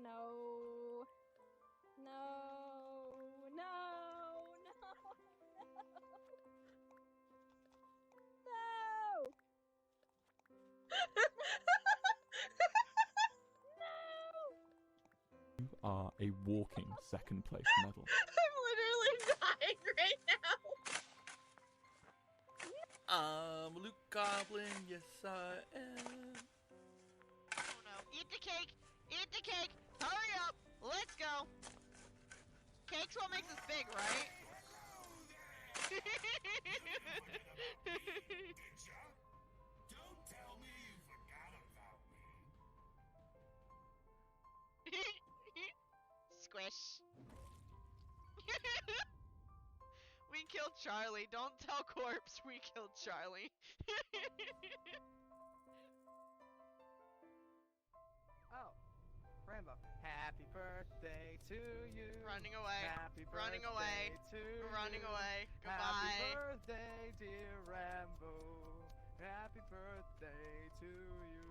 No. No. No. No. No. You are a walking second place medal. I'm literally dying right now. Luke Goblin, yes I am. Oh no. Eat the cake! Eat the cake! Hurry up! Let's go! Cake's what makes us big, right? Don't tell me you forgot about me. Squish. We killed Charlie. Don't tell Corpse we killed Charlie. Oh, Rambo. Happy birthday to you. Running away. Happy birthday Running away. to Running you. away. Happy Goodbye. birthday, dear Rambo. Happy birthday to you.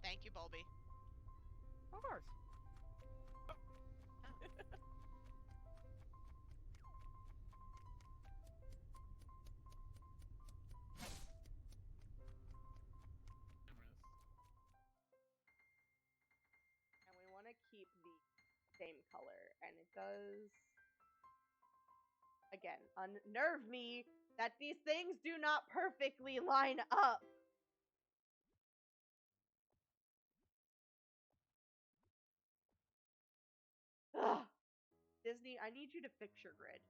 Thank you, Bulby. Of course. And we want to keep the same color, and it does again unnerve me that these things do not perfectly line up. Ugh. Disney, I need you to fix your grid.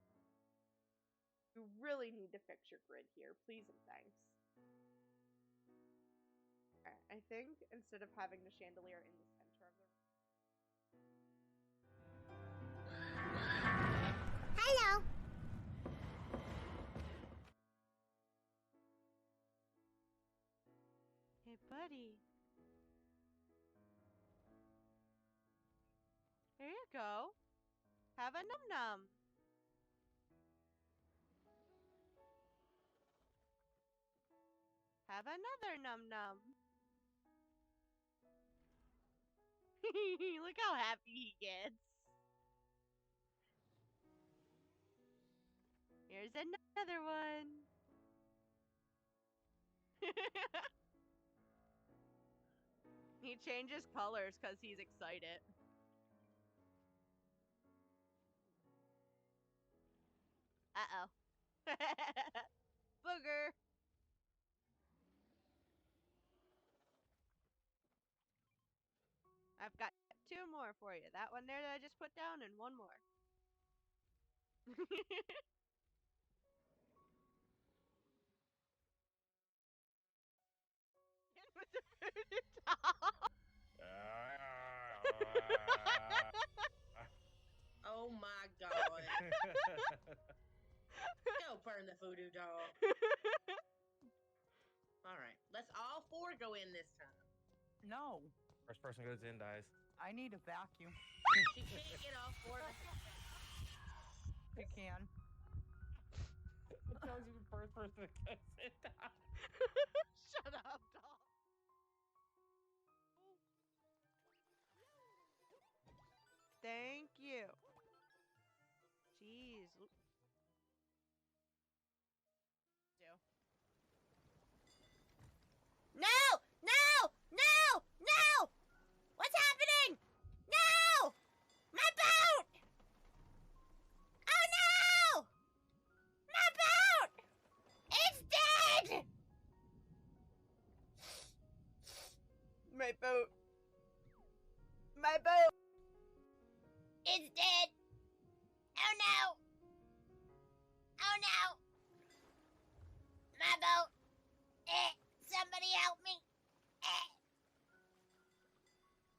You really need to fix your grid here, please and thanks. Alright, I think instead of having the chandelier in the center of the Hello. Hey, buddy. Here you go. Have a num-num. Have another num-num. Look how happy he gets. Here's another one. He changes colors because he's excited. Uh-oh. Booger. I've got 2 more for you. That one there that I just put down and 1 more. With the voodoo doll. Oh my god. Go burn the voodoo doll. Alright, let's all 4 go in this time. No, First person goes in, dies. I need a vacuum. She can't get all 4 of us. I can. It tells you the first person that goes in dies. Shut up, doll. Thank you. Jeez. No! No! No! No! What's happening? No! My boat! Oh no! My boat! It's dead! my boat. My boat. It's dead! Oh no! Oh no! My boat! Somebody help me!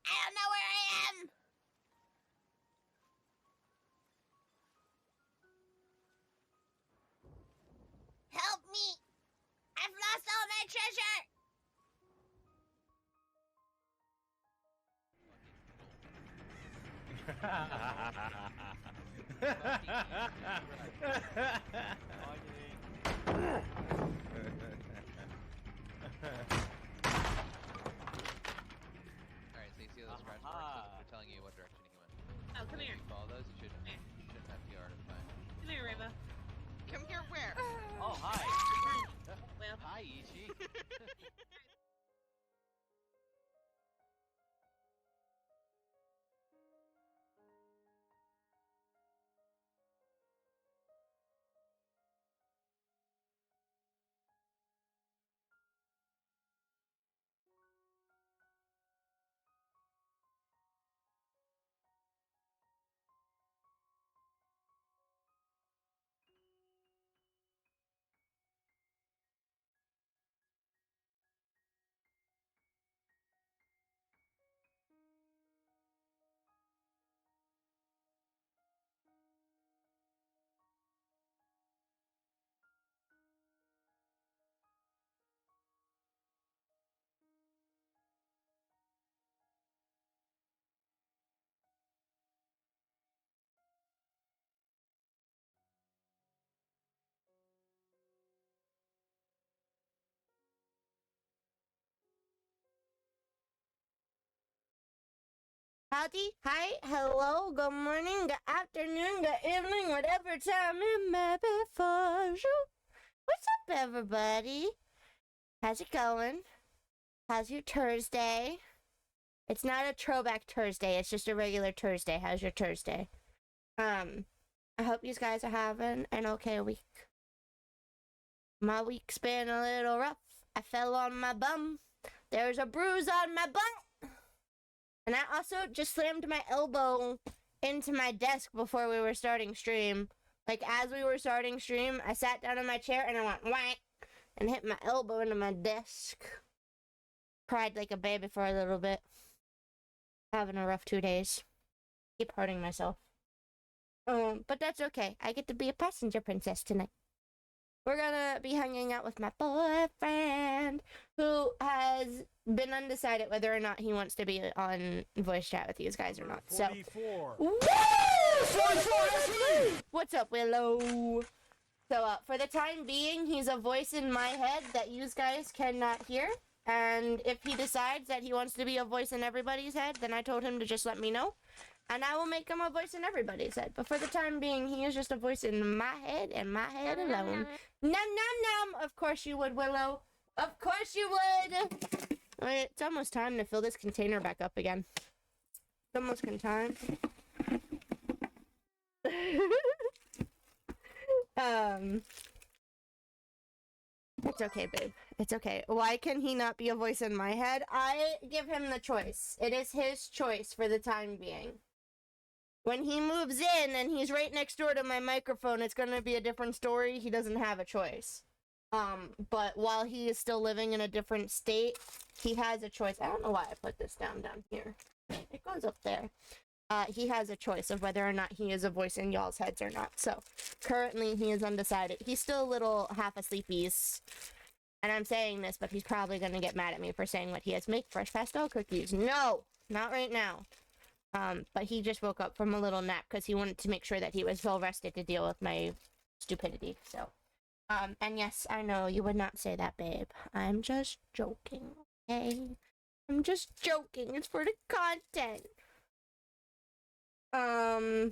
I don't know where I am! Help me! I've lost all my treasure! Alright, so you see those scratch marks? Oh, come here. Follow those, you shouldn't have the artifact. Come here, Rainbow. Come here where? Oh, hi! Well. Hi, Ichi! Howdy, hi, hello, good morning, good afternoon, good evening, whatever time it may be for you. What's up, everybody? How's it going? How's your Thursday? It's not a throwback Thursday, it's just a regular Thursday. How's your Thursday? I hope you guys are having an okay week. My week's been a little rough. I fell on my bum. There's a bruise on my butt. And I also just slammed my elbow into my desk before we were starting stream. Like, as we were starting stream, I sat down in my chair and I went whack and hit my elbow into my desk. Cried like a baby for a little bit. Having a rough 2 days. Keep hurting myself. But that's okay. I get to be a passenger princess tonight. We're gonna be hanging out with my boyfriend, who has been undecided whether or not he wants to be on voice chat with you guys or not. So, 44. woo! What's up, Willow? So, for the time being, he's a voice in my head that you guys cannot hear. And if he decides that he wants to be a voice in everybody's head, then I told him to just let me know. And I will make him a voice in everybody's head. But for the time being, he is just a voice in my head and my head alone. Num, num, num. Of course you would, Willow. Of course you would. Wait, it's almost time to fill this container back up again. It's almost time. It's okay, babe. It's okay. Why can he not be a voice in my head? I give him the choice. It is his choice for the time being. When he moves in and he's right next door to my microphone, it's going to be a different story. He doesn't have a choice. But while he is still living in a different state, he has a choice. I don't know why I put this down here. It goes up there. He has a choice of whether or not he is a voice in y'all's heads or not. So, currently he is undecided. He's still a little half asleepies. And I'm saying this, but he's probably going to get mad at me for saying what he has. Make fresh pastel cookies. No, not right now. But he just woke up from a little nap because he wanted to make sure that he was well rested to deal with my stupidity. So, and yes, I know you would not say that, babe. I'm just joking, okay? I'm just joking. It's for the content. Oh,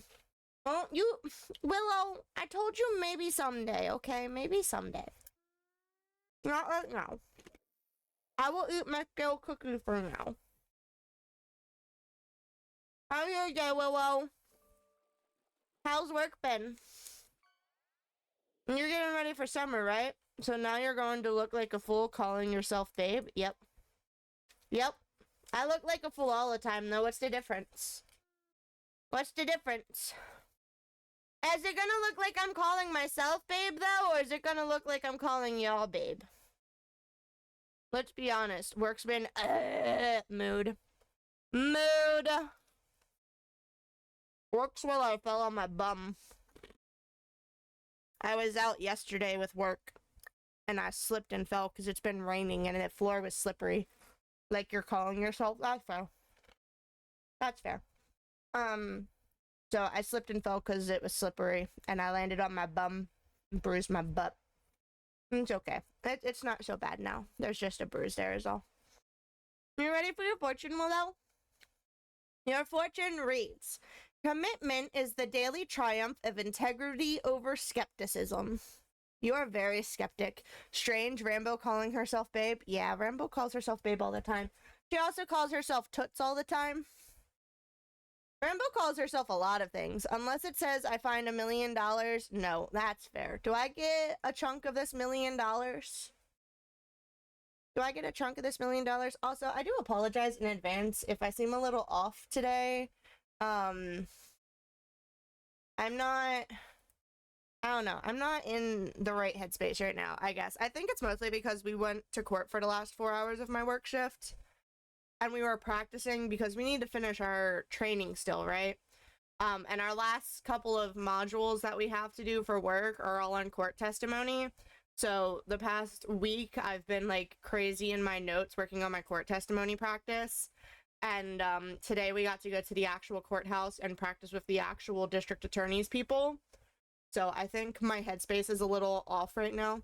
Willow, I told you maybe someday, okay? Maybe someday. Not right now. I will eat my stale cookies for now. How's your day, Willow? How's work been? You're getting ready for summer, right? So now you're going to look like a fool calling yourself babe? Yep. Yep. I look like a fool all the time, though. What's the difference? What's the difference? Is it gonna look like I'm calling myself babe, though? Or is it gonna look like I'm calling y'all babe? Let's be honest. Work's been mood. Mood. Works while I fell on my bum. I was out yesterday with work, and I slipped and fell because it's been raining and the floor was slippery. Like you're calling yourself that, so that's fair. So I slipped and fell because it was slippery, and I landed on my bum and bruised my butt. It's okay. It's not so bad now. There's just a bruise there is all. You ready for your fortune, Willow? Your fortune reads, Commitment is the daily triumph of integrity over skepticism. You are very skeptic. Strange, Rambo calling herself babe. Yeah, Rambo calls herself babe all the time. She also calls herself Toots all the time. Rambo calls herself a lot of things. Unless it says I find $1 million. No, that's fair. Do I get a chunk of this $1 million? Do I get a chunk of this $1 million? Also, I do apologize in advance if I seem a little off today. I'm not... I don't know. I'm not in the right headspace right now, I guess. I think it's mostly because we went to court for the last 4 hours of my work shift. And we were practicing because we need to finish our training still, right? And our last couple of modules that we have to do for work are all on court testimony. So the past week, I've been like crazy in my notes working on my court testimony practice. And today we got to go to the actual courthouse and practice with the actual district attorney's people. So I think my headspace is a little off right now.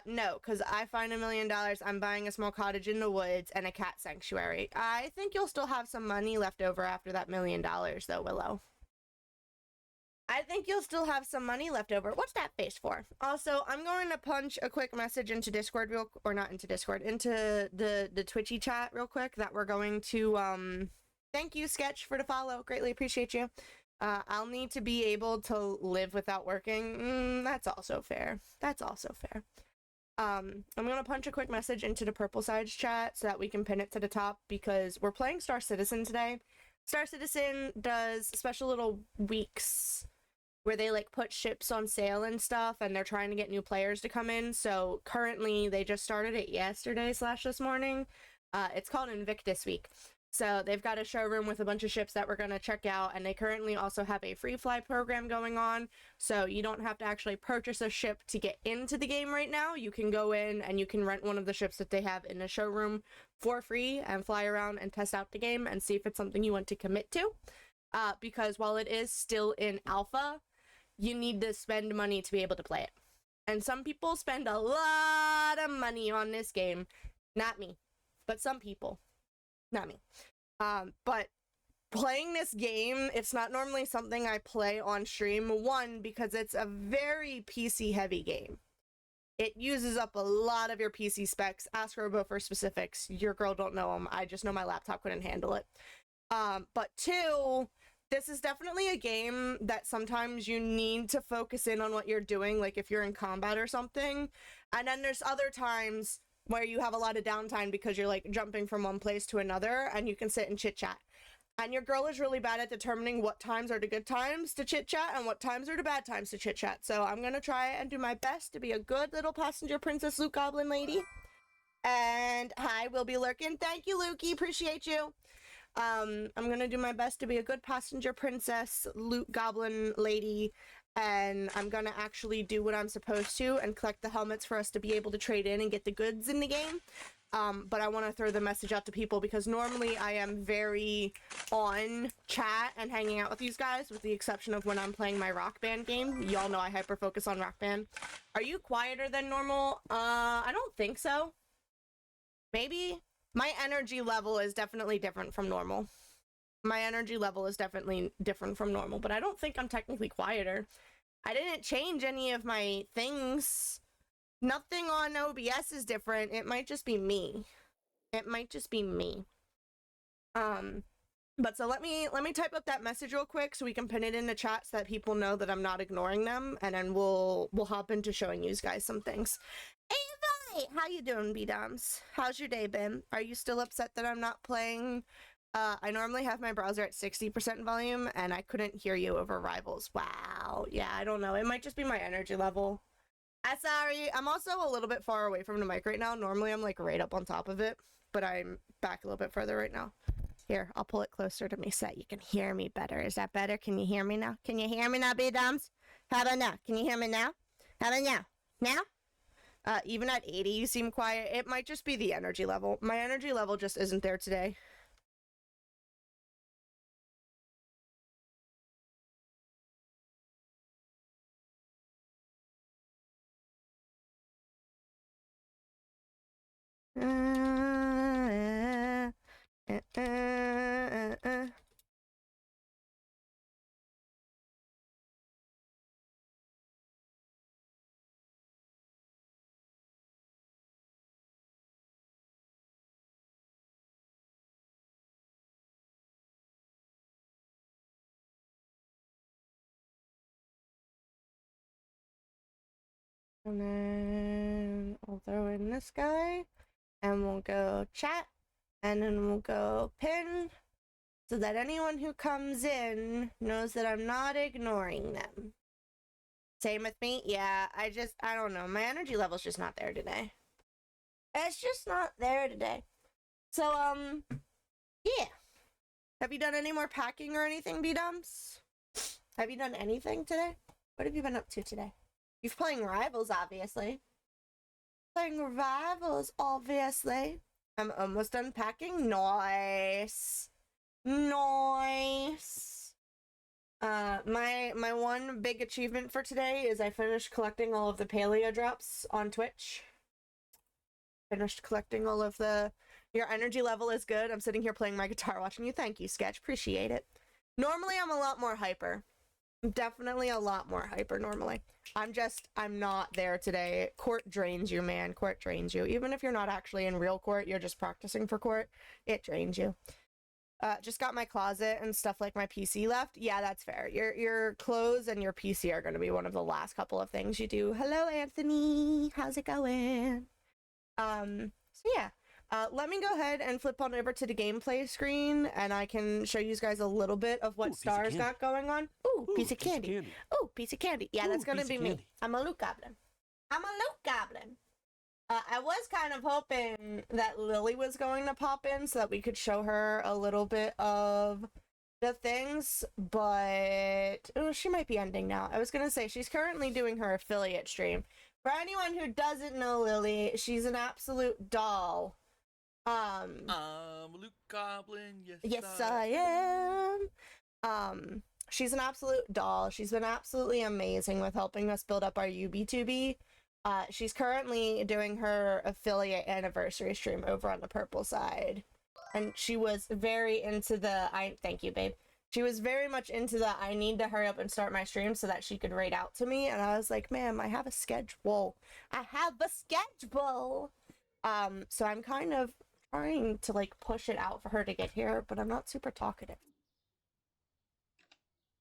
No, because I find $1 million, I'm buying a small cottage in the woods and a cat sanctuary. I think you'll still have some money left over after that $1 million, though, Willow. I think you'll still have some money left over. What's that face for? Also, I'm going to punch a quick message into Discord or not into Discord, into the Twitchy chat real quick that we're going to, thank you, Sketch, for the follow. Greatly appreciate you. I'll need to be able to live without working. That's also fair. That's also fair. I'm gonna punch a quick message into the Purple Sides chat so that we can pin it to the top because we're playing Star Citizen today. Star Citizen does special little weeks where they like put ships on sale and stuff and they're trying to get new players to come in. So currently they just started it yesterday / this morning. It's called Invictus week. So they've got a showroom with a bunch of ships that we're going to check out, and they currently also have a free fly program going on, so you don't have to actually purchase a ship to get into the game right now. You can go in and you can rent one of the ships that they have in the showroom for free and fly around and test out the game and see if it's something you want to commit to. Because while it is still in alpha, you need to spend money to be able to play it. And some people spend a lot of money on this game. Not me, but some people. Not me. But playing this game, it's not normally something I play on stream. One, because it's a very PC heavy game. It uses up a lot of your PC specs. Ask Robo for specifics. Your girl don't know them. I just know my laptop couldn't handle it. But two, this is definitely a game that sometimes you need to focus in on what you're doing, like if you're in combat or something. And then there's other times where you have a lot of downtime because you're like jumping from one place to another and you can sit and chit chat. And your girl is really bad at determining what times are the good times to chit chat and what times are the bad times to chit chat. So I'm gonna try and do my best to be a good little passenger princess Luke Goblin lady. And hi, we'll be lurking. Thank you, Lukey. Appreciate you. I'm gonna do my best to be a good passenger princess Luke Goblin lady. And I'm gonna actually do what I'm supposed to and collect the helmets for us to be able to trade in and get the goods in the game. But I want to throw the message out to people because normally I am very on chat and hanging out with these guys with the exception of when I'm playing my Rock Band game. Y'all know I hyper focus on Rock Band. Are you quieter than normal? I don't think so. Maybe. My energy level is definitely different from normal. My energy level is definitely different from normal, but I don't think I'm technically quieter. I didn't change any of my things. Nothing on OBS is different. It might just be me. It might just be me. But so let me type up that message real quick so we can pin it in the chat so that people know that I'm not ignoring them, and then we'll hop into showing you guys some things. Ava, how you doing, B-Doms? How's your day been? Are you still upset that I'm not playing? I normally have my browser at 60% volume, and I couldn't hear you over Rivals. Wow. Yeah, I don't know. It might just be my energy level. Sorry. I'm also a little bit far away from the mic right now. Normally, I'm, like, right up on top of it, but I'm back a little bit further right now. Here, I'll pull it closer to me so that you can hear me better. Is that better? Can you hear me now? Can you hear me now, B-Doms? How about now? Can you hear me now? How about now? Now? Even at 80, you seem quiet. It might just be the energy level. My energy level just isn't there today. And then I'll throw in this guy. And we'll go chat. And then we'll go pin. So that anyone who comes in knows that I'm not ignoring them. Same with me? Yeah, I don't know. My energy level's just not there today. It's just not there today. So, yeah. Have you done any more packing or anything, B-Dums? Have you done anything today? What have you been up to today? You're playing Rivals, obviously. Playing Rivals, obviously. I'm almost done packing. Nice. Nice. My one big achievement for today is I finished collecting all of the paleo drops on Twitch. Finished collecting all of the... Your energy level is good. I'm sitting here playing my guitar watching you. Thank you, Sketch. Appreciate it. Normally, I'm a lot more hyper. I'm definitely a lot more hyper normally. I'm not there today. Court drains you, man. Court drains you. Even if you're not actually in real court, you're just practicing for court, it drains you. Just got my closet and stuff like my PC left. Yeah, that's fair. Your clothes and your PC are going to be one of the last couple of things you do. Hello, Anthony. How's it going? So yeah. Let me go ahead and flip on over to the gameplay screen, and I can show you guys a little bit of what Star's got going on. Ooh, piece of candy. Ooh, piece of candy. Yeah, that's gonna be me. I'm a Loot Goblin. I'm a Loot Goblin. I was kind of hoping that Lily was going to pop in so that we could show her a little bit of the things, but she might be ending now. I was gonna say she's currently doing her affiliate stream. For anyone who doesn't know Lily, she's an absolute doll. Luke Goblin, yes I am. She's an absolute doll. She's been absolutely amazing with helping us build up our UB2B. She's currently doing her affiliate anniversary stream over on the purple side. And she was very into thank you, babe. She was very much into I need to hurry up and start my stream so that she could raid out to me. And I was like, ma'am, I have a schedule. I have a schedule. So I'm kind of trying to push it out for her to get here, but I'm not super talkative.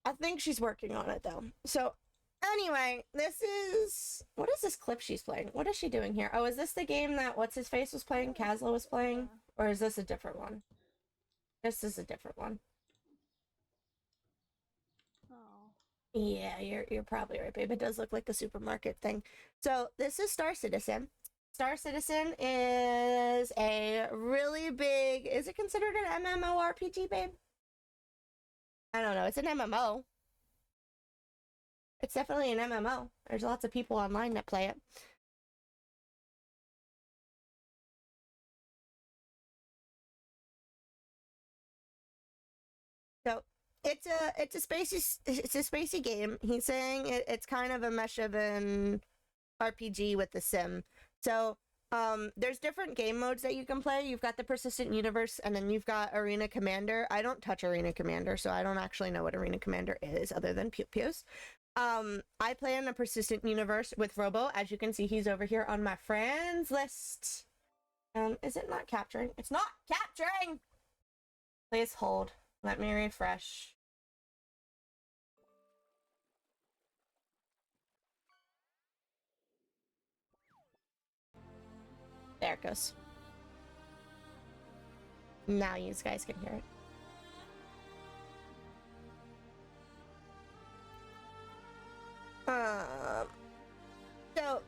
I think she's working on it though. So anyway, what is this clip she's playing? What is she doing here? Oh, is this the game that What's-His-Face was playing, Kazla was playing? Or is this a different one? This is a different one. Oh. Yeah, you're probably right, babe. It does look like the supermarket thing. So this is Star Citizen. Star Citizen is a really big... Is it considered an MMORPG, babe? I don't know. It's an MMO. It's definitely an MMO. There's lots of people online that play it. So it's a spacey game. He's saying it's kind of a mesh of an RPG with the sim. So there's different game modes that you can play. You've got the Persistent Universe, and then you've got Arena Commander. I don't touch Arena Commander, so I don't actually know what Arena Commander is other than Pew Pews. I play in the Persistent Universe with Robo. As you can see, he's over here on my friends list. Is it not capturing? It's not capturing! Please hold. Let me refresh. There it goes. Now you guys can hear it. So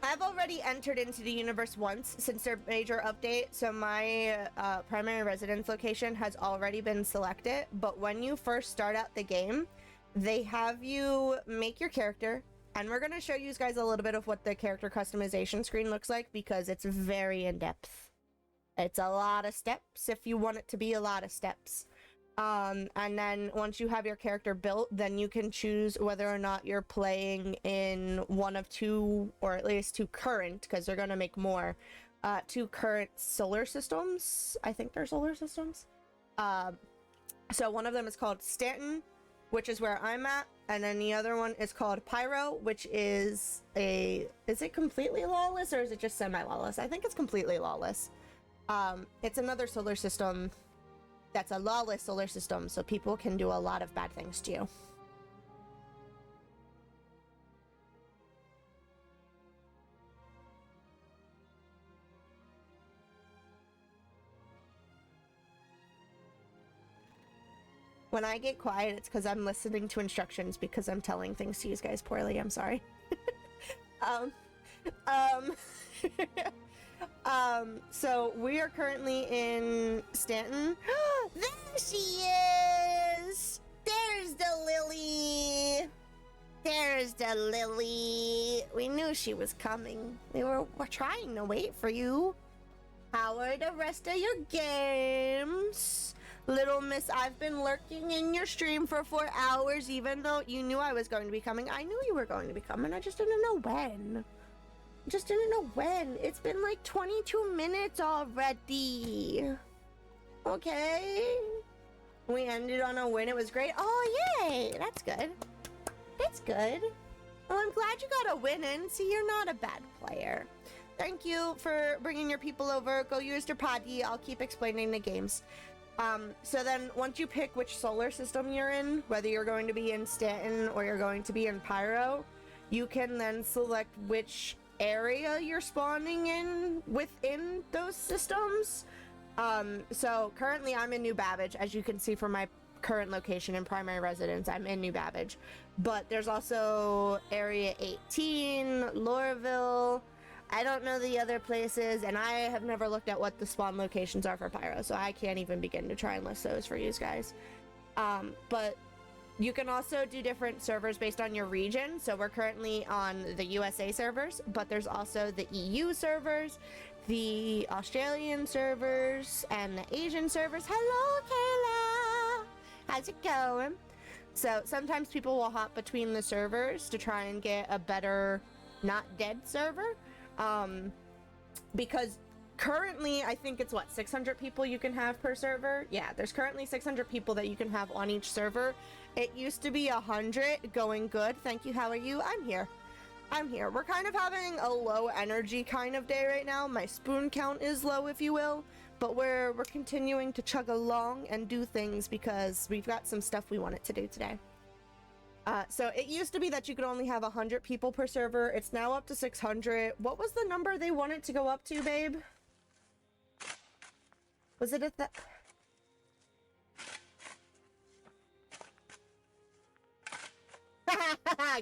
I've already entered into the universe once since their major update, so my primary residence location has already been selected, but when you first start out the game, they have you make your character, and we're going to show you guys a little bit of what the character customization screen looks like because it's very in-depth. It's a lot of steps if you want it to be a lot of steps. And then once you have your character built, then you can choose whether or not you're playing in one of two, or at least two current, because they're going to make more, two current solar systems. I think they're solar systems. So one of them is called Stanton, which is where I'm at, and then the other one is called Pyro, which is is it completely lawless, or is it just semi-lawless? I think it's completely lawless. It's another solar system that's a lawless solar system, so people can do a lot of bad things to you. When I get quiet, it's because I'm listening to instructions because I'm telling things to you guys poorly. I'm sorry. So we are currently in Stanton. There she is! There's the Lily! There's the Lily! We knew she was coming. We're trying to wait for you. How are the rest of your games? Little miss, I've been lurking in your stream for 4 hours, even though you knew I was going to be coming. I knew you were going to be coming, I just didn't know when. Just didn't know when. It's been like 22 minutes already. Okay. We ended on a win. It was great. Oh, yay. That's good. That's good. Well, I'm glad you got a win in. See, you're not a bad player. Thank you for bringing your people over. Go use your potty. I'll keep explaining the games. So then once you pick which solar system you're in, whether you're going to be in Stanton or you're going to be in Pyro, you can then select which area you're spawning in within those systems. So currently I'm in New Babbage, as you can see from my current location and primary residence. I'm in New Babbage, but there's also Area 18, Lorville. I don't know the other places, and I have never looked at what the spawn locations are for Pyro, so I can't even begin to try and list those for you guys. But you can also do different servers based on your region. So we're currently on the USA servers, but there's also the EU servers, the Australian servers, and the Asian servers. Hello, Kayla! How's it going? So sometimes people will hop between the servers to try and get a better not dead server. Because currently I think it's what, 600 people you can have per server? Yeah, there's currently 600 people that you can have on each server. It used to be 100 going good. Thank you. How are you? I'm here. I'm here. We're kind of having a low energy kind of day right now. My spoon count is low, if you will, but we're continuing to chug along and do things because we've got some stuff we wanted to do today. So it used to be that you could only have 100 people per server. It's now up to 600. What was the number they wanted to go up to, babe? Was it at the...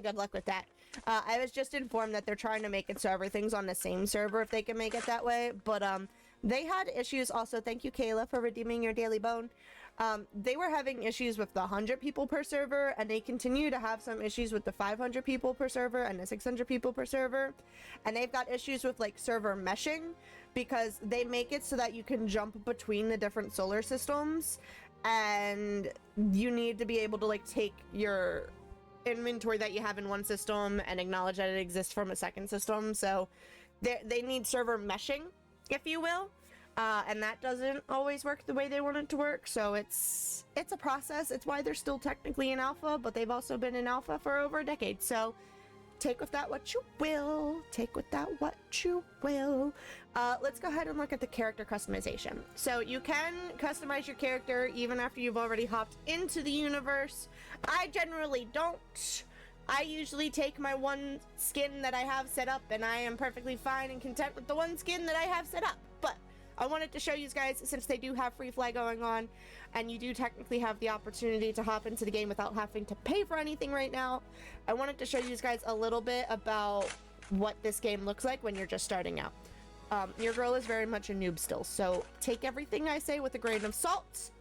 Good luck with that. I was just informed that they're trying to make it so everything's on the same server if they can make it that way. But they had issues also. Thank you, Kayla, for redeeming your daily bone. They were having issues with the 100 people per server, and they continue to have some issues with the 500 people per server and the 600 people per server. And they've got issues with like server meshing because they make it so that you can jump between the different solar systems, and you need to be able to like take your inventory that you have in one system and acknowledge that it exists from a second system. So they need server meshing, if you will. And that doesn't always work the way they want it to work, so it's a process. It's why they're still technically in alpha, but they've also been in alpha for over a decade, so take with that what you will. Take with that what you will. Let's go ahead and look at the character customization. So you can customize your character even after you've already hopped into the universe. I generally don't. I usually take my one skin that I have set up, and I am perfectly fine and content with the one skin that I have set up, but I wanted to show you guys, since they do have free fly going on, and you do technically have the opportunity to hop into the game without having to pay for anything right now. I wanted to show you guys a little bit about what this game looks like when you're just starting out. Your girl is very much a noob still, so take everything I say with a grain of salt.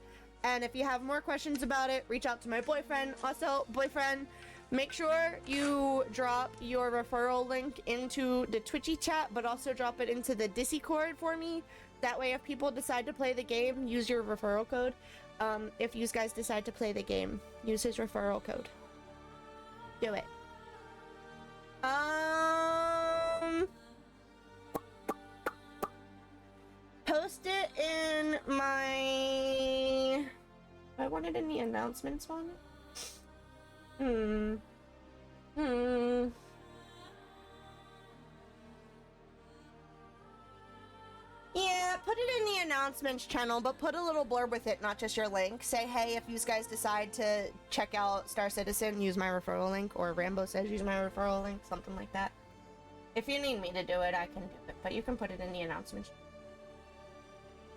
And if you have more questions about it, reach out to my boyfriend. Also, boyfriend, make sure you drop your referral link into the Twitchy chat, but also drop it into the Discord for me. That way, if people decide to play the game, use your referral code. If you guys decide to play the game, use his referral code. Do it. Post it in my... I wanted in the announcements on it. Yeah, put it in the announcements channel, but put a little blurb with it, not just your link. Say, hey, if you guys decide to check out Star Citizen, use my referral link, or Rambo says use my referral link, something like that. If you need me to do it, I can do it, but you can put it in the announcements.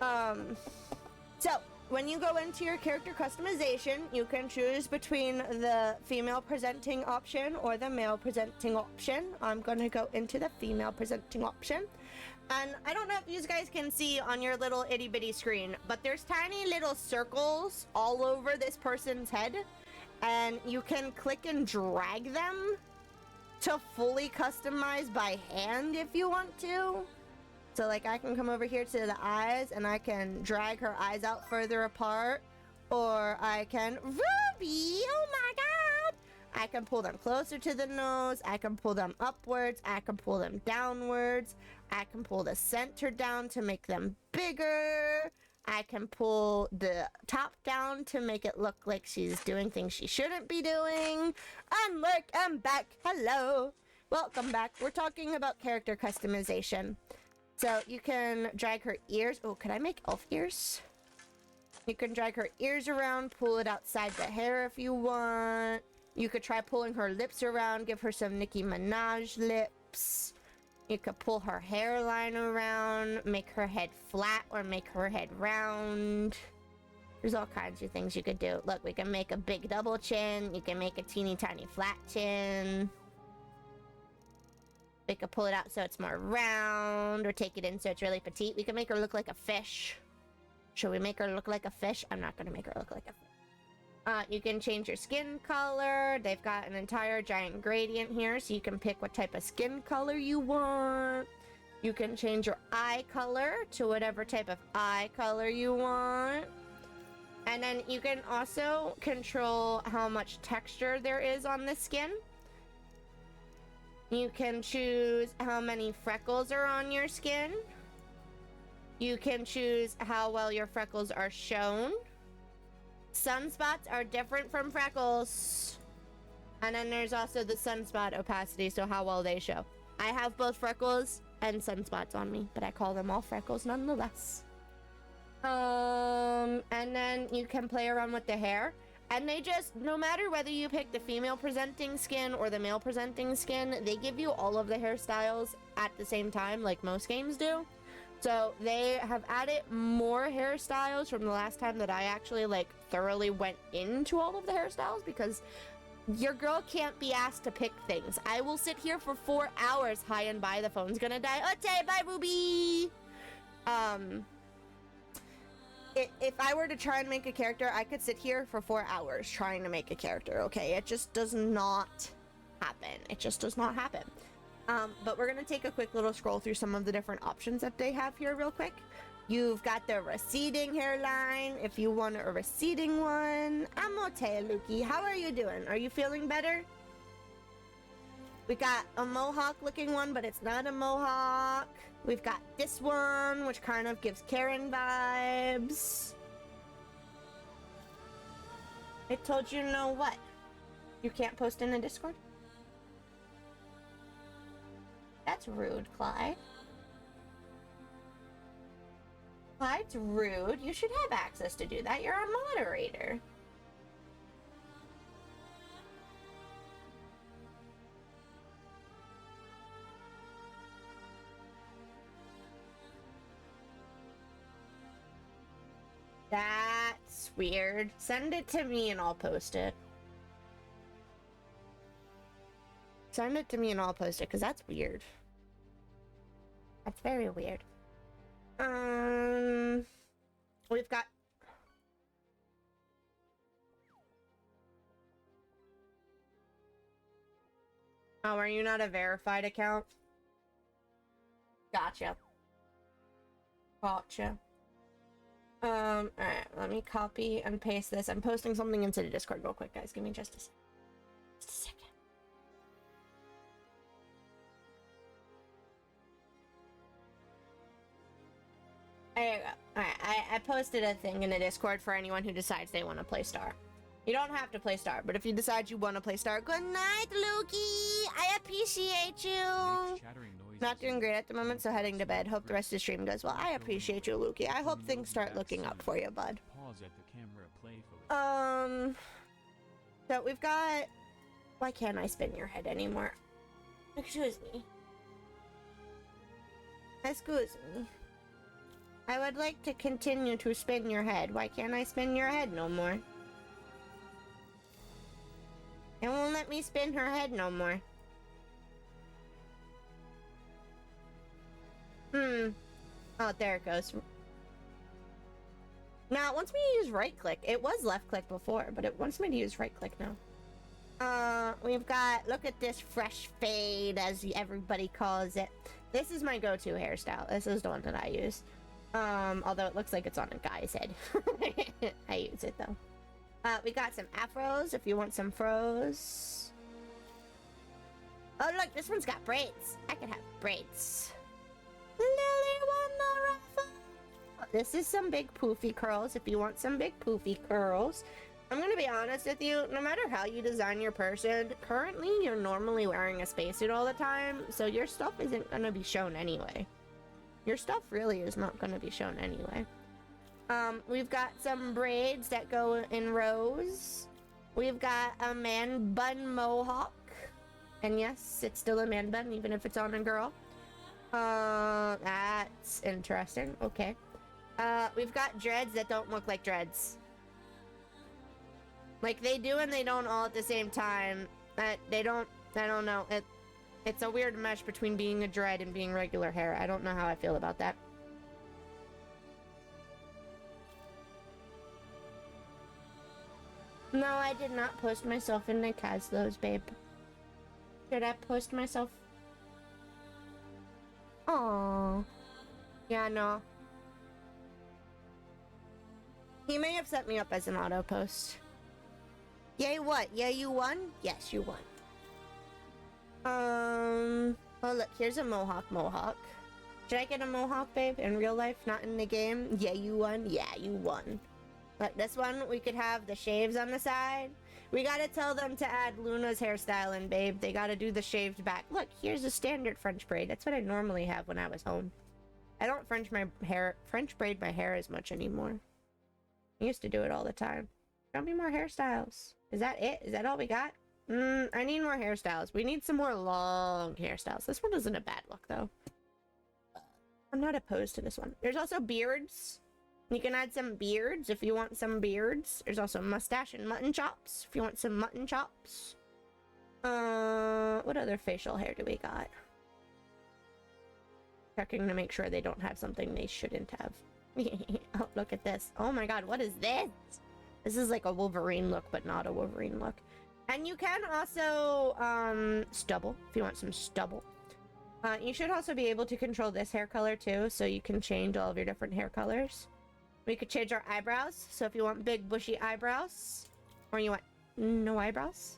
So, when you go into your character customization, you can choose between the female presenting option or the male presenting option. I'm gonna go into the female presenting option. And I don't know if you guys can see on your little itty bitty screen, but there's tiny little circles all over this person's head. And you can click and drag them to fully customize by hand if you want to. So like I can come over here to the eyes and I can drag her eyes out further apart. Or I can, Ruby, oh my god! I can pull them closer to the nose. I can pull them upwards. I can pull them downwards. I can pull the center down to make them bigger. I can pull the top down to make it look like she's doing things she shouldn't be doing. And look, I'm back. Hello. Welcome back. We're talking about character customization. So you can drag her ears. Oh, could I make elf ears? You can drag her ears around, pull it outside the hair if you want. You could try pulling her lips around, give her some Nicki Minaj lips. You could pull her hairline around, make her head flat or make her head round. There's all kinds of things you could do. Look, we can make a big double chin. You can make a teeny tiny flat chin. We could pull it out so it's more round or take it in so it's really petite. We can make her look like a fish. Should we make her look like a fish? I'm not gonna make her look like a fish. You can change your skin color. They've got an entire giant gradient here, so you can pick what type of skin color you want. You can change your eye color to whatever type of eye color you want. And then you can also control how much texture there is on the skin. You can choose how many freckles are on your skin. You can choose how well your freckles are shown. Sunspots are different from freckles. And then there's also the sunspot opacity, so how well they show. I have both freckles and sunspots on me, but I call them all freckles nonetheless. And then you can play around with the hair. And they just, no matter whether you pick the female presenting skin or the male presenting skin, they give you all of the hairstyles at the same time, like most games do. So they have added more hairstyles from the last time that I actually like thoroughly went into all of the hairstyles, because your girl can't be asked to pick things. I will sit here for 4 hours high and by, the phone's gonna die. Okay, bye Ruby! If I were to try and make a character, I could sit here for 4 hours trying to make a character, okay? It just does not happen. It just does not happen. But we're gonna take a quick little scroll through some of the different options that they have here real quick. You've got the receding hairline, if you want a receding one. I'm okay, Lukey. How are you doing? Are you feeling better? We got a mohawk looking one, but it's not a mohawk. We've got this one, which kind of gives Karen vibes. I told you no what? You can't post in the Discord? That's rude, Clyde. Clyde's rude. You should have access to do that. You're a moderator. That's weird. Send it to me and I'll post it. Send it to me and I'll post it, because that's weird. That's very weird. We've got... Oh, are you not a verified account? Gotcha. Gotcha. Alright, let me copy and paste this. I'm posting something into the Discord real quick, guys. Give me just a second. Just a second. There you go. Alright, I posted a thing in the Discord for anyone who decides they want to play Star. You don't have to play Star, but if you decide you want to play Star, good night, Lukey! I appreciate you! Not doing great at the moment, so heading to bed. Hope the rest of the stream goes well. I appreciate you, Lukey. I hope things start looking up for you, bud. So we've got... Why can't I spin your head anymore? Excuse me. Excuse me. I would like to continue to spin your head. Why can't I spin your head no more? It won't let me spin her head no more. Oh, there it goes. Now, it wants me to use right click. It was left click before, but it wants me to use right click now. We've got, look at this fresh fade, as everybody calls it. This is my go-to hairstyle. This is the one that I use. Although it looks like it's on a guy's head. I use it though. We got some afros if you want some fros. Oh look, this one's got braids. I could have braids. Lily won the raffle. This is some big poofy curls if you want some big poofy curls. I'm gonna be honest with you, no matter how you design your person, currently you're normally wearing a spacesuit all the time, so your stuff isn't gonna be shown anyway. Your stuff really is not gonna be shown anyway. We've got some braids that go in rows. We've got a man bun mohawk. And yes, it's still a man bun, even if it's on a girl. That's interesting. Okay. We've got dreads that don't look like dreads. Like, they do and they don't all at the same time. They don't, I don't know. It's a weird mesh between being a dread and being regular hair. I don't know how I feel about that. No, I did not post myself in the Caslos, babe. Should I post myself? Aww. Yeah, no. He may have set me up as an auto post. Yay, what? Yeah, you won? Yes, you won. Oh, look, here's a mohawk. Should I get a mohawk, babe? In real life, not in the game? Yeah, you won? Yeah, you won. But this one, we could have the shaves on the side. We gotta tell them to add Luna's hairstyle in, babe. They gotta do the shaved back. Look, here's a standard French braid. That's what I normally have when I was home. I don't French braid my hair as much anymore. I used to do it all the time. Show me more hairstyles. Is that it? Is that all we got? I need more hairstyles. We need some more long hairstyles. This one isn't a bad look, though. I'm not opposed to this one. There's also beards. You can add some beards if you want some beards. There's also mustache and mutton chops if you want some mutton chops. What other facial hair do we got? Checking to make sure they don't have something they shouldn't have. Oh, look at this. Oh my god, what is this? This is like a Wolverine look, but not a Wolverine look. And you can also, stubble, if you want some stubble. You should also be able to control this hair color too, so you can change all of your different hair colors. We could change our eyebrows, so if you want big bushy eyebrows, or you want no eyebrows.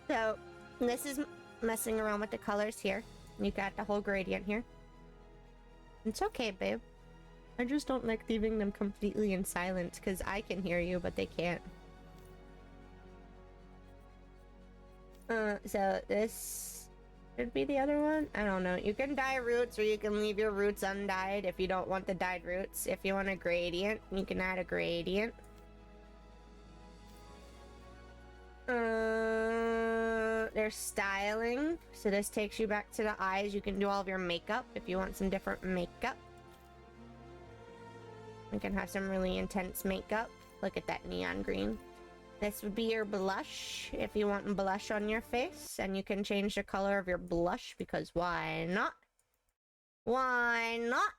So, this is messing around with the colors here. You got the whole gradient here. It's okay, babe. I just don't like leaving them completely in silence, because I can hear you, but they can't. So this should be the other one? I don't know. You can dye roots, or you can leave your roots undyed if you don't want the dyed roots. If you want a gradient, you can add a gradient. There's styling. So this takes you back to the eyes. You can do all of your makeup if you want some different makeup. You can have some really intense makeup. Look at that neon green. This would be your blush if you want blush on your face. And you can change the color of your blush because why not? Why not?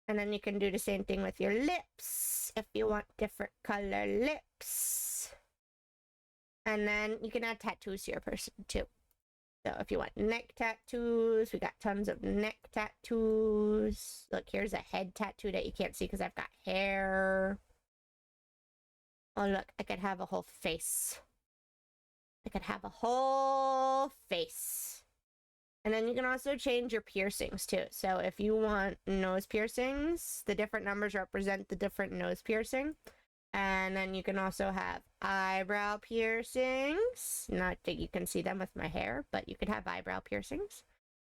And then you can do the same thing with your lips if you want different color lips. And then you can add tattoos to your person too. So if you want neck tattoos, we got tons of neck tattoos. Look, here's a head tattoo that you can't see because I've got hair. Oh look, I could have a whole face. I could have a whole face. And then you can also change your piercings too. So if you want nose piercings, the different numbers represent the different nose piercing. And then you can also have eyebrow piercings. Not that you can see them with my hair, but you could have eyebrow piercings.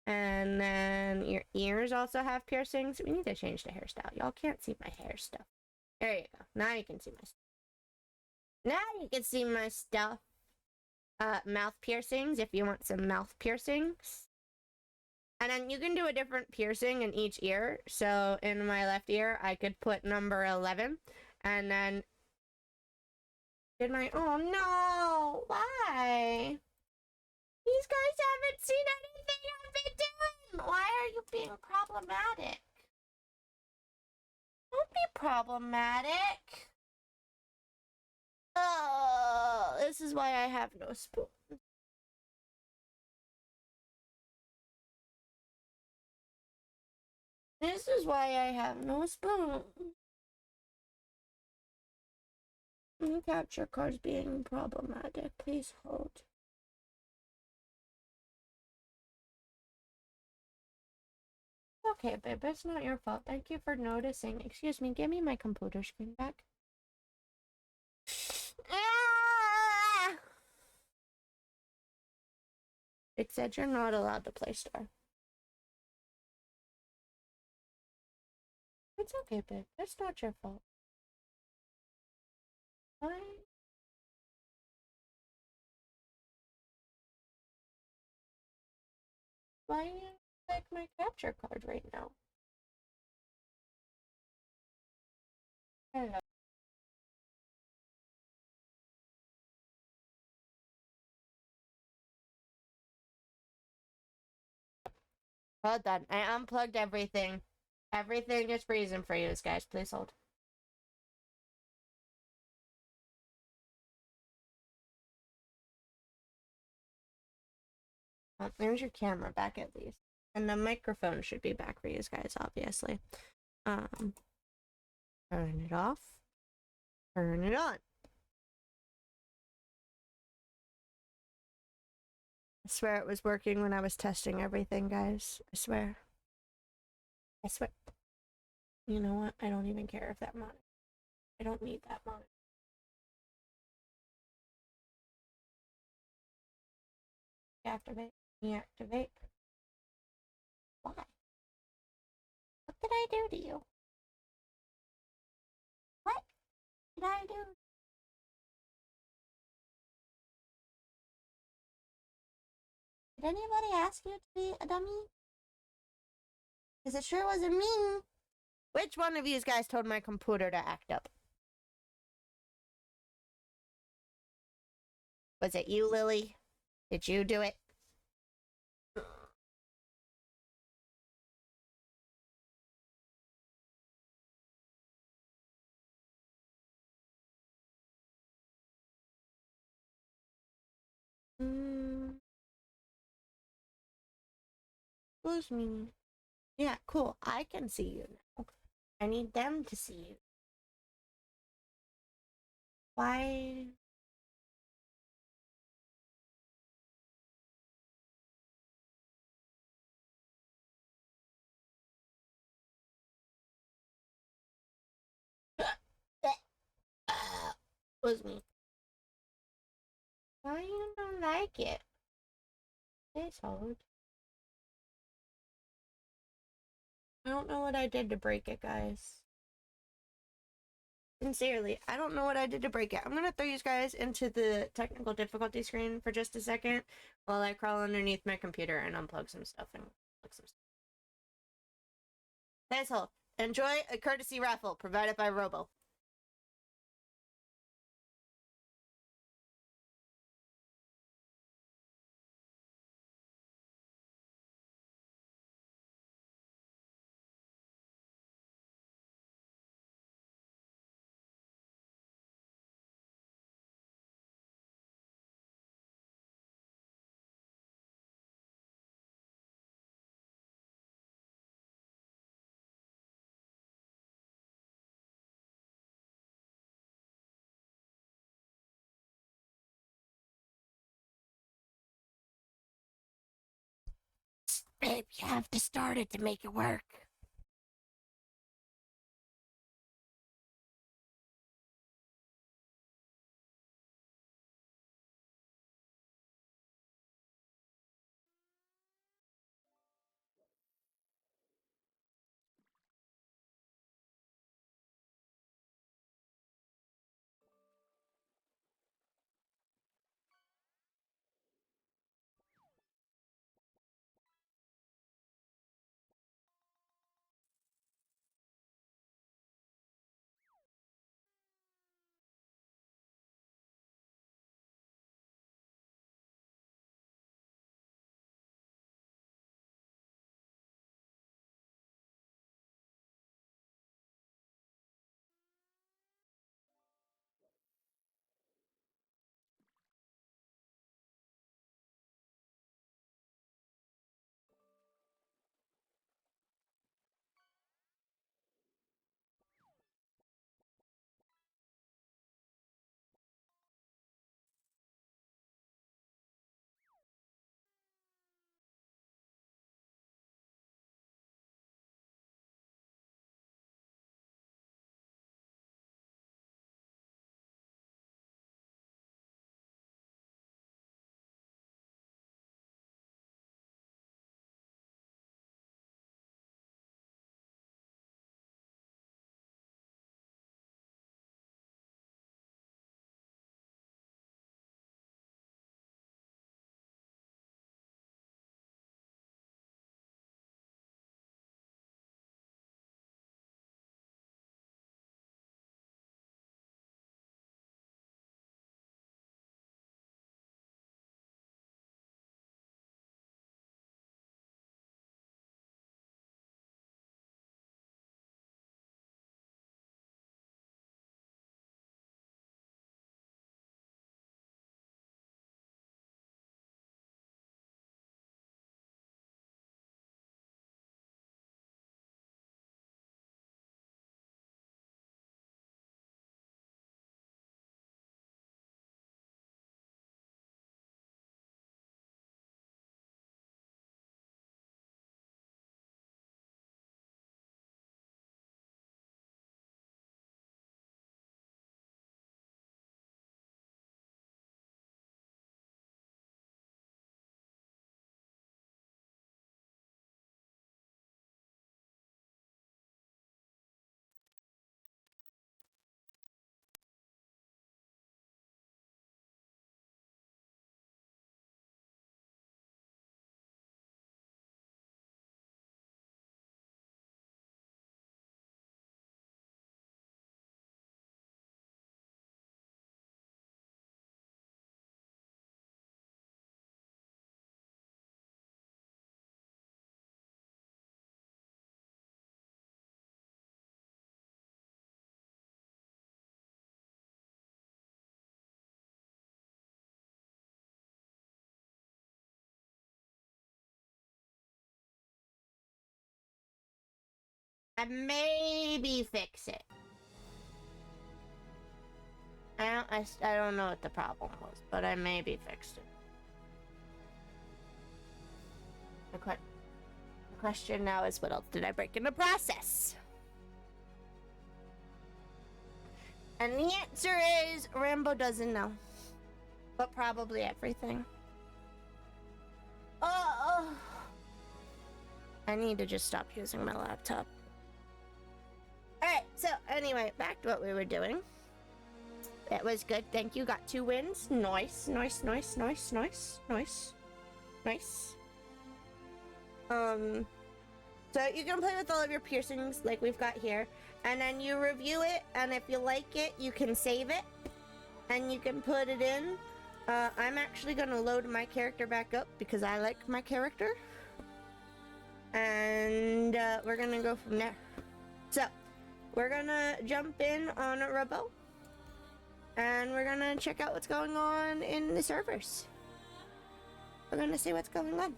And then your ears also have piercings. We need to change the hairstyle. Y'all can't see my hair stuff. There you go. Now you can see my stuff. Now you can see my stuff. Mouth piercings if you want some mouth piercings. And then you can do a different piercing in each ear. So in my left ear, I could put number 11. And then... Oh no! Why? These guys haven't seen anything I've been doing! Why are you being problematic? Don't be problematic. Oh, this is why I have no spoon. This is why I have no spoon. Capture cards being problematic. Please hold. Okay, babe, it's not your fault. Thank you for noticing. Excuse me, give me my computer screen back. Ah! It said you're not allowed to play Star. It's okay, babe. It's not your fault. Why? Why you like my capture card right now? Hello. Hold on. I unplugged everything. Everything is freezing for you guys. Please hold. Well, there's your camera back at least. And the microphone should be back for you guys, obviously. Turn it off. Turn it on. I swear it was working when I was testing everything, guys. I swear. I swear. You know what? I don't even care if that monitor. I don't need that monitor. Deactivate. Deactivate. Why? What did I do to you? What did I do? Did anybody ask you to be a dummy? Because it sure wasn't me. Which one of you guys told my computer to act up? Was it you, Lily? Did you do it? Excuse me. Yeah, cool. I can see you now. I need them to see you. Why? Was me. Why you don't like it? It's hard. I don't know what I did to break it, guys. Sincerely, I don't know what I did to break it. I'm gonna throw you guys into the technical difficulty screen for just a second while I crawl underneath my computer and unplug some stuff and plug some stuff. Nice hold. Enjoy a courtesy raffle provided by Robo. Babe, you have to start it to make it work. and maybe fix it. I don't know what the problem was, but I maybe fixed it. The question now is, what else did I break in the process? And the answer is, Rambo doesn't know. But probably everything. Oh! I need to just stop using my laptop. Alright, so anyway, back to what we were doing. That was good, thank you. Got 2 wins. Nice, nice, nice, nice, nice, nice. Nice. So you can play with all of your piercings like we've got here. And then you review it, and if you like it, you can save it. And you can put it in. I'm actually gonna load my character back up because I like my character. And we're gonna go from there. So, we're gonna jump in on a Robo. And we're gonna check out what's going on in the servers. We're gonna see what's going on.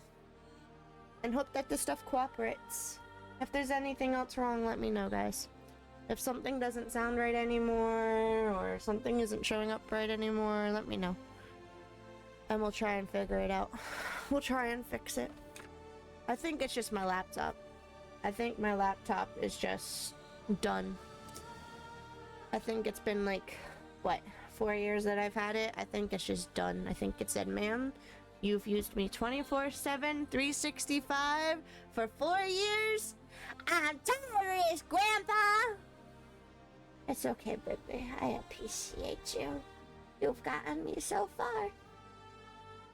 And hope that this stuff cooperates. If there's anything else wrong, let me know, guys. If something doesn't sound right anymore, or something isn't showing up right anymore, let me know. And we'll try and figure it out. We'll try and fix it. I think it's just my laptop. I think my laptop is just done. I think it's been like, what, 4 years that I've had it? I think it's just done. I think it said, ma'am, you've used me 24/7, 365 for 4 years. I'm tired of this, Grandpa. It's okay, baby. I appreciate you. You've gotten me so far.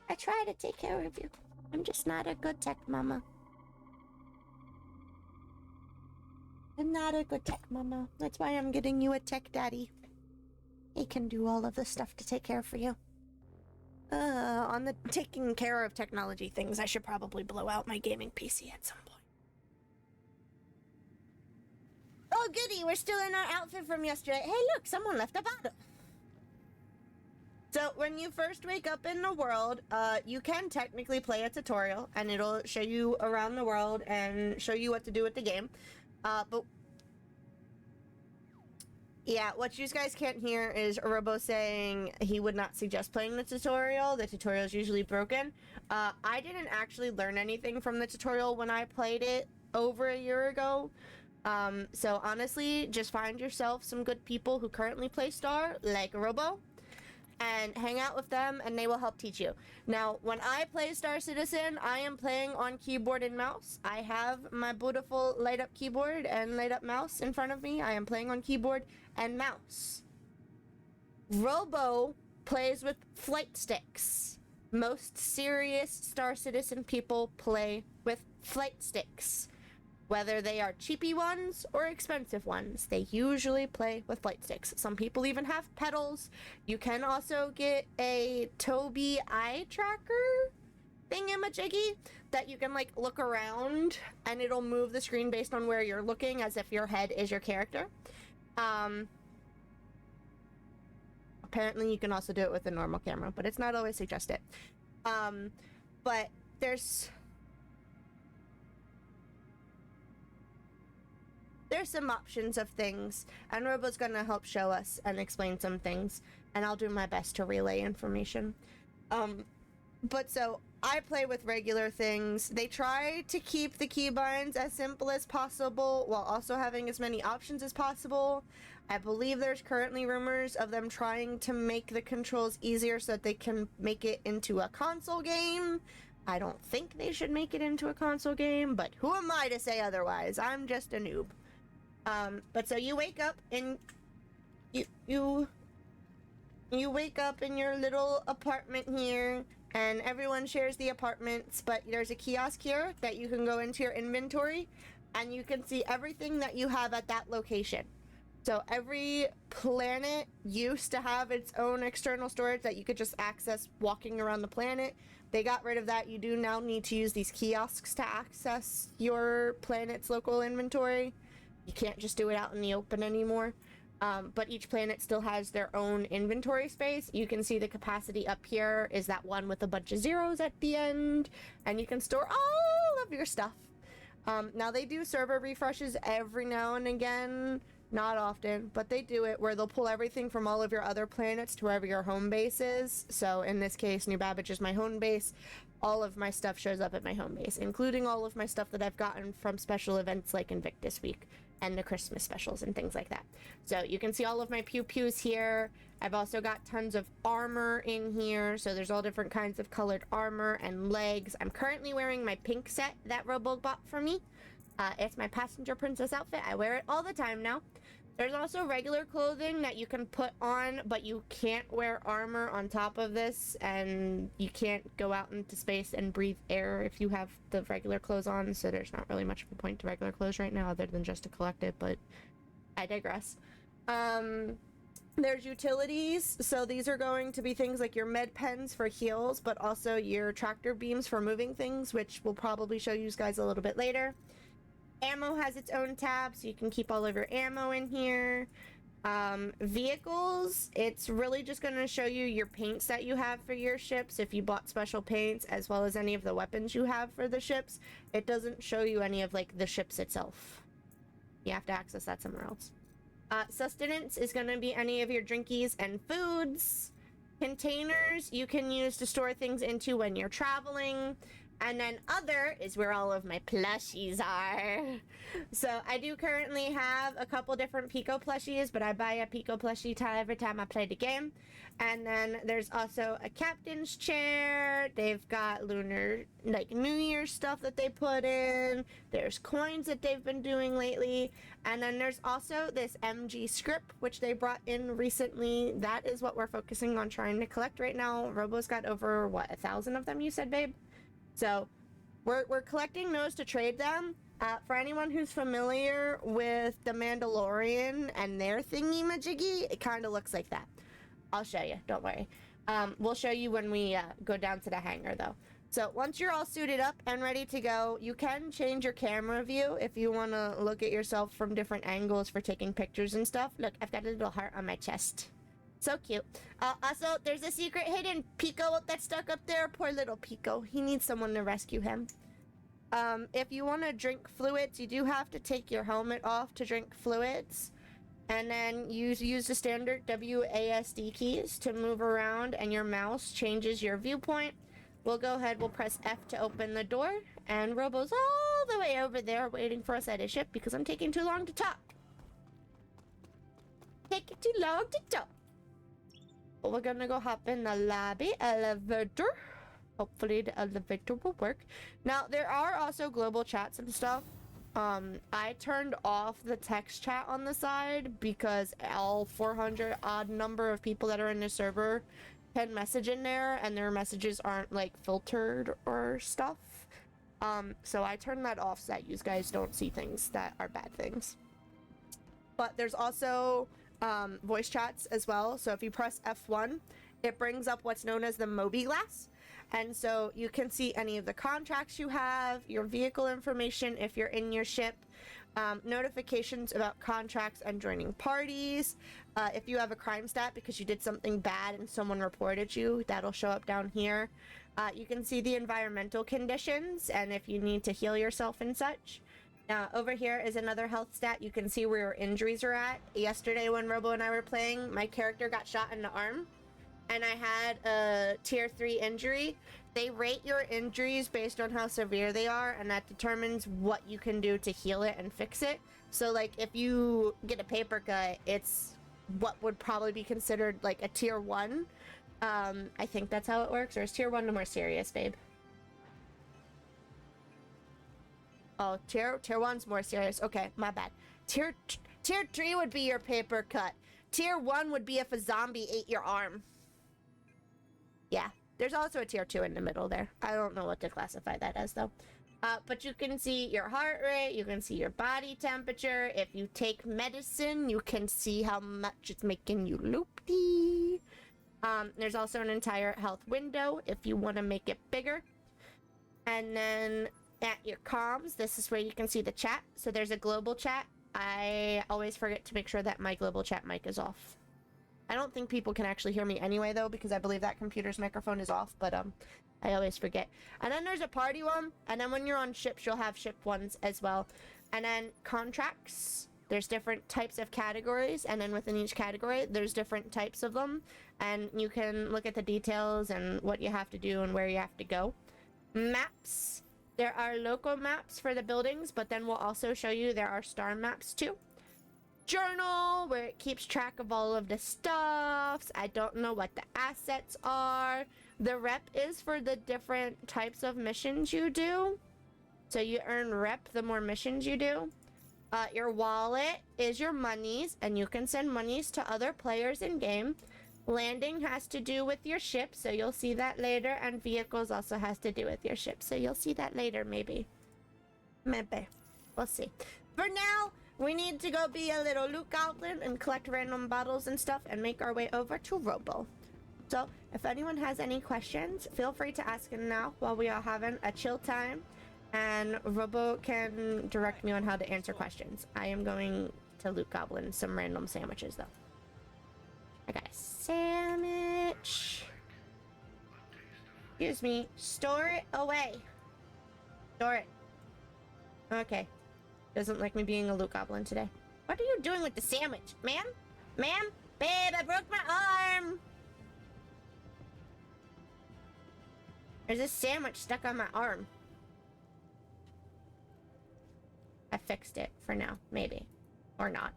I try to take care of you. I'm just not a good tech mama. I'm not a good tech mama. That's why I'm getting you a tech daddy. He can do all of the stuff to take care for you. On the taking care of technology things, I should probably blow out my gaming PC at some point. Oh, goody, we're still in our outfit from yesterday. Hey, look, someone left a bottle. So, when you first wake up in the world, you can technically play a tutorial, and it'll show you around the world and show you what to do with the game. But yeah, what you guys can't hear is Robo saying he would not suggest playing the tutorial. The tutorial is usually broken. I didn't actually learn anything from the tutorial when I played it over a year ago. So honestly, just find yourself some good people who currently play Star, like Robo, and hang out with them, and they will help teach you. Now, when I play Star Citizen, I am playing on keyboard and mouse. I have my beautiful light-up keyboard and light-up mouse in front of me. I am playing on keyboard and mouse. Robo plays with flight sticks. Most serious Star Citizen people play with flight sticks. Whether they are cheapy ones or expensive ones, they usually play with flight sticks. Some people even have pedals. You can also get a Tobii eye tracker thingamajiggy that you can like look around and it'll move the screen based on where you're looking as if your head is your character. Apparently you can also do it with a normal camera, but it's not always suggested. But there's some options of things, and Robo's gonna help show us and explain some things, and I'll do my best to relay information. But so, I play with regular things. They try to keep the keybinds as simple as possible, while also having as many options as possible. I believe there's currently rumors of them trying to make the controls easier so that they can make it into a console game. I don't think they should make it into a console game, but who am I to say otherwise? I'm just a noob. But so you wake up and you wake up in your little apartment here, and everyone shares the apartments, but there's a kiosk here that you can go into your inventory, and you can see everything that you have at that location. So every planet used to have its own external storage that you could just access walking around the planet. They got rid of that. You do now need to use these kiosks to access your planet's local inventory. You can't just do it out in the open anymore. But each planet still has their own inventory space. You can see the capacity up here is that one with a bunch of zeros at the end, and you can store all of your stuff. Now they do server refreshes every now and again, not often, but they do it where they'll pull everything from all of your other planets to wherever your home base is. So in this case, New Babbage is my home base. All of my stuff shows up at my home base, including all of my stuff that I've gotten from special events like Invictus Week and the Christmas specials and things like that. So you can see all of my pew-pews here. I've also got tons of armor in here, so there's all different kinds of colored armor and legs. I'm currently wearing my pink set that Robo bought for me. It's my passenger princess outfit. I wear it all the time now. There's also regular clothing that you can put on, but you can't wear armor on top of this, and you can't go out into space and breathe air if you have the regular clothes on, so there's not really much of a point to regular clothes right now other than just to collect it, but I digress. There's utilities, so these are going to be things like your med pens for heals, but also your tractor beams for moving things, which we'll probably show you guys a little bit later. Ammo has its own tab, so you can keep all of your ammo in here. Vehicles, it's really just going to show you your paints that you have for your ships if you bought special paints, as well as any of the weapons you have for the ships. It doesn't show you any of like the ships itself. You have to access that somewhere else. Sustenance is going to be any of your drinkies and foods. Containers you can use to store things into when you're traveling. And then other is where all of my plushies are. So I do currently have a couple different Pico plushies, but I buy a Pico plushie every time I play the game. And then there's also a captain's chair. They've got lunar, like New Year's stuff that they put in. There's coins that they've been doing lately. And then there's also this MG script, which they brought in recently. That is what we're focusing on trying to collect right now. Robo's got over, what, 1,000 of them, you said, babe? So we're collecting those to trade them. For anyone who's familiar with the Mandalorian and their thingy-majiggy, it kind of looks like that. I'll show you, don't worry. We'll show you when we go down to the hangar though. So once you're all suited up and ready to go, you can change your camera view if you want to look at yourself from different angles for taking pictures and stuff. Look, I've got a little heart on my chest. So cute. Also, there's a secret hidden Pico that's stuck up there. Poor little Pico. He needs someone to rescue him. If you want to drink fluids, you do have to take your helmet off to drink fluids. And then you use the standard WASD keys to move around, and your mouse changes your viewpoint. We'll go ahead, we'll press F to open the door, and Robo's all the way over there waiting for us at his ship because I'm taking too long to talk. Taking too long to talk. We're gonna go hop in the lobby elevator. Hopefully the elevator will work. Now, there are also global chats and stuff. I turned off the text chat on the side because all 400 odd number of people that are in the server can message in there and their messages aren't like filtered or stuff. So I turned that off so that you guys don't see things that are bad things. But there's also voice chats as well. So if you press F1, it brings up what's known as the Moby Glass. And so you can see any of the contracts you have, your vehicle information if you're in your ship, notifications about contracts and joining parties. If you have a crime stat because you did something bad and someone reported you, that'll show up down here. You can see the environmental conditions and if you need to heal yourself and such. Now, over here is another health stat. You can see where your injuries are at. Yesterday when Robo and I were playing, my character got shot in the arm, and I had a tier 3 injury. They rate your injuries based on how severe they are, and that determines what you can do to heal it and fix it. So, like, if you get a paper cut, it's what would probably be considered, like, a tier 1. I think that's how it works, or is tier 1 the more serious, babe? Oh, tier 1's more serious. Okay, my bad. Tier 3 would be your paper cut. Tier 1 would be if a zombie ate your arm. Yeah, there's also a tier 2 in the middle there. I don't know what to classify that as though. But you can see your heart rate, you can see your body temperature. If you take medicine, you can see how much it's making you loopy. There's also an entire health window if you want to make it bigger. And then at your comms, this is where you can see the chat. So there's a global chat. I always forget to make sure that my global chat mic is off. I don't think people can actually hear me anyway, though, because I believe that computer's microphone is off, but, I always forget. And then there's a party one, and then when you're on ships, you'll have ship ones as well. And then contracts, there's different types of categories, and then within each category, there's different types of them, and you can look at the details and what you have to do and where you have to go. Maps, there are local maps for the buildings, but then we'll also show you there are star maps too. Journal, where it keeps track of all of the stuffs. I don't know what the assets are. The rep is for the different types of missions you do. So you earn rep the more missions you do. Your wallet is your monies, and you can send monies to other players in game. Landing has to do with your ship, so you'll see that later. And vehicles also has to do with your ship, so you'll see that later, maybe. Maybe. We'll see. For now, we need to go be a little loot goblin and collect random bottles and stuff and make our way over to Robo. So, if anyone has any questions, feel free to ask them now while we are having a chill time. And Robo can direct me on how to answer questions. I am going to loot goblin some random sandwiches, though. I got a sandwich. Excuse me. Store it away. Store it. Okay. Doesn't like me being a loot goblin today. What are you doing with the sandwich? Ma'am? Ma'am? Babe, I broke my arm! There's a sandwich stuck on my arm. I fixed it for now, maybe. Or not.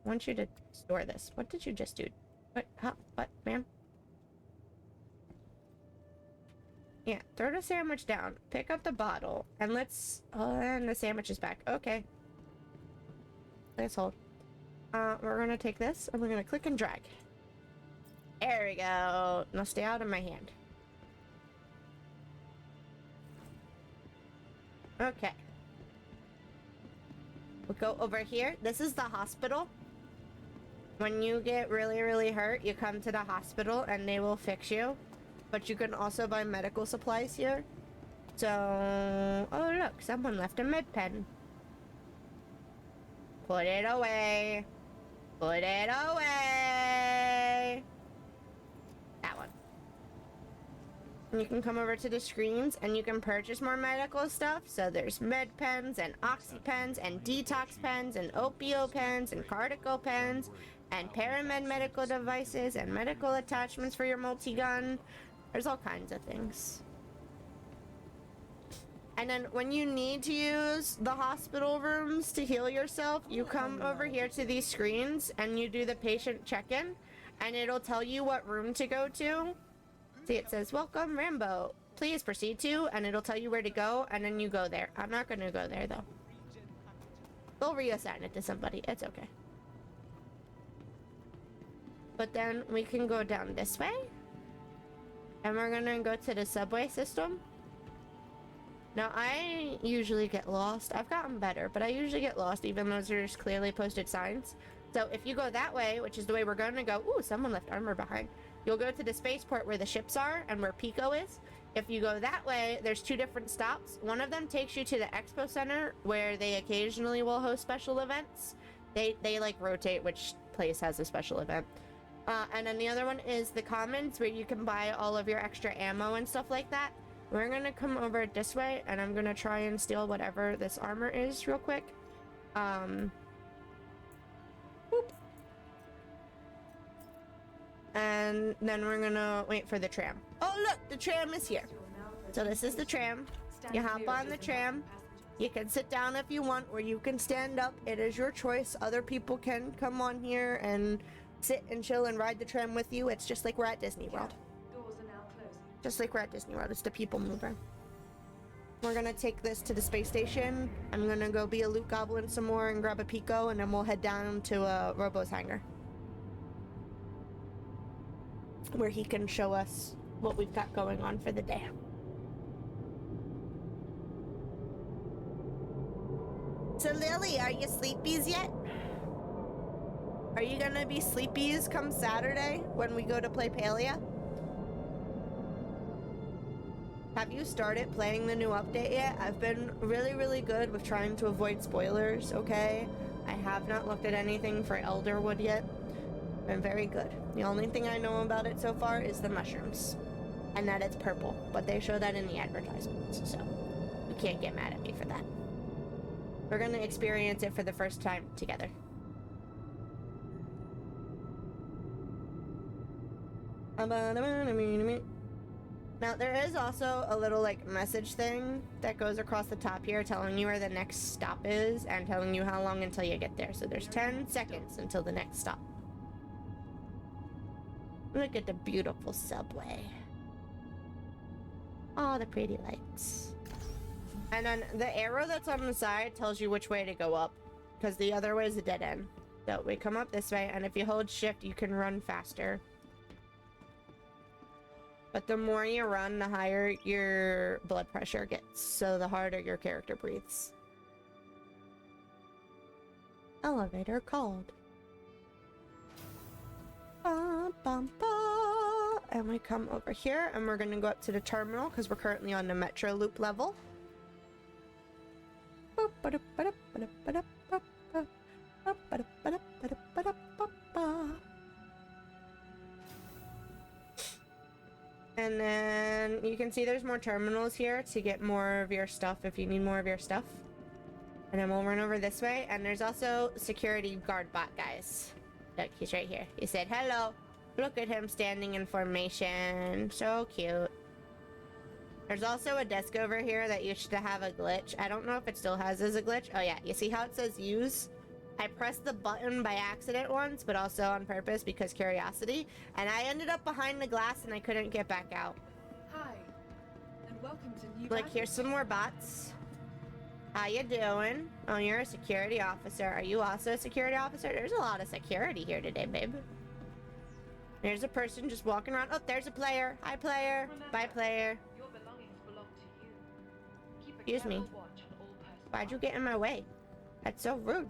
I want you to store this. What did you just do? What? Huh? What, ma'am? Yeah, throw the sandwich down. Pick up the bottle. And let's... Oh, and the sandwich is back. Okay. Let's hold. We're gonna take this, and we're gonna click and drag. There we go. Now stay out of my hand. Okay. We'll go over here. This is the hospital. When you get really, really hurt, you come to the hospital and they will fix you. But you can also buy medical supplies here. So... Oh, look. Someone left a med pen. Put it away. Put it away. That one. And you can come over to the screens and you can purchase more medical stuff. So there's med pens and oxy pens and detox pens and opio pens and cardico pens and paramed medical devices and medical attachments for your multi-gun. There's all kinds of things. And then when you need to use the hospital rooms to heal yourself, you come over here to these screens and you do the patient check-in, and it'll tell you what room to go to. See, it says, "Welcome, Rambo. Please proceed to," and it'll tell you where to go, and then you go there. I'm not gonna go there, though. They'll reassign it to somebody. It's okay. But then we can go down this way. And we're gonna go to the subway system. Now, I usually get lost. I've gotten better, but I usually get lost even though there's clearly posted signs. So if you go that way, which is the way we're gonna go... Ooh, someone left armor behind. You'll go to the spaceport where the ships are and where Pico is. If you go that way, there's two different stops. One of them takes you to the Expo Center, where they occasionally will host special events. They like rotate which place has a special event. And then the other one is the Commons, where you can buy all of your extra ammo and stuff like that. We're gonna come over this way, and I'm gonna try and steal whatever this armor is real quick. Boop. And then we're gonna wait for the tram. Oh look, the tram is here. So this is the tram. You hop on the tram. You can sit down if you want, or you can stand up. It is your choice. Other people can come on here and sit and chill and ride the tram with you. It's just like we're at Disney World. Just like we're at Disney World. It's the people mover. We're gonna take this to the space station. I'm gonna go be a loot goblin some more and grab a Pico, and then we'll head down to Robo's hangar, where he can show us what we've got going on for the day. So Lily, are you sleepies yet? Are you gonna be sleepies come Saturday when we go to play Palia? Have you started playing the new update yet? I've been really, really good with trying to avoid spoilers, okay? I have not looked at anything for Elderwood yet. Been very good. The only thing I know about it so far is the mushrooms. And that it's purple. But they show that in the advertisements, so you can't get mad at me for that. We're gonna experience it for the first time together. Now, there is also a little, like, message thing that goes across the top here telling you where the next stop is and telling you how long until you get there. So there's 10 seconds until the next stop. Look at the beautiful subway. Oh, the pretty lights. And then the arrow that's on the side tells you which way to go up, because the other way is a dead end. So we come up this way, and if you hold shift, you can run faster. But the more you run, the higher your blood pressure gets, so the harder your character breathes. Elevator called. Ba, ba, ba. And we come over here, and we're gonna go up to the terminal, because we're currently on the Metro Loop level. And then you can see there's more terminals here to get more of your stuff if you need more of your stuff. And then we'll run over this way. And there's also security guard bot guys. Look, he's right here. He said hello. Look at him standing in formation. So cute. There's also a desk over here that used to have a glitch. I don't know if it still has as a glitch. Oh yeah, you see how it says use? I pressed the button by accident once, but also on purpose because curiosity. And I ended up behind the glass and I couldn't get back out. Hi, and welcome to Noob. Like, here's some more bots. How you doing? Oh, you're a security officer. Are you also a security officer? There's a lot of security here today, babe. There's a person just walking around. Oh, there's a player. Hi, player. Bye, player. Your belongings belong to you. Keep a Excuse me. careful watch on all persons. Why'd you get in my way? That's so rude.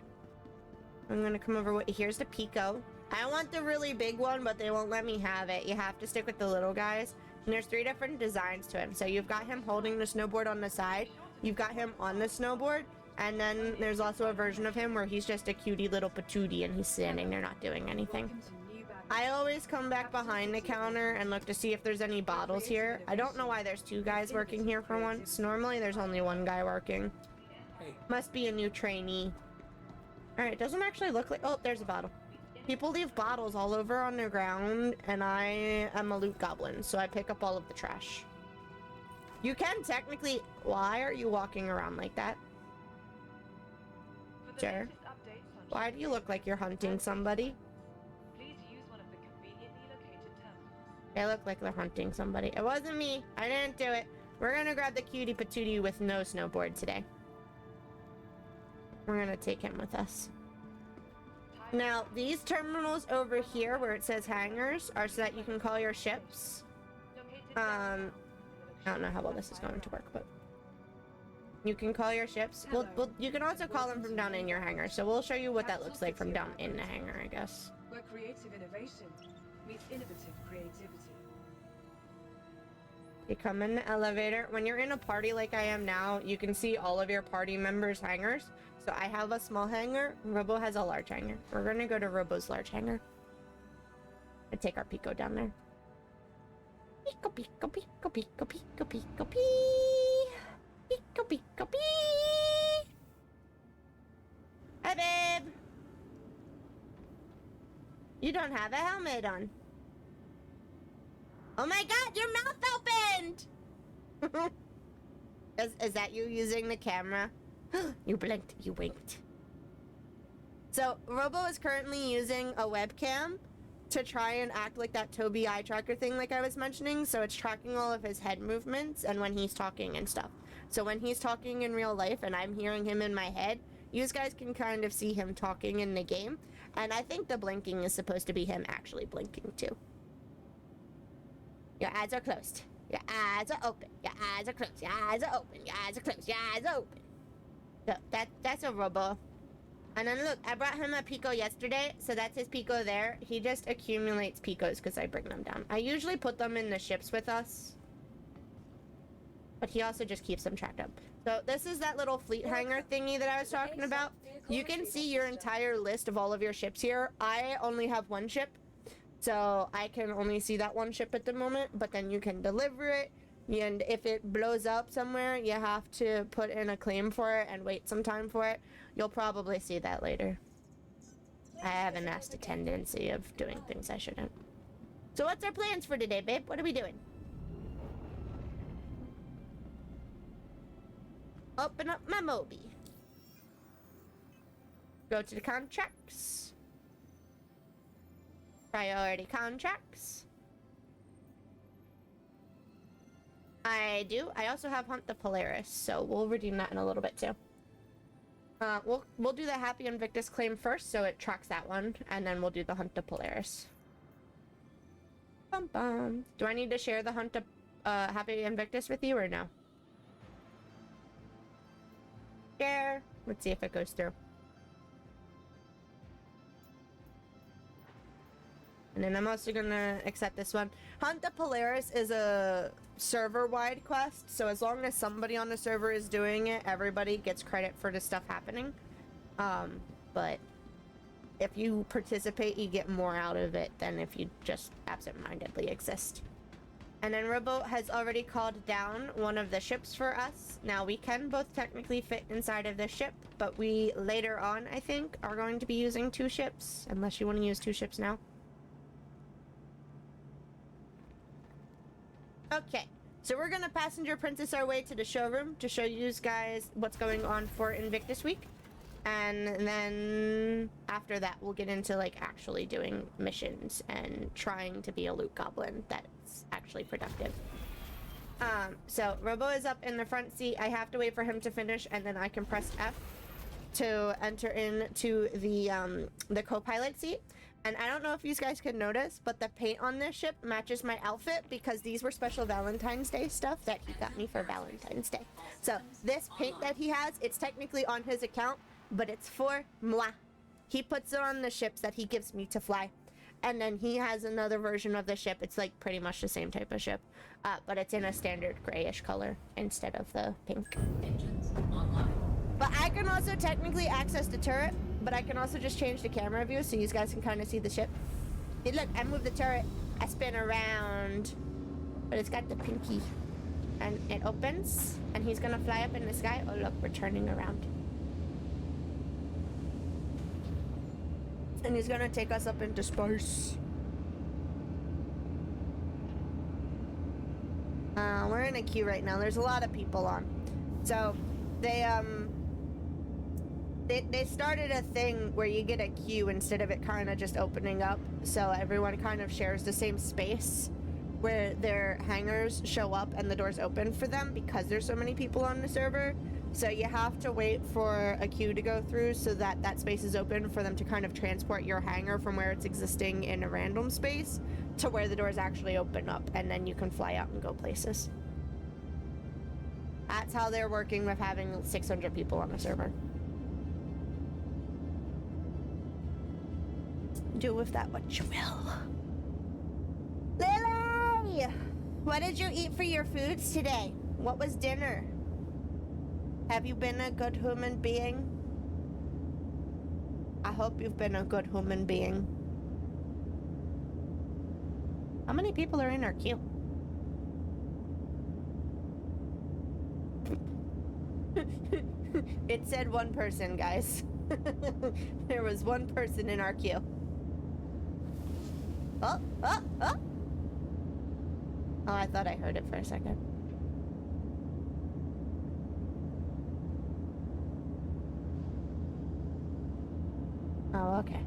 I'm gonna come over. Here's the Pico. I want the really big one, but they won't let me have it. You have to stick with the little guys. And there's 3 different designs to him. So you've got him holding the snowboard on the side. You've got him on the snowboard. And then there's also a version of him where he's just a cutie little patootie and he's standing there not doing anything. Welcome to Noob. I always come back behind the counter and look to see if there's any bottles here. I don't know why there's 2 guys working here for once. Normally there's only 1 guy working. Must be a new trainee. Alright, it doesn't actually look like... Oh, there's a bottle. People leave bottles all over on the ground, and I am a loot goblin, so I pick up all of the trash. You can technically... Why are you walking around like that? Sure. Why do you look like you're hunting somebody? Please use one of the conveniently located terminals. They look like they're hunting somebody. It wasn't me. I didn't do it. We're gonna grab the cutie patootie with no snowboard today. We're gonna take him with us. Now, these terminals over here where it says hangars are so that you can call your ships. I don't know how well this is going to work, but you can call your ships. Well, you can also call them from down in your hangar, so we'll show you what that looks like from down in the hangar, I guess. Where creative innovation meets innovative creativity. You come in the elevator. When you're in a party like I am now, you can see all of your party members' hangars. So I have a small hangar. Robo has a large hangar. We're gonna go to Robo's large hangar and take our Pico down there. Pico, Pico, Pico, Pico, Pico, Pico, pee. Pico, Pico, pee. Hi, babe. You don't have a helmet on. Oh my god, your mouth opened! Is that you using the camera? You blinked, you winked. So, Robo is currently using a webcam to try and act like that Toby eye tracker thing like I was mentioning, so it's tracking all of his head movements and when he's talking and stuff. So when he's talking in real life and I'm hearing him in my head, you guys can kind of see him talking in the game, and I think the blinking is supposed to be him actually blinking too. Your eyes are closed. Your eyes are open. Your eyes are closed. Your eyes are open. Your eyes are closed. Your eyes are open. So that's a Robo. And then look, I brought him a Pico yesterday, so that's his Pico there. He just accumulates Picos because I bring them down. I usually put them in the ships with us, but he also just keeps them tracked up. So this is that little fleet hangar thingy that I was talking about. You can see your entire list of all of your ships here. I only have one ship, so I can only see that one ship at the moment, but then you can deliver it, and if it blows up somewhere, you have to put in a claim for it and wait some time for it. You'll probably see that later. I have a nasty tendency of doing things I shouldn't. So what's our plans for today, babe? What are we doing? Open up my Moby. Go to the contracts. Priority contracts. I do. I also have Hunt the Polaris, so we'll redeem that in a little bit too. We'll do the Happy Invictus claim first, so it tracks that one, and then we'll do the Hunt the Polaris. Bum bum. Do I need to share the Hunt the Happy Invictus with you or no? Share. Let's see if it goes through. And then I'm also gonna accept this one. Hunt the Polaris is a server-wide quest, so as long as somebody on the server is doing it, everybody gets credit for the stuff happening. But if you participate, you get more out of it than if you just absent-mindedly exist. And then Robo has already called down one of the ships for us. Now, we can both technically fit inside of this ship, but we, later on, I think, are going to be using 2 ships, unless you want to use 2 ships now. Okay, so we're gonna passenger princess our way to the showroom to show you guys what's going on for Invictus Week. And then after that, we'll get into like actually doing missions and trying to be a loot goblin that's actually productive. So Robo is up in the front seat. I have to wait for him to finish, and then I can press F to enter into the co-pilot seat. And I don't know if you guys can notice, but the paint on this ship matches my outfit because these were special Valentine's Day stuff that he got me for Valentine's Day. So this paint that he has, it's technically on his account, but it's for moi. He puts it on the ships that he gives me to fly. And then he has another version of the ship. It's like pretty much the same type of ship, but it's in a standard grayish color instead of the pink. Engines online. But I can also technically access the turret, but I can also just change the camera view so you guys can kind of see the ship. Hey, look, I move the turret. I spin around, but it's got the pinky. And it opens, and he's gonna fly up in the sky. Oh, look, we're turning around. And he's gonna take us up into space. We're in a queue right now. There's a lot of people on. So, they started a thing where you get a queue instead of it kind of just opening up, so everyone kind of shares the same space where their hangars show up and the doors open for them because there's so many people on the server. So you have to wait for a queue to go through so that that space is open for them to kind of transport your hangar from where it's existing in a random space to where the doors actually open up, and then you can fly out and go places. That's how they're working with having 600 people on the server. Do with that what you will. Lily! What did you eat for your foods today? What was dinner? Have you been a good human being? I hope you've been a good human being. How many people are in our queue? It said 1 person, guys. There was 1 person in our queue. Oh, oh, oh! Oh, I thought I heard it for a second. Oh, okay.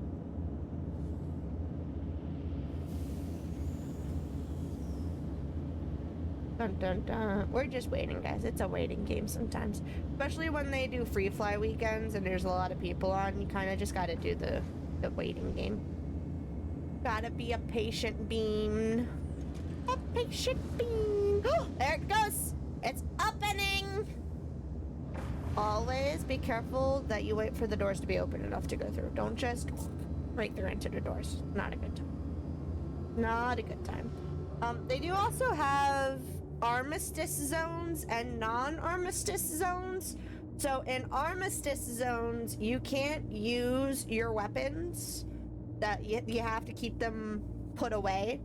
Dun dun dun. We're just waiting, guys. It's a waiting game sometimes. Especially when they do free fly weekends and there's a lot of people on, you kind of just gotta do the waiting game. Gotta be a patient bean. A patient bean. Oh, there it goes. It's opening. Always be careful that you wait for the doors to be open enough to go through. Don't just break through into the doors. Not a good time. Not a good time. They do also have armistice zones and non-armistice zones. So in armistice zones, you can't use your weapons. That you have to keep them put away.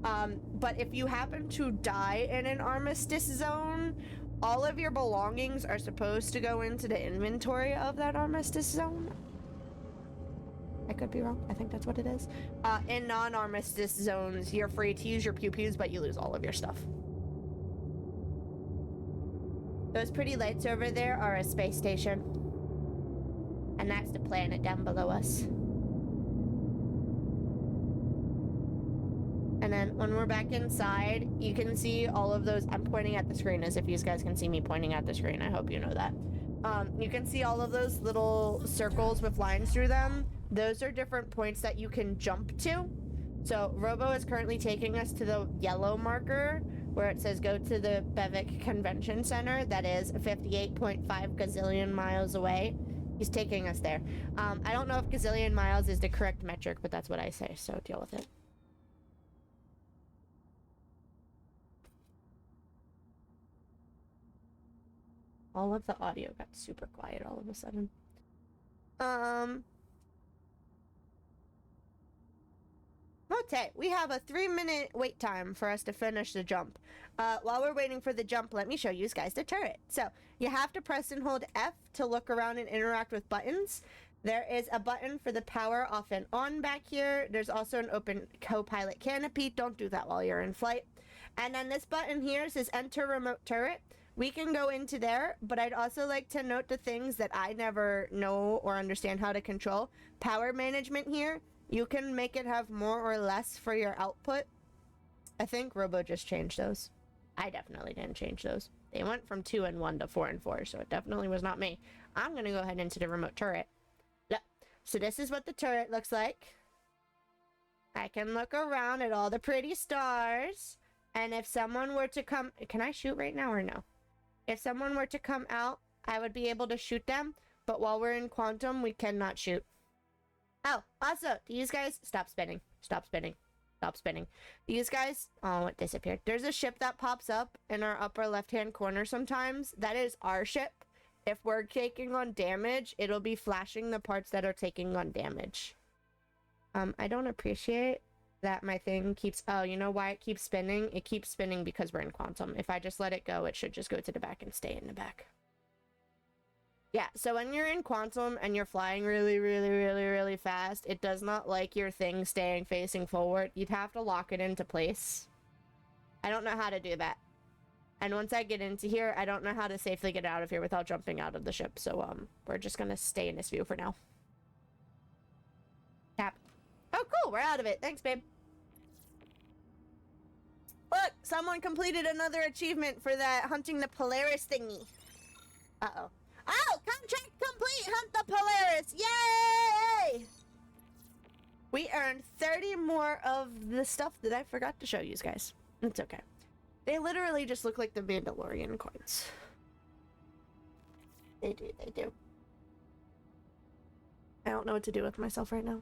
But if you happen to die in an armistice zone, all of your belongings are supposed to go into the inventory of that armistice zone. I could be wrong. I think that's what it is. In non-armistice zones, you're free to use your pew-pews, but you lose all of your stuff. Those pretty lights over there are a space station. And that's the planet down below us. And then when we're back inside, you can see all of those. I'm pointing at the screen as if you guys can see me pointing at the screen. I hope you know that. You can see all of those little circles with lines through them. Those are different points that you can jump to. So Robo is currently taking us to the yellow marker where it says go to the Bevic Convention Center. That is 58.5 gazillion miles away. He's taking us there. I don't know if gazillion miles is the correct metric, but that's what I say, so deal with it. All of the audio got super quiet all of a sudden. Okay, we have a 3-minute wait time for us to finish the jump. While we're waiting for the jump, let me show you guys the turret. So, you have to press and hold F to look around and interact with buttons. There is a button for the power off and on back here. There's also an open co-pilot canopy. Don't do that while you're in flight. And then this button here says enter remote turret. We can go into there, but I'd also like to note the things that I never know or understand how to control. Power management here. You can make it have more or less for your output. I think Robo just changed those. I definitely didn't change those. They went from 2 and 1 to 4 and 4, so it definitely was not me. I'm gonna go ahead into the remote turret. Look. So this is what the turret looks like. I can look around at all the pretty stars. And if someone were to come... Can I shoot right now or no? If someone were to come out, I would be able to shoot them. But while we're in quantum, we cannot shoot. Oh, also, these guys... Stop spinning. Stop spinning. Stop spinning. These guys... Oh, it disappeared. There's a ship that pops up in our upper left-hand corner sometimes. That is our ship. If we're taking on damage, it'll be flashing the parts that are taking on damage. I don't appreciate that my thing keeps... Oh, you know why it keeps spinning? It keeps spinning because we're in quantum. If I just let it go, it should just go to the back and stay in the back. Yeah, so when you're in quantum and you're flying really, really, really, really fast, it does not like your thing staying facing forward. You'd have to lock it into place. I don't know how to do that. And once I get into here, I don't know how to safely get out of here without jumping out of the ship. So, we're just gonna stay in this view for now. Tap. Oh, cool, we're out of it. Thanks, babe. Look, someone completed another achievement for that hunting the Polaris thingy. Uh-oh. Oh, contract complete! Hunt the Polaris! Yay! We earned 30 more of the stuff that I forgot to show you guys. It's okay. They literally just look like the Mandalorian coins. They do, they do. I don't know what to do with myself right now.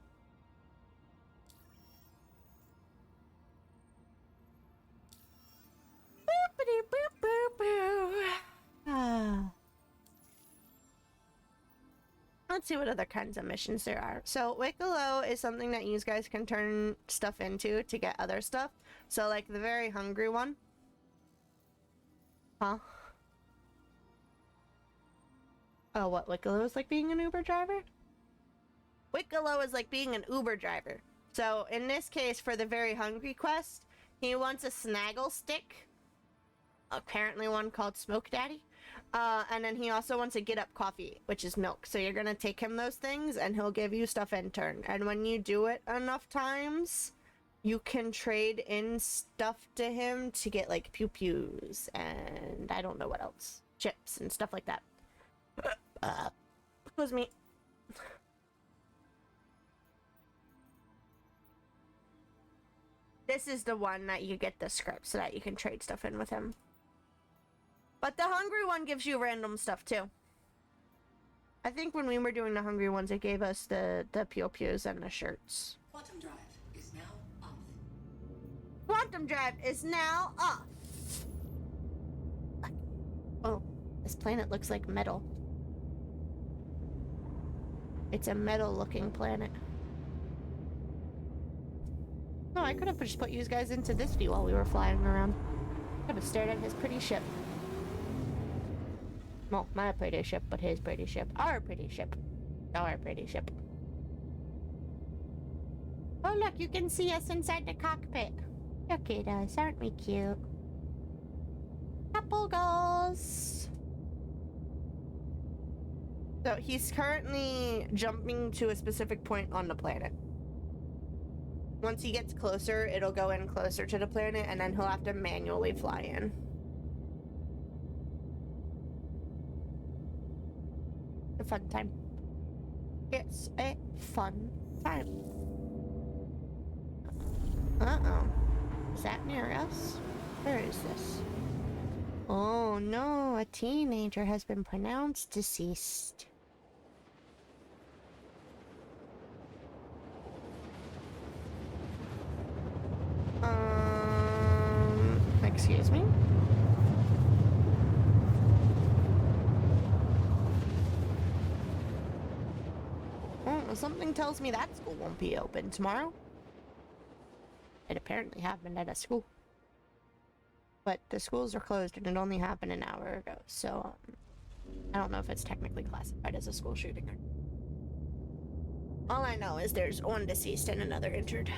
Boopity boop boop boo. Ah. Let's see what other kinds of missions there are. So, Wicklow is something that you guys can turn stuff into to get other stuff. So, like the very hungry one. Huh? Oh, what? Wicklow is like being an Uber driver? Wicklow is like being an Uber driver. So, in this case, for the very hungry quest, he wants a snaggle stick. Apparently one called Smoke Daddy. And then he also wants a get up coffee, which is milk. So you're gonna take him those things and he'll give you stuff in turn. And when you do it enough times, you can trade in stuff to him to get like pew pews and I don't know what else. Chips and stuff like that. Excuse me. This is the one that you get the script so that you can trade stuff in with him. But the hungry one gives you random stuff too. I think when we were doing the hungry ones, it gave us the pew-pews and the shirts. Quantum drive is now off. Quantum drive is now off. This planet looks like metal. It's a metal-looking planet. No, I could have just put you guys into this view while we were flying around. Could have stared at his pretty ship. Well, my pretty ship, but his pretty ship. Our pretty ship. Our pretty ship. Oh, look, you can see us inside the cockpit. Look at us, aren't we cute? Couple goals. So he's currently jumping to a specific point on the planet. Once he gets closer, it'll go in closer to the planet, and then he'll have to manually fly in. A fun time. It's a fun time. Uh-oh. Is that near us? Where is this? Oh no, a teenager has been pronounced deceased. Excuse me? Oh, something tells me that school won't be open tomorrow. It apparently happened at a school. But the schools are closed and it only happened an hour ago, so I don't know if it's technically classified as a school shooting or... All I know is there's one deceased and another injured.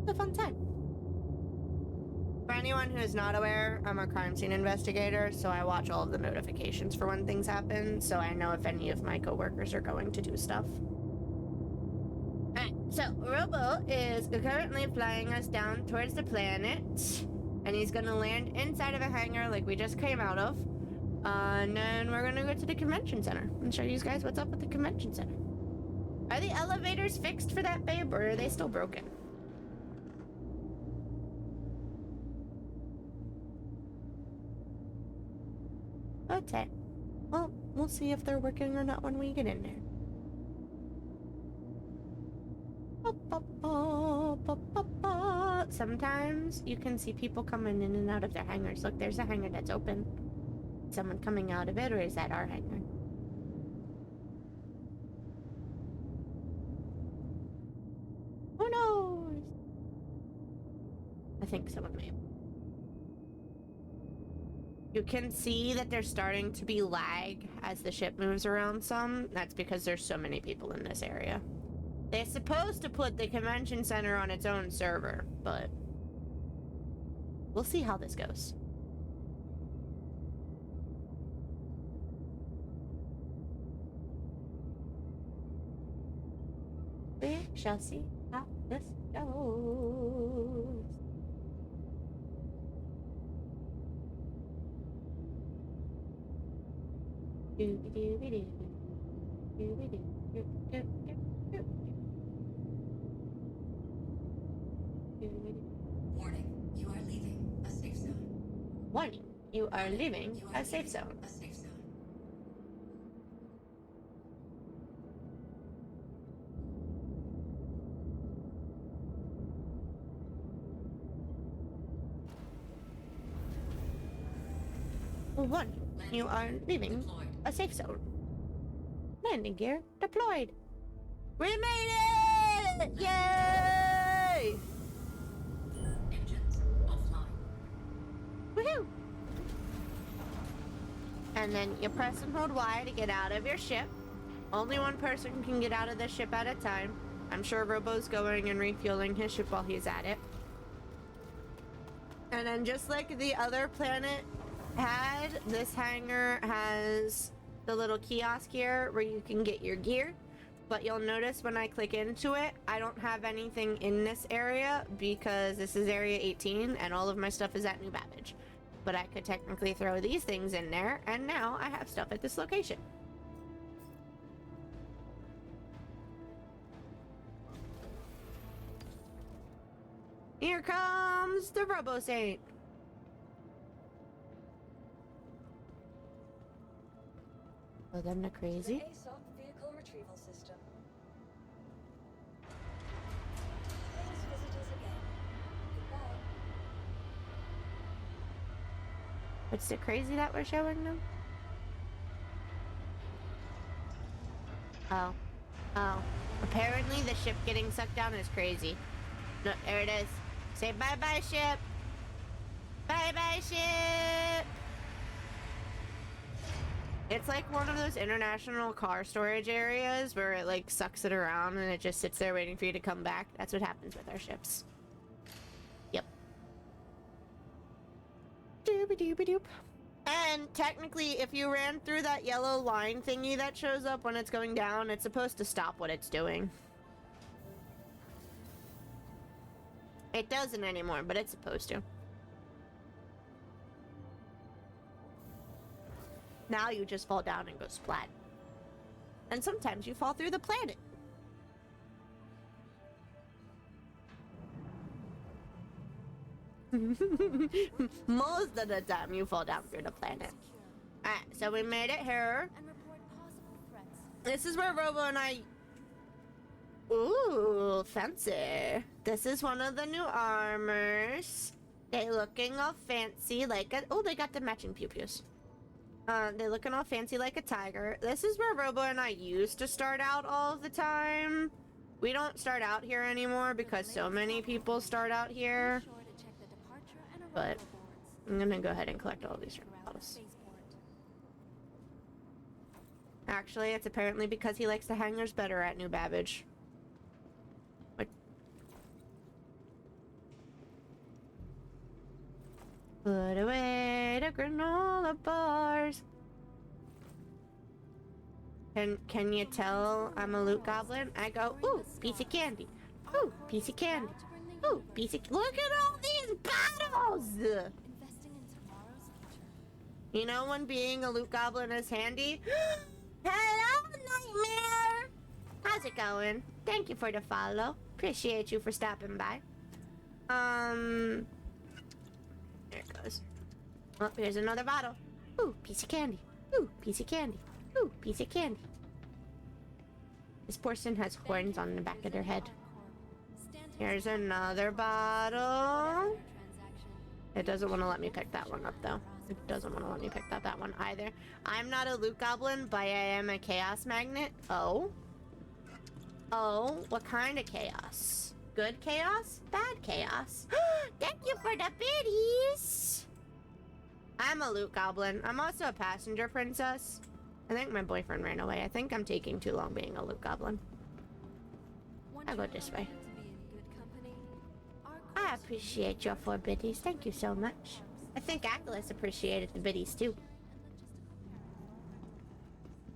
It's a fun time. For anyone who is not aware, I'm a crime scene investigator, so I watch all of the notifications for when things happen, so I know if any of my coworkers are going to do stuff. Alright, so Robo is currently flying us down towards the planet, and he's gonna land inside of a hangar like we just came out of, and then we're gonna go to the convention center and show you guys what's up at the convention center. Are the elevators fixed for that babe, or are they still broken? Okay. Well, we'll see if they're working or not when we get in there. Sometimes you can see people coming in and out of their hangars. Look, there's a hangar that's open. Someone coming out of it, or is that our hangar? Who knows? I think someone may have. You can see that there's starting to be lag as the ship moves around some. That's because there's so many people in this area. They're supposed to put the convention center on its own server, but we'll see how this goes. We shall see how this goes. Warning, you are leaving a safe zone. Warning, you are leaving a safe zone. A safe zone. Warning, you are leaving a safe zone. Landing gear deployed. We made it! Yay! Engines offline. Woohoo! And then you press and hold Y to get out of your ship. Only one person can get out of the ship at a time. I'm sure Robo's going and refueling his ship while he's at it. And then just like the other planet had, this hangar has the little kiosk here where you can get your gear. But you'll notice when I click into it, I don't have anything in this area because this is Area 18 and all of my stuff is at Noob. But I could technically throw these things in there, and now I have stuff at this location. Here comes the Robo Saint. Oh, them the crazy. ASOC vehicle retrieval system. Thanks, visitors again. Goodbye. What's it crazy that we're showing them? Oh. Oh. Apparently the ship getting sucked down is crazy. No, there it is. Say bye-bye, ship. Bye-bye, ship. It's like one of those international car storage areas where it like sucks it around and it just sits there waiting for you to come back. That's what happens with our ships. Yep. Doobie-doobie-doop. And technically, if you ran through that yellow line thingy that shows up when it's going down, it's supposed to stop what it's doing. It doesn't anymore, but it's supposed to. Now you just fall down and go splat. And sometimes you fall through the planet. Most of the time you fall down through the planet. Alright, so we made it here. This is where Robo and I... Ooh, fancy. This is one of the new armors. They looking all fancy like a... Oh, they got the matching pew-pews. They're looking all fancy like a tiger. This is where Robo and I used to start out all of the time. We don't start out here anymore because so many people start out here. But I'm gonna go ahead and collect all of these bottles. Actually, it's apparently because he likes the hangers better at New Babbage. What? Put away the granola bars. Can you tell I'm a loot goblin? I go, ooh, piece of candy. Ooh, piece of candy. Ooh, piece of... Look at all these bottles! You know when being a loot goblin is handy? Hello, Nightmare! How's it going? Thank you for the follow. Appreciate you for stopping by. There it goes. Oh, here's another bottle. Ooh, piece of candy. Ooh, piece of candy. Ooh, piece of candy. This person has horns on the back of their head. Here's another bottle. It doesn't want to let me pick that one up, though. It doesn't want to let me pick up that one either. I'm not a loot goblin, but I am a chaos magnet. Oh? Oh, what kind of chaos? Good chaos? Bad chaos? Thank you for the biddies! I'm a loot goblin. I'm also a passenger princess. I think my boyfriend ran away. I think I'm taking too long being a loot goblin. I'll go this way. I appreciate your 4 biddies. Thank you so much. I think Achilles appreciated the biddies too.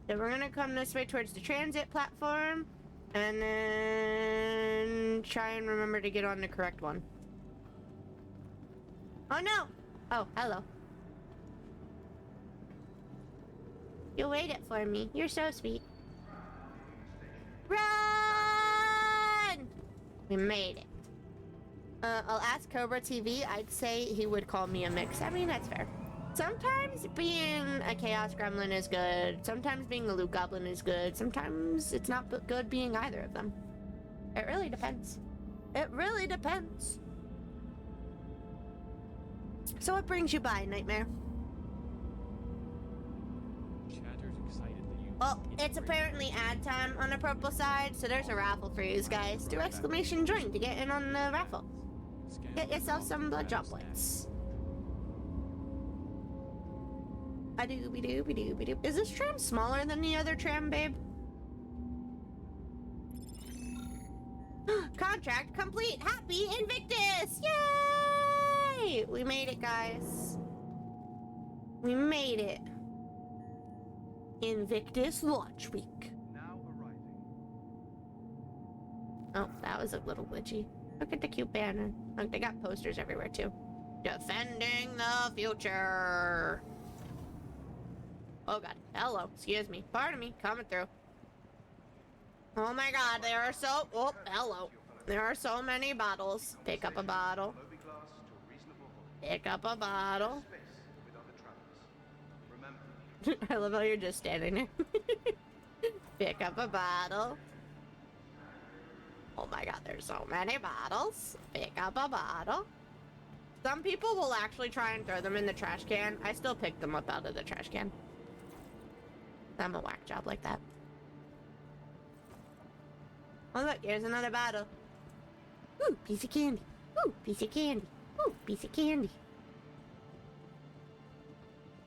So we're gonna come this way towards the transit platform and then try and remember to get on the correct one. Oh no! Oh, hello. You waited for me. You're so sweet. Run! We made it. I'll ask Cobra TV. I'd say he would call me a mix. I mean, that's fair. Sometimes being a Chaos Gremlin is good. Sometimes being a Loot Goblin is good. Sometimes it's not good being either of them. It really depends. It really depends. So what brings you by, Nightmare? Oh, it's apparently ad time on the purple side, so there's a raffle for you guys. Do exclamation join to get in on the raffle. Get yourself some blood droplets. A-doobie-doobie-doobie-doop. Is this tram smaller than the other tram, babe? Contract complete! Happy Invictus! Yay! We made it, guys. We made it. Invictus launch week. Now arriving. Oh, that was a little glitchy. Look at the cute banner. Look, they got posters everywhere too. Defending the future. Oh god. Hello. Excuse me. Pardon me. Coming through. Oh my god. There are so... Oh, hello. There are so many bottles. Pick up a bottle. Pick up a bottle. I love how you're just standing there. Pick up a bottle. Oh my god, there's so many bottles. Pick up a bottle. Some people will actually try and throw them in the trash can. I still pick them up out of the trash can. I'm a whack job like that. Oh look, here's another bottle. Ooh, piece of candy. Ooh, piece of candy. Ooh, piece of candy.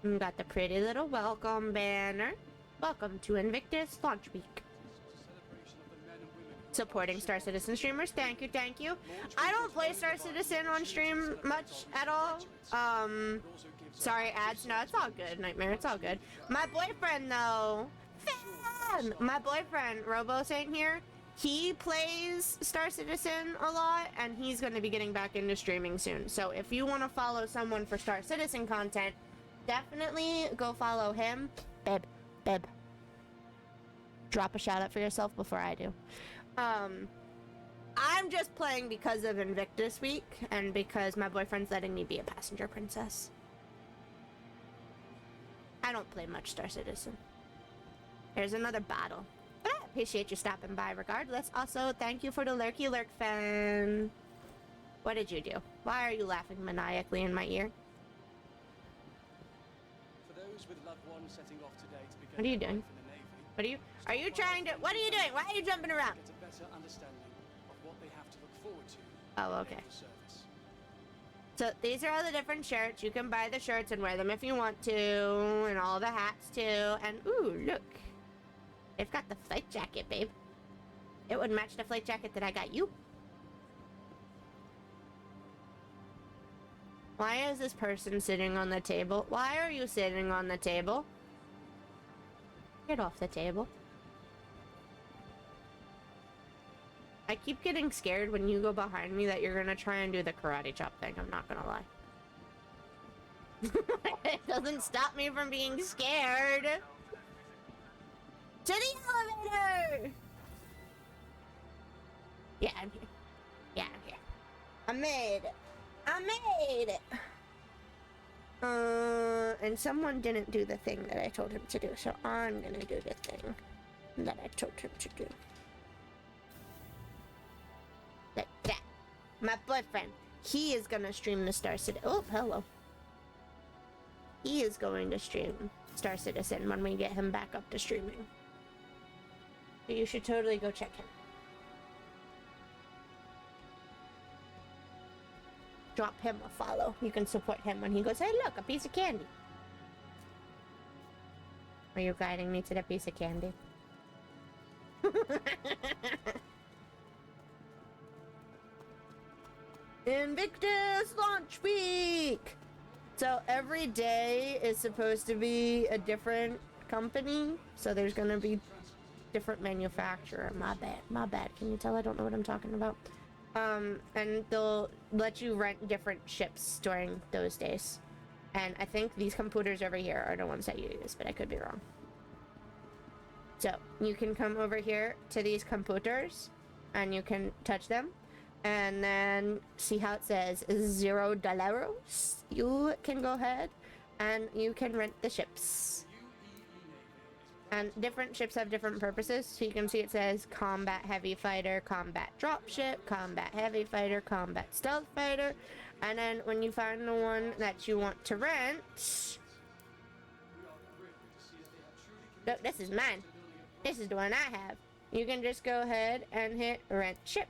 And got the pretty little welcome banner. Welcome to Invictus Launch Week. Supporting Star Citizen streamers. Thank you, thank you. I don't play Star Citizen on stream much at all. Sorry, ads. No, it's all good, Nightmare. It's all good. My boyfriend, though. Fan! My boyfriend, Robo Saint here, he plays Star Citizen a lot, and he's going to be getting back into streaming soon. So if you want to follow someone for Star Citizen content, definitely go follow him. Babe. Drop a shout out for yourself before I do. I'm just playing because of Invictus week and because my boyfriend's letting me be a passenger princess. I don't play much Star Citizen. Here's another bottle. But I appreciate you stopping by regardless. Also, thank you for the lurky lurk fan. What did you do? Why are you laughing maniacally in my ear? For those with loved ones setting off today to begin What are you doing? life in the Navy, Are you trying to... What are you doing? Why are you jumping around? get a better understanding of what they have to look forward to Oh, in okay. naval service. So these are all the different shirts. You can buy the shirts and wear them if you want to. And all the hats too. And ooh, look. They've got the flight jacket, babe. It would match the flight jacket that I got you. Why is this person sitting on the table? Why are you sitting on the table? Get off the table. I keep getting scared when you go behind me that you're gonna try and do the karate chop thing. I'm not gonna lie. It doesn't stop me from being scared. To the elevator! Yeah, I'm here. Yeah, I'm here. I made it. I made it. And someone didn't do the thing that I told him to do, so I'm gonna do the thing that I told him to do. Like that. My boyfriend, he is gonna stream the Star Citizen. Oh, hello. He is going to stream Star Citizen when we get him back up to streaming. So you should totally go check him. Drop him a follow. You can support him when he goes, hey look, a piece of candy. Are you guiding me to the piece of candy? Invictus Launch Week! So every day is supposed to be a different company. So there's gonna be different manufacturer. My bad. Can you tell I don't know what I'm talking about? And they'll let you rent different ships during those days. And I think these computers over here are the ones that you use, but I could be wrong. So you can come over here to these computers and you can touch them and then see how it says $0. You can go ahead and you can rent the ships. And different ships have different purposes. So you can see it says Combat Heavy Fighter, Combat Dropship, Combat Heavy Fighter, Combat Stealth Fighter. And then when you find the one that you want to rent... Look, this is mine. This is the one I have. You can just go ahead and hit Rent Ship.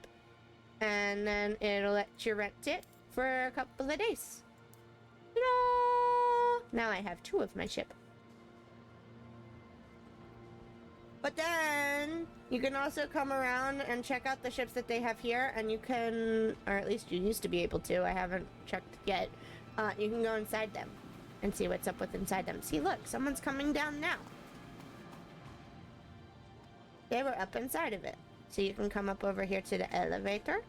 And then it'll let you rent it for a couple of days. Ta-da! Now I have 2 of my ship. But then you can also come around and check out the ships that they have here, and you can, or at least you used to be able to, I haven't checked yet. You can go inside them and see what's up with inside them. See, look, someone's coming down now. They were up inside of it. So you can come up over here to the elevator,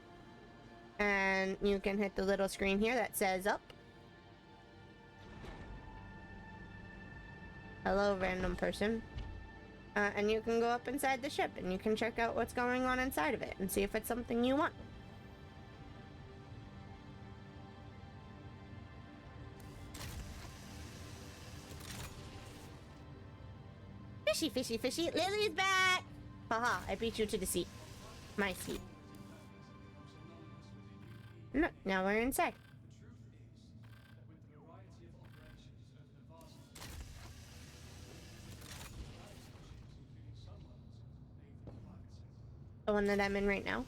and you can hit the little screen here that says up. Hello, random person. And you can go up inside the ship and you can check out what's going on inside of it and see if it's something you want. Fishy, fishy, fishy. Lily's back! Haha, I beat you to the seat. My seat. Look, now we're inside. The one that I'm in right now.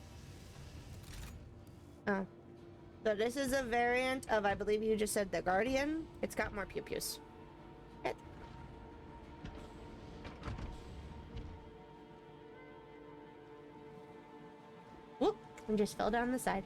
Oh. So this is a variant of, I believe you just said the Guardian. It's got more pew-pews. Whoop! And just fell down the side.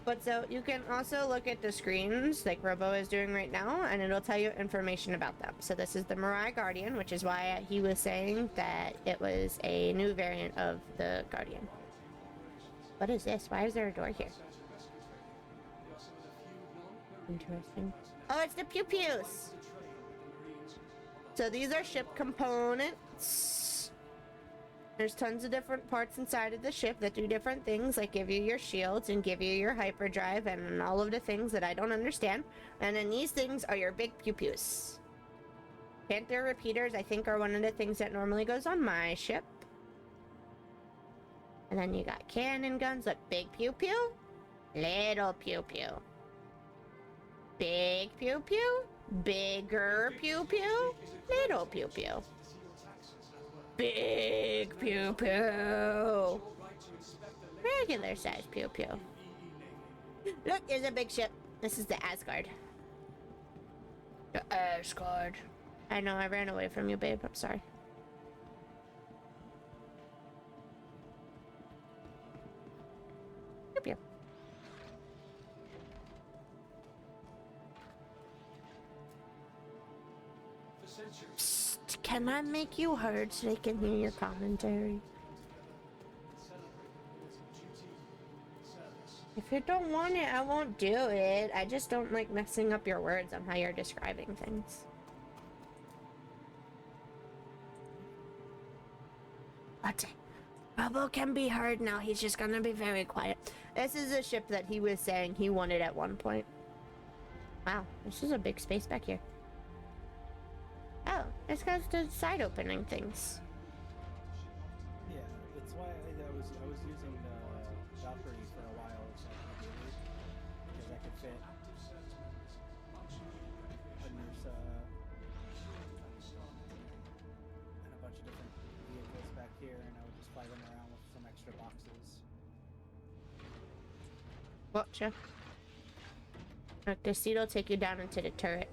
But so you can also look at the screens like Robo is doing right now, and it'll tell you information about them. So this is the Mirai Guardian, which is why he was saying that it was a new variant of the Guardian. What is this? Why is there a door here? Interesting. Oh, it's the pew-pews! So these are ship components. There's tons of different parts inside of the ship that do different things, like give you your shields and give you your hyperdrive and all of the things that I don't understand. And then these things are your big pew-pews. Panther repeaters, I think, are one of the things that normally goes on my ship. And then you got cannon guns. Look, big pew-pew, little pew-pew. Big pew-pew, bigger pew-pew, little pew-pew. Big pew-pew. Regular size pew-pew. Look, there's a big ship. This is the Asgard. The Asgard. I know, I ran away from you, babe. I'm sorry. Pew-pew. Psst, can I make you heard so they can hear your commentary? If you don't want it, I won't do it. I just don't like messing up your words on how you're describing things. What? Robo can be heard now. He's just gonna be very quiet. This is a ship that he was saying he wanted at one point. Wow, this is a big space back here. Oh, it's got the side opening things. Yeah, that's why I was using Valkyrie for a while, because I could fit a Nursa and a bunch of different vehicles back here, and I would just fly them around with some extra boxes. Gotcha. Look, this seat will take you down into the turret.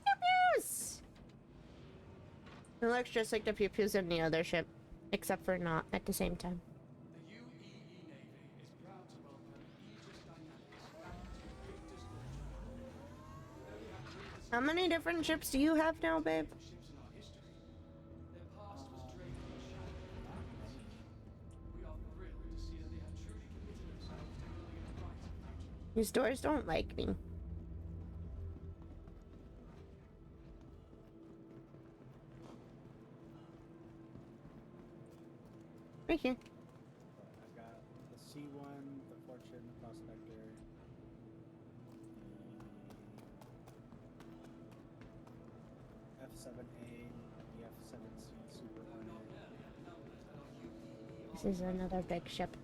Pew-pews! It looks just like the pew-pews in the other ship, except for not at the same time. How many different ships do you have now, babe? These doors don't like me. Right here. I've got the C1, the Fortune, the Prospector, the F7A, the F7C Super Hornet. This is another big ship.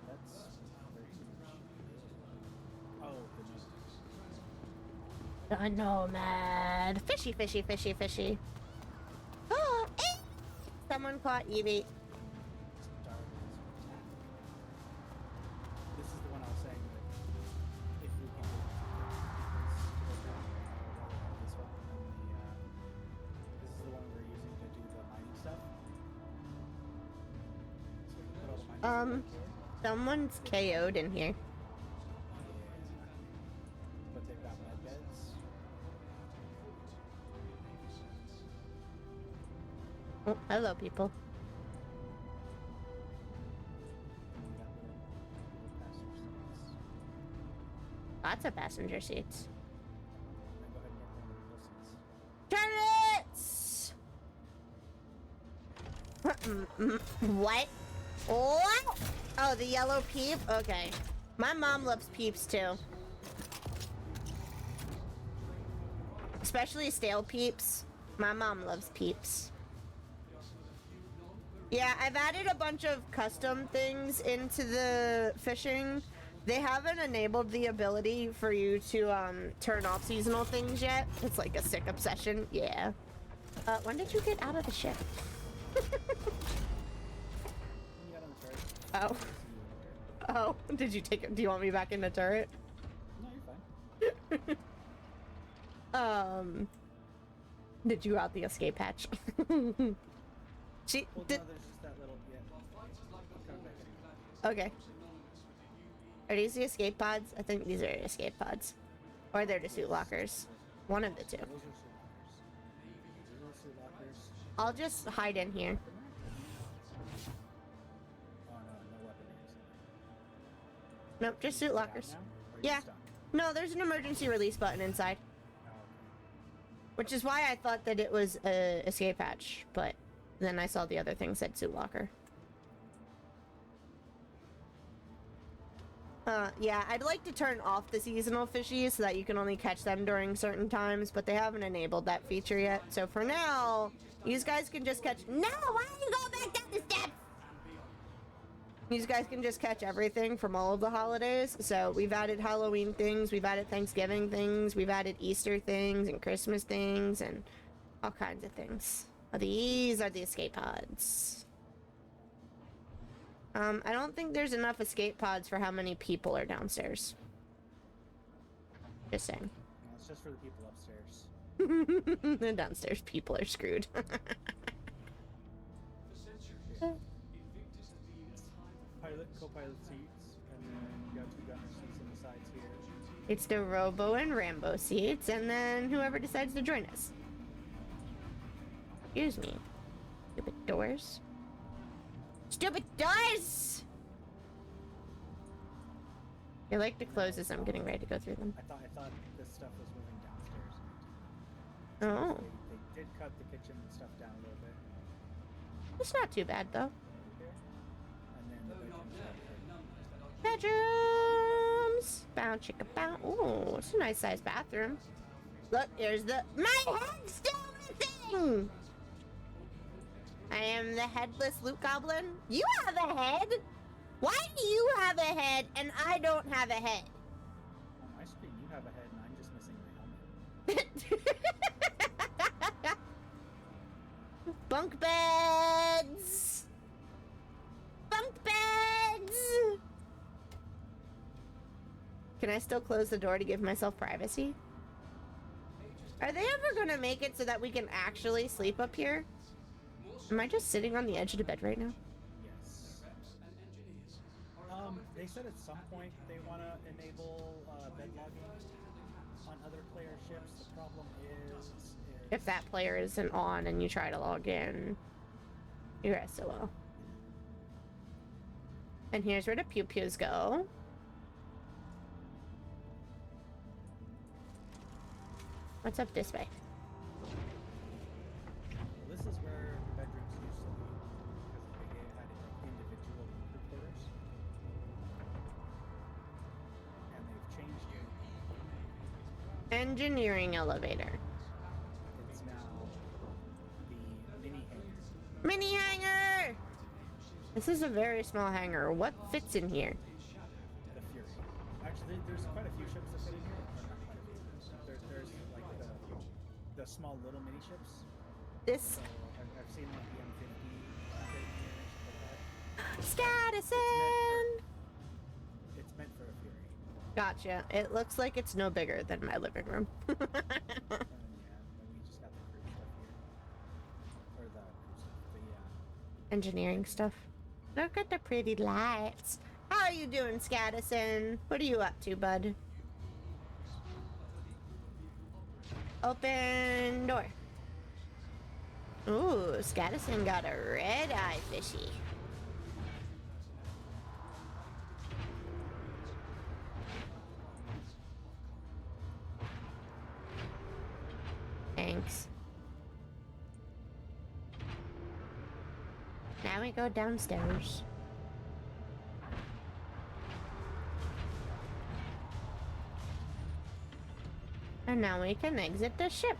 That's oh, The Nomad. Fishy, fishy, fishy, fishy. Oh, eh! Someone caught Evie. This is the one I was saying that if we can get this one, this is the one we're using to do the mining stuff. So we can put all the mining stuff back here. Someone's KO'd in here. But they've got med beds. Oh, hello, people. Lots of passenger seats. Turrets! What? What? Oh, the yellow peep? Okay. My mom loves peeps too. Especially stale peeps. My mom loves peeps. Yeah, I've added a bunch of custom things into the fishing. They haven't enabled the ability for you to turn off seasonal things yet. It's like a sick obsession. Yeah. When did you get out of the ship? When you got on the turret. Oh. I see you in the turret. Oh, did you take it? Do you want me back in the turret? No, you're fine. Did you out the escape hatch? She Well, did. no, there's just that little. Yeah. Come back in. Okay. Are these the escape pods? I think these are escape pods. Or they're the suit lockers. One of the two. Those are suit lockers. Those are suit lockers. I'll just hide in here. Oh no, no weaponry. Nope, just suit lockers. Now? Or are you Yeah. stuck? No, there's an emergency release button inside. Oh, okay. Which is why I thought that it was a escape hatch, but then I saw the other thing said suit locker. Yeah, I'd like to turn off the seasonal fishies so that you can only catch them during certain times, but they haven't enabled that feature yet. So for now, you guys can just catch— No, why are you going back down the steps? You guys can just catch everything from all of the holidays. So we've added Halloween things, we've added Thanksgiving things, we've added Easter things and Christmas things and all kinds of things. These are the escape pods. I don't think there's enough escape pods for how many people are downstairs. Just saying. No, it's just for the people upstairs. The downstairs people are screwed. Pilot, co-pilot seats, and then you got 2 gunner seats on the sides here. It's the Robo and Rambo seats, and then whoever decides to join us. Excuse me. Stupid doors. Stupid doors! I like to close as I'm getting ready to go through them. I thought this stuff was moving downstairs. Oh. They did cut the kitchen and stuff down a little bit. It's not too bad, though. Here. And then the Bedrooms! bedrooms. Bow chicka bow. Ooh, it's a nice sized bathroom. Look, there's the— My head's still missing! I am the headless loot goblin. You have a head! Why do you have a head and I don't have a head? On my screen, you have a head, and I'm just missing my helmet. Bunk beds! Bunk beds! Can I still close the door to give myself privacy? Are they ever gonna make it so that we can actually sleep up here? Am I just sitting on the edge of the bed right now? Yes. They said at some point they want to enable bed logging on other player ships. The problem is If that player isn't on and you try to log in, you're SOL. And here's where the pew-pews go. What's up this way? well, this is where the bedrooms used to be because they had individual quarters, and they've changed it. Engineering elevator. It's now the mini hangar. Mini hangar! This is a very small hangar. What fits in here? The Fury. Actually, there's quite a few ships that fit in here. Or not quite a few. There's like the small little mini ships. This So I've seen like the M50 fit in here and shit like that. Scadison! It's meant for a Fury. Gotcha. It looks like it's no bigger than my living room. And yeah, then we just got the crew stuff here. Or the crew stuff, Engineering stuff. Look at the pretty lights. How are you doing, Scadison? What are you up to, bud? Open door. Ooh, Scadison got a red-eye fishy. Thanks. Now we go downstairs. And now we can exit the ship.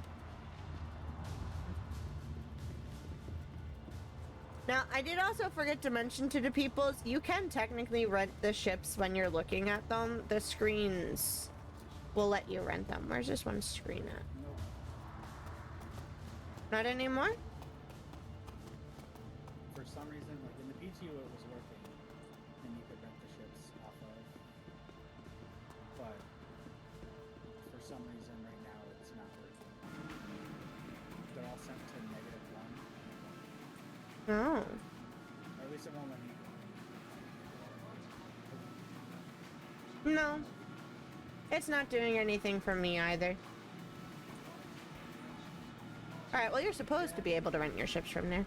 Now, I did also forget to mention to the peoples, you can technically rent the ships when you're looking at them. The screens will let you rent them. Where's this one screen at? Not anymore? For some reason, like in the PTU it was working, and you could rent the ships off of. But for some reason right now it's not working. They're all sent to -1. Oh. Or at least it won't let me. No. It's not doing anything for me either. Alright, well, you're supposed to be able to rent your ships from there.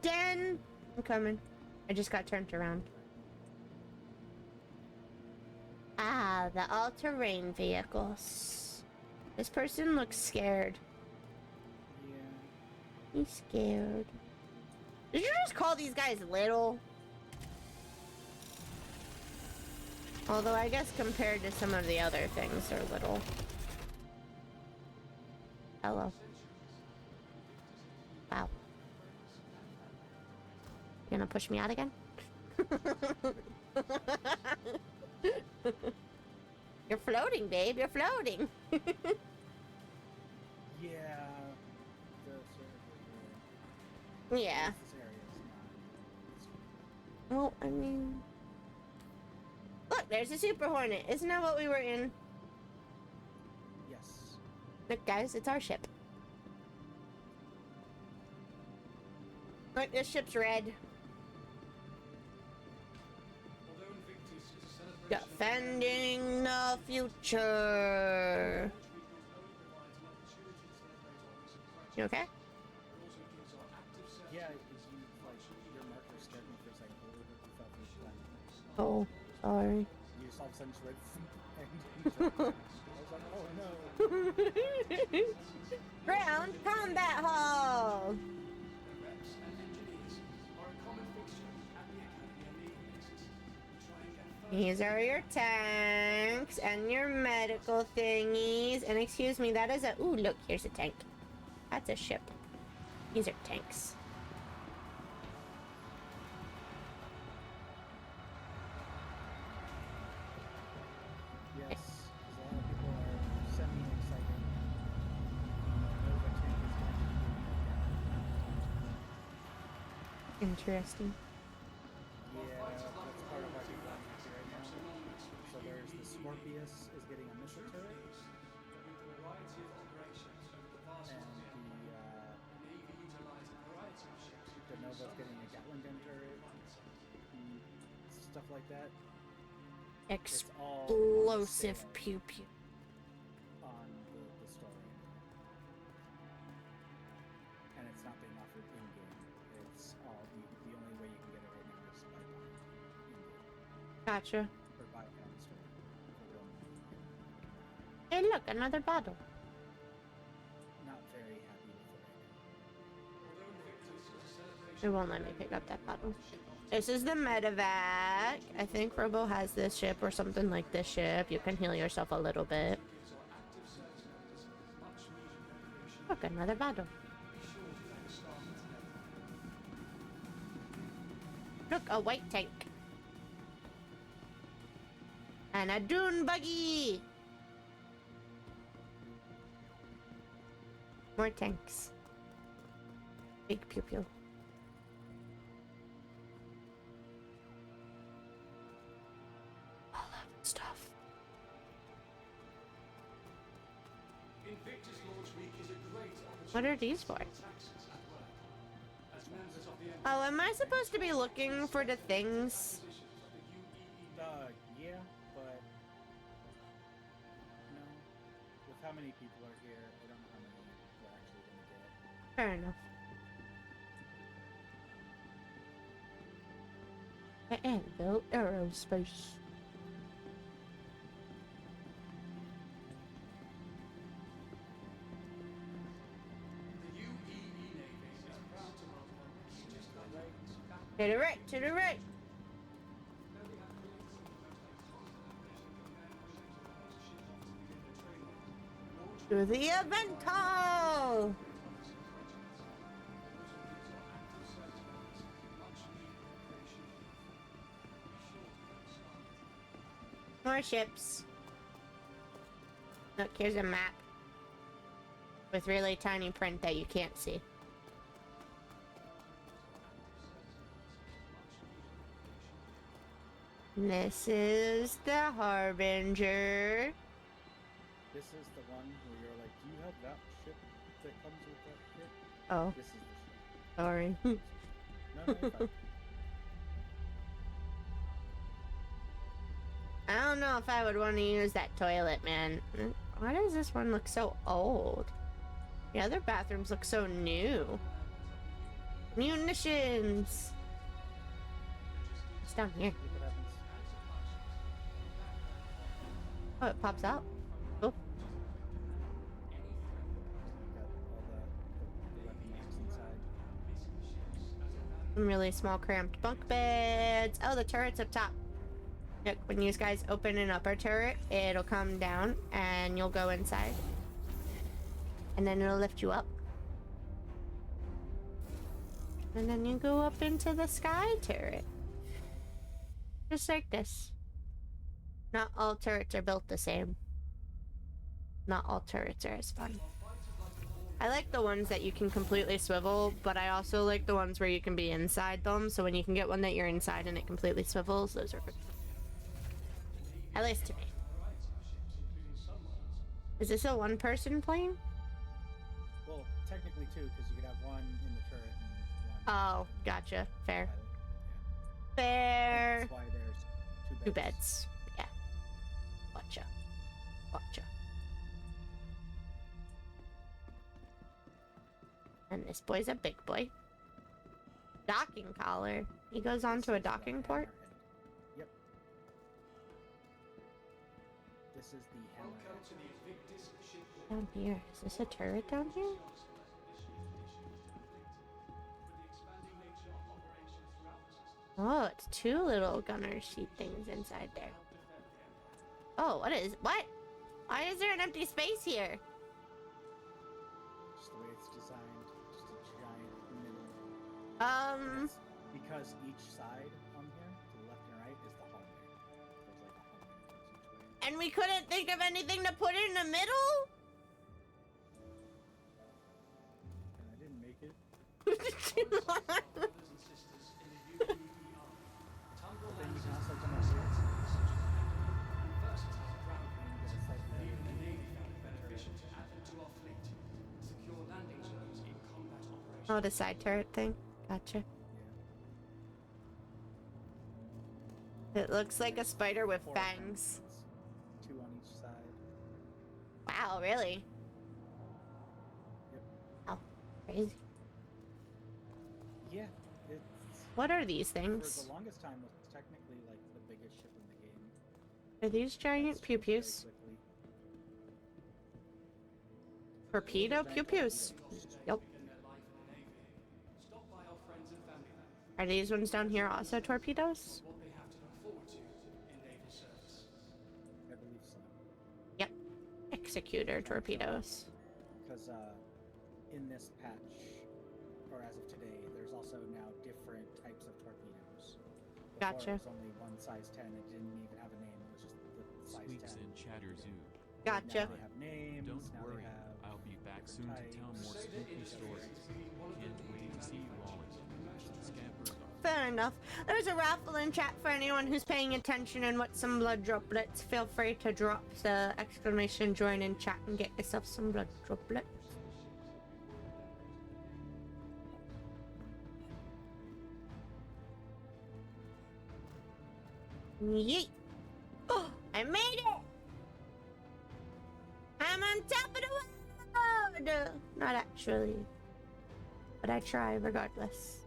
Den! I'm coming. I just got turned around. Ah, the all-terrain vehicles. This person looks scared. Yeah. He's scared. Did you just call these guys little? Although I guess compared to some of the other things, they're little. Hello. Wow. You gonna push me out again? You're floating, babe. You're floating. Yeah. Yeah. Well, I mean... Look, there's a Super Hornet. Isn't that what we were in? Yes. Look, guys, it's our ship. Look, this ship's red. Defending the future. You okay? Yeah, your marker scared me for a second. I thought it was flying. Oh, sorry. You just all of a sudden just went and I was like, oh no. Ground combat hall. These are your tanks and your medical thingies. And excuse me, that is a... Ooh, look, here's a tank. That's a ship. These are tanks. Yes, because a lot of people are semi-excited. Nova tank is going to be Interesting. Yeah, that's part of what we're going into right now. So there's the Scorpius is getting a missile turret. And the Nova's getting a Goblin gun turret. And stuff like that. Explosive pew pew. On the store right now. And it's not being offered in-game. It's all the only way you can get it right now is by buying in-game. Gotcha. Or buy it on the store. Hey, look, another bottle. Not very happy with it right now. It won't let me pick up that bottle. This is the medevac. I think Robo has this ship or something like this ship. You can heal yourself a little bit. Look, another bottle. Look, a white tank. And a dune buggy. More tanks. Big pew pew. All of that stuff. Invictus launch week is a great opportunity. What are these for? Oh, am I supposed to be looking for the things? Yeah, but no. With how many people are here, I don't know how many we're actually gonna get. Fair enough. Anvil Aerospace. To the right, to the right. To the event hall. More ships. Look, here's a map. with really tiny print that you can't see. This is the Harbinger. This is the one where you're like, do you have that ship that comes with that kit? Oh, This is the ship. sorry. No, you're fine. I don't know if I would want to use that toilet, man. Why does this one look so old? The other bathrooms look so new. Munitions! It's down here. See what happens. Oh, it pops out. Oh, Got all the weapon racks inside. some really small cramped bunk beds. Oh, the turret's up top. Look, when you guys open an upper turret, it'll come down and you'll go inside. And then it'll lift you up. And then you go up into the sky turret. Just like this. Not all turrets are built the same. Not all turrets are as fun. I like the ones that you can completely swivel, but I also like the ones where you can be inside them. So when you can get one that you're inside and it completely swivels, those are good. At least to me. Is this a one-person plane? Well, technically two, because you could have one in the turret and one. Oh, gotcha. Fair. pilot. Fair. That's why there's Two beds. Yeah. Gotcha. Gotcha. And this boy's a big boy. Docking collar. He goes onto a docking port. Yep. This is the hammer. Welcome to the Invictus shipyard. Down here. Is this a turret down here? With the expanding nature of operations throughout the system, Oh, it's two little gunner sheet things inside there. Oh, what? Why is there an empty space here? Just the way it's designed. Just a giant middle. Um, Because each side on here, to the left and right, is the hallway. There's like a hallway that goes each way. and we couldn't think of anything to put in the middle? And I didn't make it. brothers and sisters in the UPER. Tumble Then you lands can also and come up here. versatile ground And get a slightly even the better Navy found it beneficial to add them to our fleet. Secure landing zones in combat operations. Oh, the side turret thing. Gotcha. It looks like a spider with Four fangs. attachments, two on each side. Wow, really? Yep. Oh, crazy. Yeah, it's What are these for things? the longest time was technically like the biggest ship in the game. Are these giant That's changed pew-pews? very quickly. Torpedo pew-pews. Yep. Begin their life in the Navy. Stop by our friends and family. Are these ones down here also torpedoes? What they have to look forward to in naval service. I believe so. Yep. Executor torpedoes. Because in this patch, or as of today, there's also now different types of torpedoes. Before Gotcha. It was only one size 10. It didn't even have a name. It was just the size Squeaks 10. and chatter zoo. Gotcha. Now they have names. Don't now worry, they have I'll be back soon to tell types. more spooky stories. Can't wait to see you all again. Scabbers are Fair enough. There's a raffle in chat for anyone who's paying attention and wants some blood droplets. Feel free to drop the exclamation join in chat and get yourself some blood droplets. Yeet! Oh, I made it! I'm on top of the world! Not actually. But I try regardless.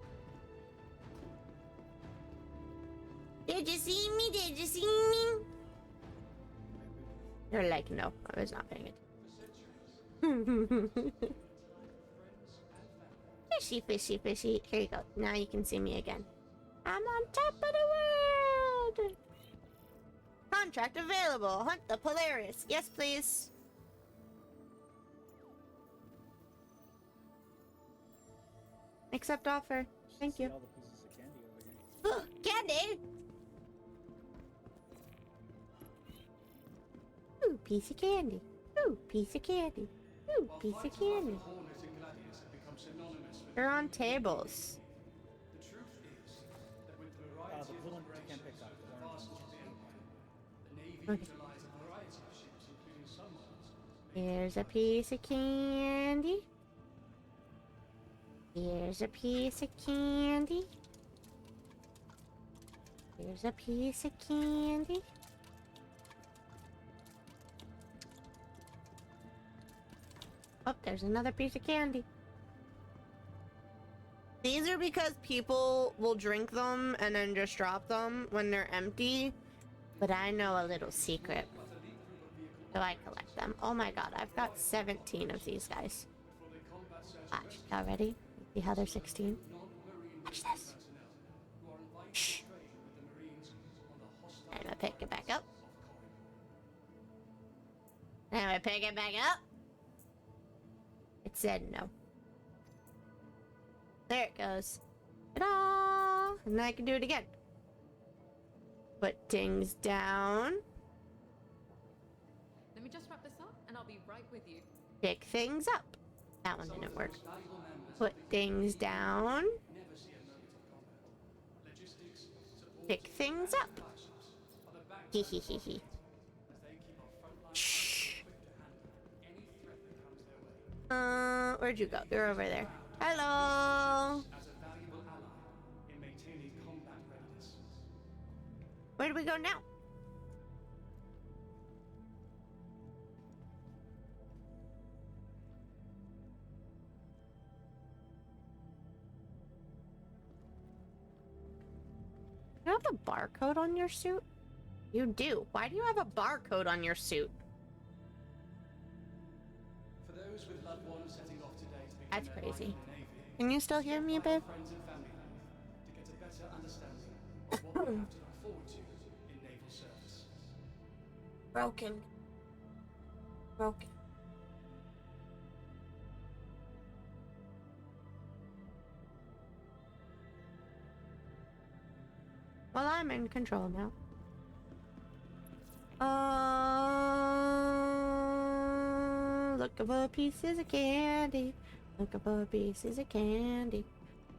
Did you see me? Did you see me? You're like, no, I was not paying it. Fishy, fishy, fishy. Here you go. Now you can see me again. I'm on top of the world! Contract available. Hunt the Polaris. Yes, please. Accept offer. Thank See you. all the pieces of candy over here. Candy! Ooh, piece of candy. Ooh, piece of candy. Ooh, While piece of fighting candy. like the Hornet and Gladius have become synonymous with They're on tables. the truth is that with the The variety blue of one you can't pick operations up. of The the orange vast one of you the can Empire, the Navy Okay. utilize a variety of ships, including some models Here's a piece of candy. Here's a piece of candy. Here's a piece of candy. Oh, there's another piece of candy. These are because people will drink them and then just drop them when they're empty. But I know a little secret. So I collect them. Oh my god, I've got 17 of these guys. Watch, y'all ready? See how they're 16? Watch this. Shh. I'm gonna pick it back up. I'm gonna pick it back up. It said no. There it goes. Ta-da! And then I can do it again. Put things down. Let me just wrap this up and I'll be right with you. Pick things up. That one didn't work. Put things down. Pick things up. Hee hee hee hee. Shh. Where'd you go? You're over there. Hello. Where do we go now? You have a barcode on your suit? You do. Why do you have a barcode on your suit? For those with loved ones setting off today to begin That's their crazy. life in the Navy, Can you still hear me, babe? friends and family to get a better understanding of what we have to look forward to in naval service. Broken. Broken. Well, I'm in control now. Looking for pieces of candy. Looking for pieces of candy.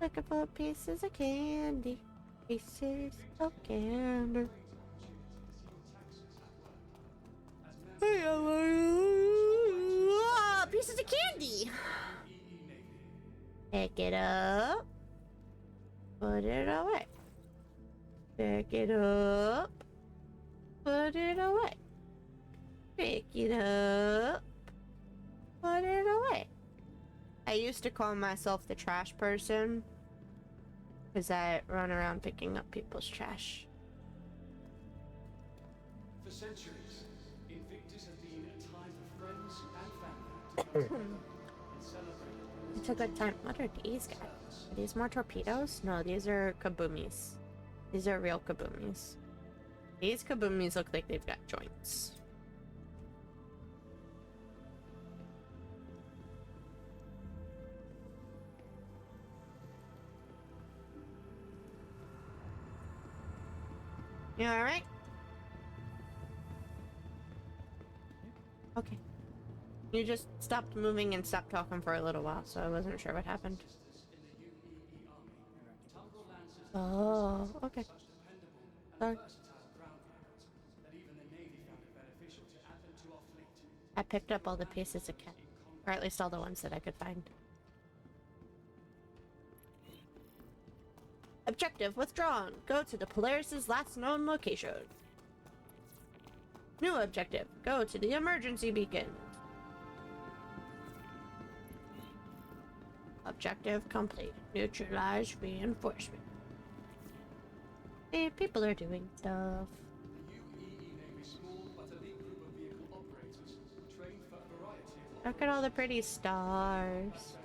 Looking for pieces of candy. Pieces of candy. Pieces of candy. Pick it up. Put it away. Pick it up. Put it away. Pick it up. Put it away. I used to call myself the trash person because I run around picking up people's trash. For centuries, Invictus has been a time for friends and family to come together and celebrate. It's a good time. What are these guys? Are these more torpedoes? No, these are kaboomies. These are real kaboomies. These kaboomies look like they've got joints. You alright? Okay. You just stopped moving and stopped talking for a little while, so I wasn't sure what happened. Oh, okay. Sorry. I picked up all the pieces of cat, or at least all the ones that I could find. Objective withdrawn. Go to the Polaris' last known location. New objective. Go to the emergency beacon. Objective complete. Neutralize reinforcement. Hey, people are doing stuff. Look at all the pretty stars.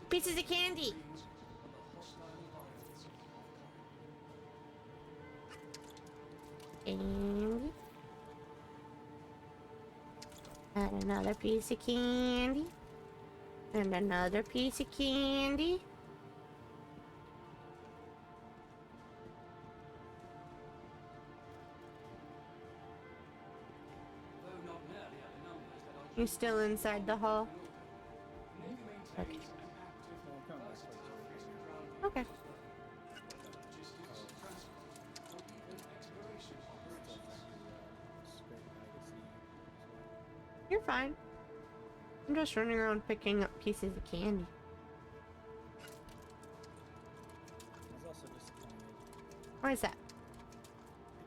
Pieces of candy! Candy. And another piece of candy. And another piece of candy. You still inside the hall? Okay. Well, I'm coming back towards you right now. Okay. You're fine. I'm just running around picking up pieces of candy. I was also disappointed. Why is that?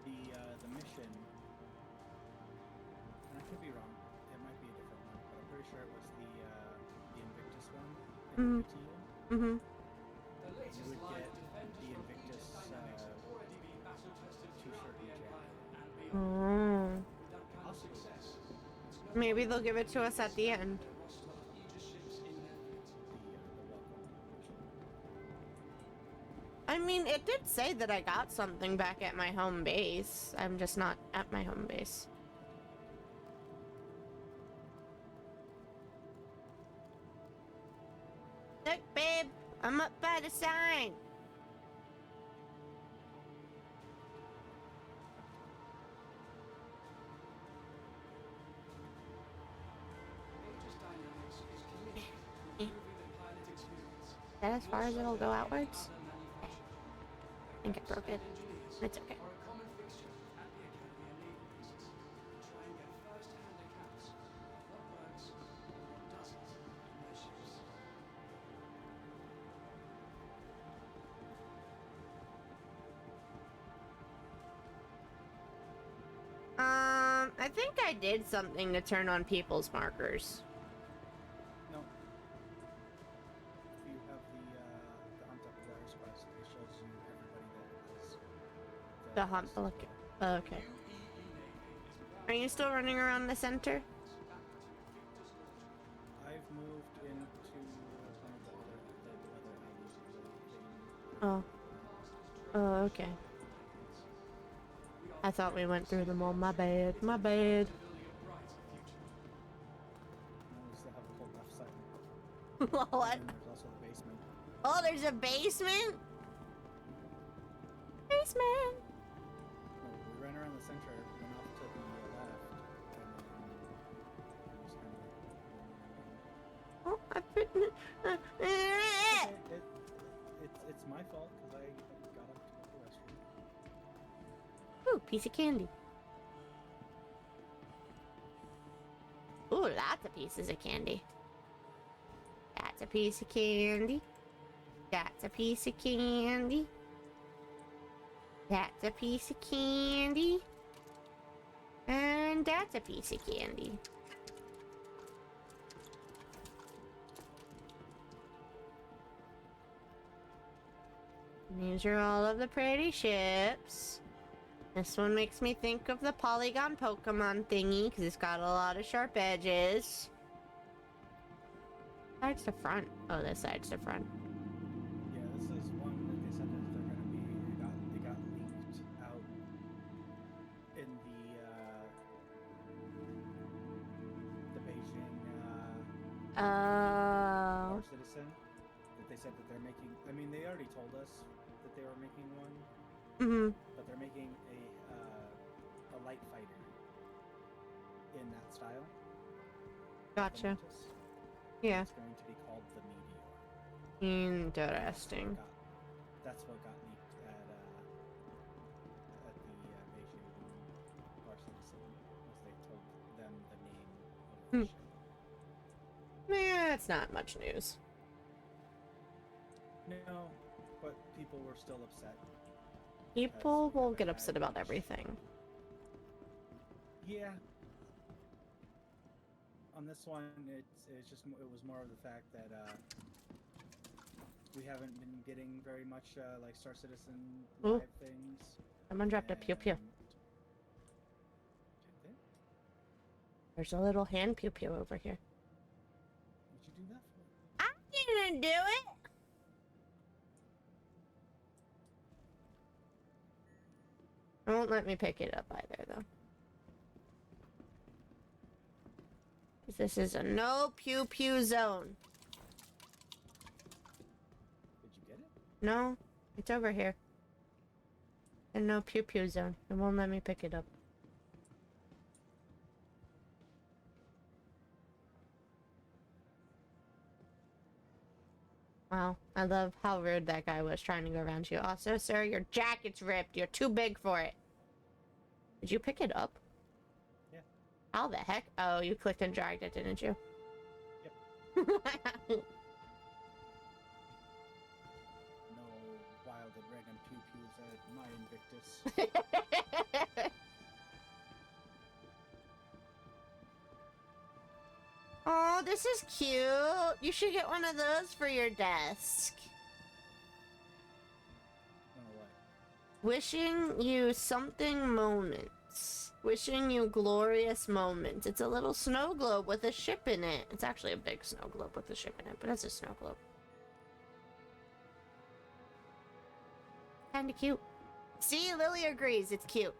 The mission, and I could be wrong, it might be a different one, but I'm pretty sure it was the Invictus one in the PTU. Mm-hmm. You would get the Invictus t-shirt and jacket. Oh. Maybe they'll give it to us at the end. I mean, it did say that I got something back at my home base. I'm just not at my home base. Look, babe, I'm up by the sign. Is that as far as it'll go outwards? I think I broke it. It's okay. I think I did something to turn on people's markers. No. If you have the Hunt Up Players quest, it shows you everybody that is The hunt look. Okay. Are you still running around the center? I've moved into one of the other houses. Oh. Oh, okay. I thought we went through them all. My bad. My bad. We still have the whole left side. What? And there's also the basement. Oh, there's a basement? Basement! No, we ran around the center, went off to the left, and then just kind of... Oh, I've been... It's my fault, because I got up to the restroom. Ooh, piece of candy. Ooh, lots of pieces of candy. That's a piece of candy. That's a piece of candy. That's a piece of candy. And that's a piece of candy. And these are all of the pretty ships. This one makes me think of the Polygon Pokemon thingy, because it's got a lot of sharp edges. Side's the front. Oh, this side's the front. Yeah, this is one that they said that they're going to be... It got leaked out in the Beijing Star Citizen. That they said that they're making... I mean, they already told us that they were making one. Mm-hmm. But they're making a light fighter in that style. Gotcha. Yeah. It's going to be called the Meteor. Interesting. That's what got leaked at the Beijing Star Citizen, was they told them the name of the ship. Yeah, it's not much news. No, but people were still upset. People will get upset about everything. Yeah. On this one, it was more of the fact that we haven't been getting very much like Star Citizen live things. Someone dropped a pew pew. There's a little hand pew pew over here. What'd you do that for? I didn't do it. It won't let me pick it up either, though. Because this is a no pew pew zone. Did you get it? No, it's over here. And no pew pew zone. It won't let me pick it up. Wow, I love how rude that guy was trying to go around you. Also, sir, your jacket's ripped. You're too big for it. Did you pick it up? Yeah. How the heck? Oh, you clicked and dragged it, didn't you? Yep. No wild and random pew-pews at my Invictus. Oh, this is cute. You should get one of those for your desk. Wishing you something moments. Wishing you glorious moments. It's a little snow globe with a ship in it. It's actually a big snow globe with a ship in it, but it's a snow globe. Kinda cute. See, Lily agrees. It's cute.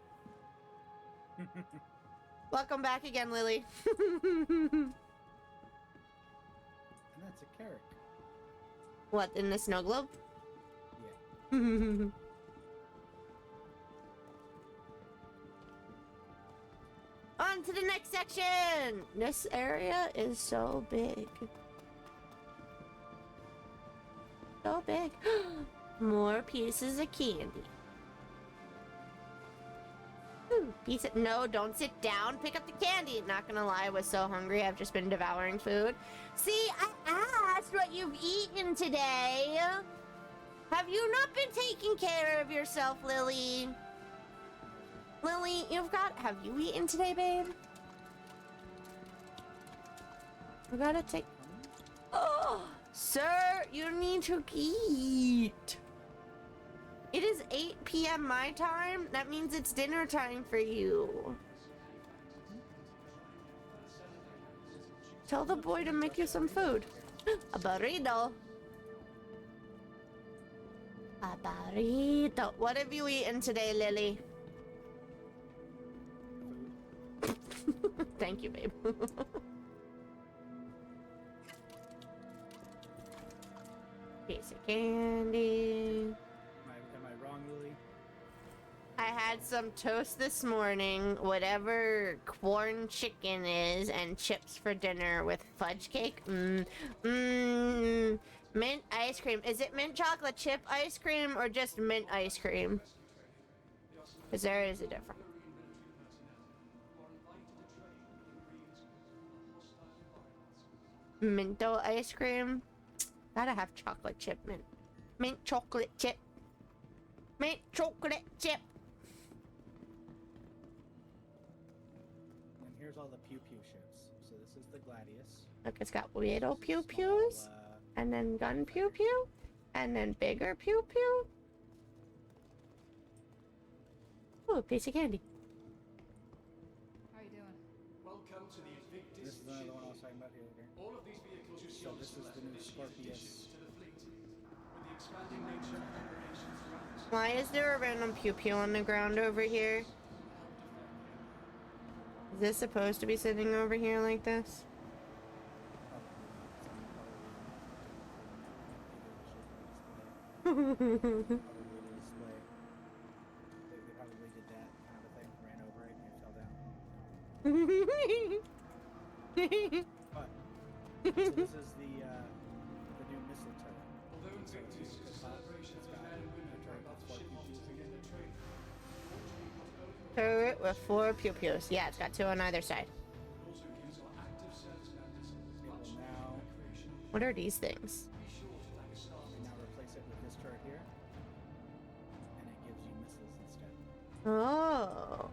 Welcome back again, Lily. And that's a carrot. What, in the snow globe? Yeah. On to the next section! This area is so big. So big. More pieces of candy. Ooh, piece of— no, don't sit down. Pick up the candy. Not gonna lie, I was so hungry. I've just been devouring food. See, I asked what you've eaten today. Have you not been taking care of yourself, Lily? Lily, have you eaten today, babe? We gotta take— oh, sir, you need to eat. It is 8 p.m. my time. That means it's dinner time for you. Tell the boy to make you some food. A burrito. A burrito. What have you eaten today, Lily? Thank you, babe. Piece of candy. Am I wrong, Lily? I had some toast this morning, whatever corn chicken is, and chips for dinner with fudge cake. Mint ice cream. Is it mint chocolate chip ice cream or just mint ice cream? Because there is a difference. Minto ice cream. Gotta have chocolate chip mint. Mint chocolate chip. Mint chocolate chip. And here's all the pew-pew ships. So this is the Gladius. Look, it's got little pew pews, and then gun pew pew, and then bigger pew pew. Ooh, a piece of candy. How you doing? Welcome to the Invictus This is another one I was talking about here. All of these vehicles will So this is the new Scorpius. to the fleet. With the expanding nature of operations throughout Why is there a random pew pew on the ground over here? Is this supposed to be sitting over here like this? Probably display. They probably did that kind of a thing, ran over it, and it fell down. But so this is the new missile turret. Although Invictus is a celebration of men and women going about the ship off to begin the trade. Turret with 4 pew pews. Yeah, it's got 2 on either side. It also gives our active service members It much will now, recreation. What are these things? Be sure to thank a staff now replace it with this turret here, and it gives you missiles instead. Oh.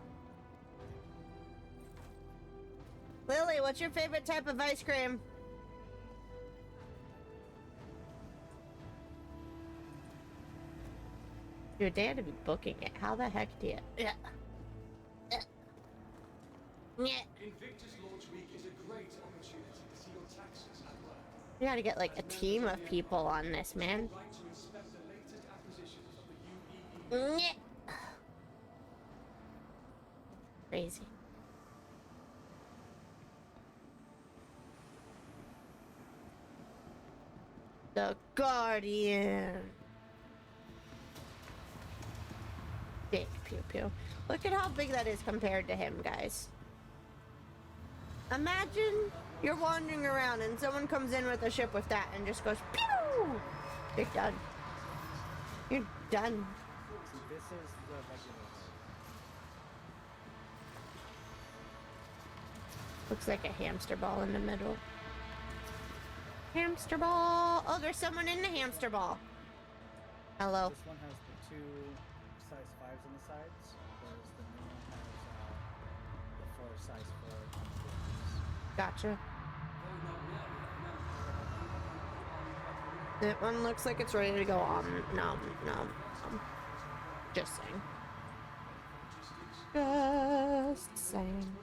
Lily, what's your favorite type of ice cream? You're dare to be booking it. How the heck do you? Yeah. Yeah. Invictus Launch Week is a great opportunity to see your taxes at work. You gotta get like a team of people on this, man. Right to inspect the latest acquisitions of the UEE. Yeah. Crazy. The Guardian. Big pew pew. Look at how big that is compared to him, guys. Imagine you're wandering around and someone comes in with a ship with that and just goes pew! You're done. You're done. See, this is the regular way. Looks like a hamster ball in the middle. Hamster ball! Oh, there's someone in the hamster ball. Hello. This one has the 2 size 5s on the sides, whereas the new one has the 4 size 4 on the corners. Gotcha. That one looks like it's ready to go on. No. Just saying. Just saying.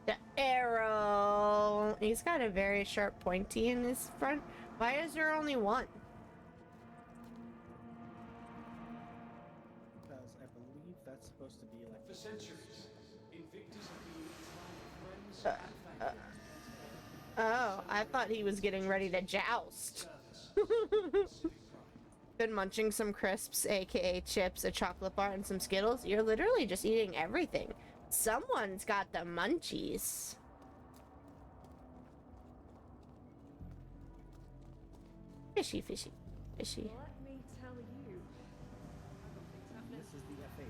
The arrow. He's got a very sharp pointy in his front. Why is there only one? Because I believe that's supposed to be like For centuries, Invictus have been a time for friends and family. Oh, I thought he was getting ready to joust. Been munching some crisps, aka chips, a chocolate bar, and some Skittles. You're literally just eating everything. Someone's got the munchies. Fishy, fishy, fishy. Let me tell you. this is the F8.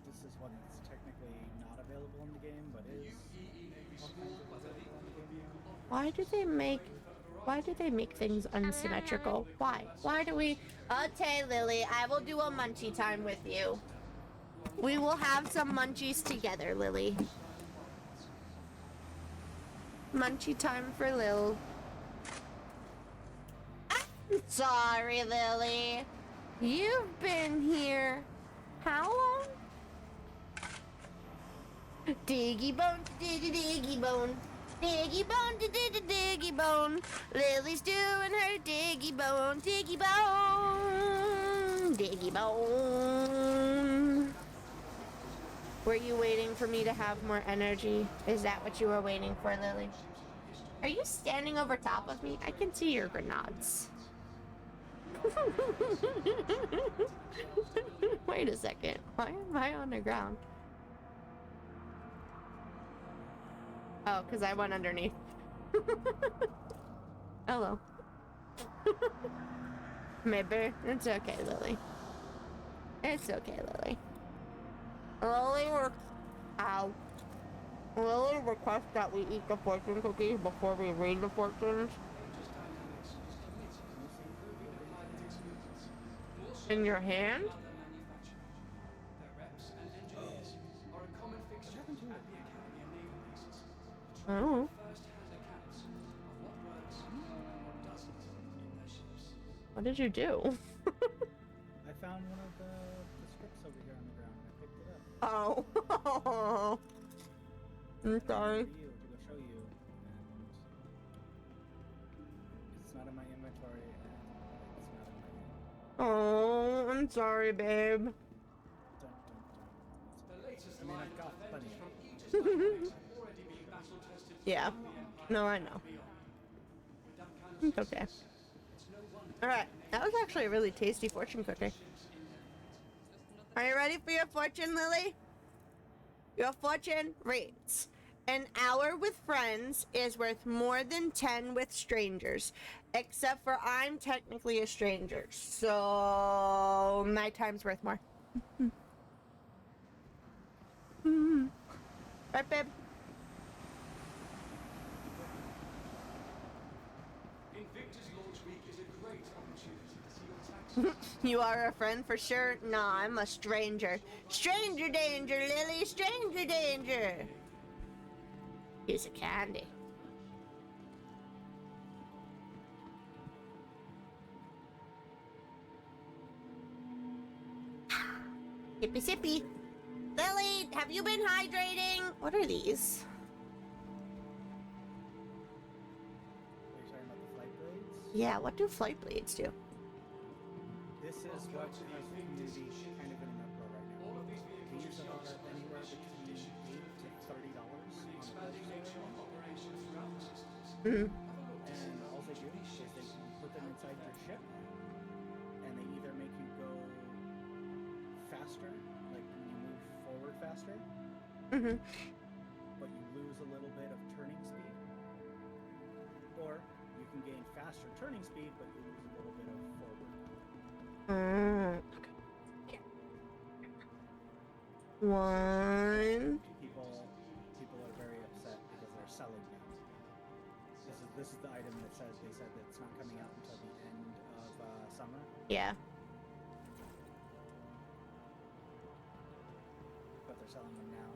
This is one that's technically not available in the game, but is all kinds of available in the game. Why do they make things unsymmetrical? Why do we? Okay, Lily, I will do a munchie time with you. We will have some munchies together, Lily. Munchie time for Lil. I'm sorry, Lily. You've been here how long? Diggy bone, diggy bone. Diggy bone, diggy bone. Lily's doing her diggy bone, diggy bone, diggy bone. Were you waiting for me to have more energy? Is that what you were waiting for, Lily? Are you standing over top of me? I can see your grenades. Wait a second. Why am I on the ground? Oh, because I went underneath. Hello. Maybe. It's okay, Lily. It's okay, Lily. Lily requests that we eat the fortune cookies before we read the fortunes. In your hand? Oh. What did you do? I found one of the scripts over here on the ground and I picked it up. Oh. I'm sorry. To go show you, and it's not in my inventory, and it's not in my. Oh, I'm sorry, babe. I mean, I've got plenty. Yeah. No, I know. It's okay. Alright, that was actually a really tasty fortune cookie. Are you ready for your fortune, Lily? Your fortune reads: an hour with friends is worth more than 10 with strangers. Except for I'm technically a stranger, so my time's worth more. Right, babe? Invictus launch week is a great opportunity to see your taxes. You are a friend for sure? Nah, I'm a stranger. Stranger danger, Lily, stranger danger. Piece of candy. Sippy sippy. Lily, have you been hydrating? What are these? Are you talking about the flight blades? Yeah, what do flight blades do? This is what has the community kind of in an uproar right now. These are anywhere between $8 to $30 on the Mm-hmm. and all they do is they put them inside Mhm. but you lose a little bit of turning speed. Or you can gain faster turning speed, but you lose a little bit of forward. Okay. One. People are very upset because they're selling now. This is the item that they said that it's not coming out until the end of summer. Yeah. But they're selling them now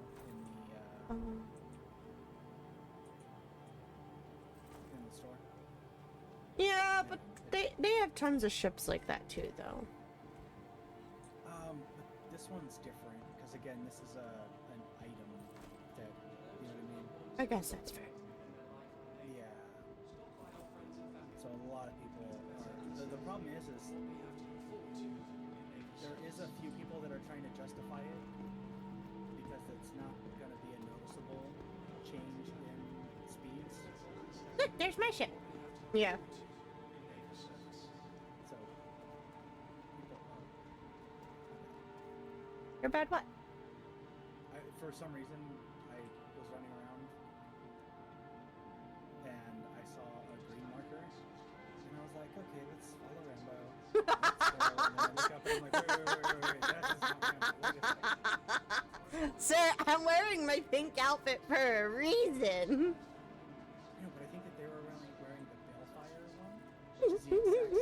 in the store. Yeah, but they have tons of ships like that too, though. But this one's different because again, this is an item that, you know what I mean? I guess that's fair. Yeah. So a lot of people are. The problem is there is a few people that are trying to justify it because it's not going to be a noticeable change in speeds. Look, there's my ship. Yeah. So people are. You're bad what? For some reason, I was running around and I saw a green marker, and I was like, okay, let's follow Rambo. Let's go. And then I look up and I'm like, wait, that's not Rambo. Wait a second. Sir, I'm wearing my pink outfit for a reason. No, but I think that they were wearing the Balefire one, which is the exact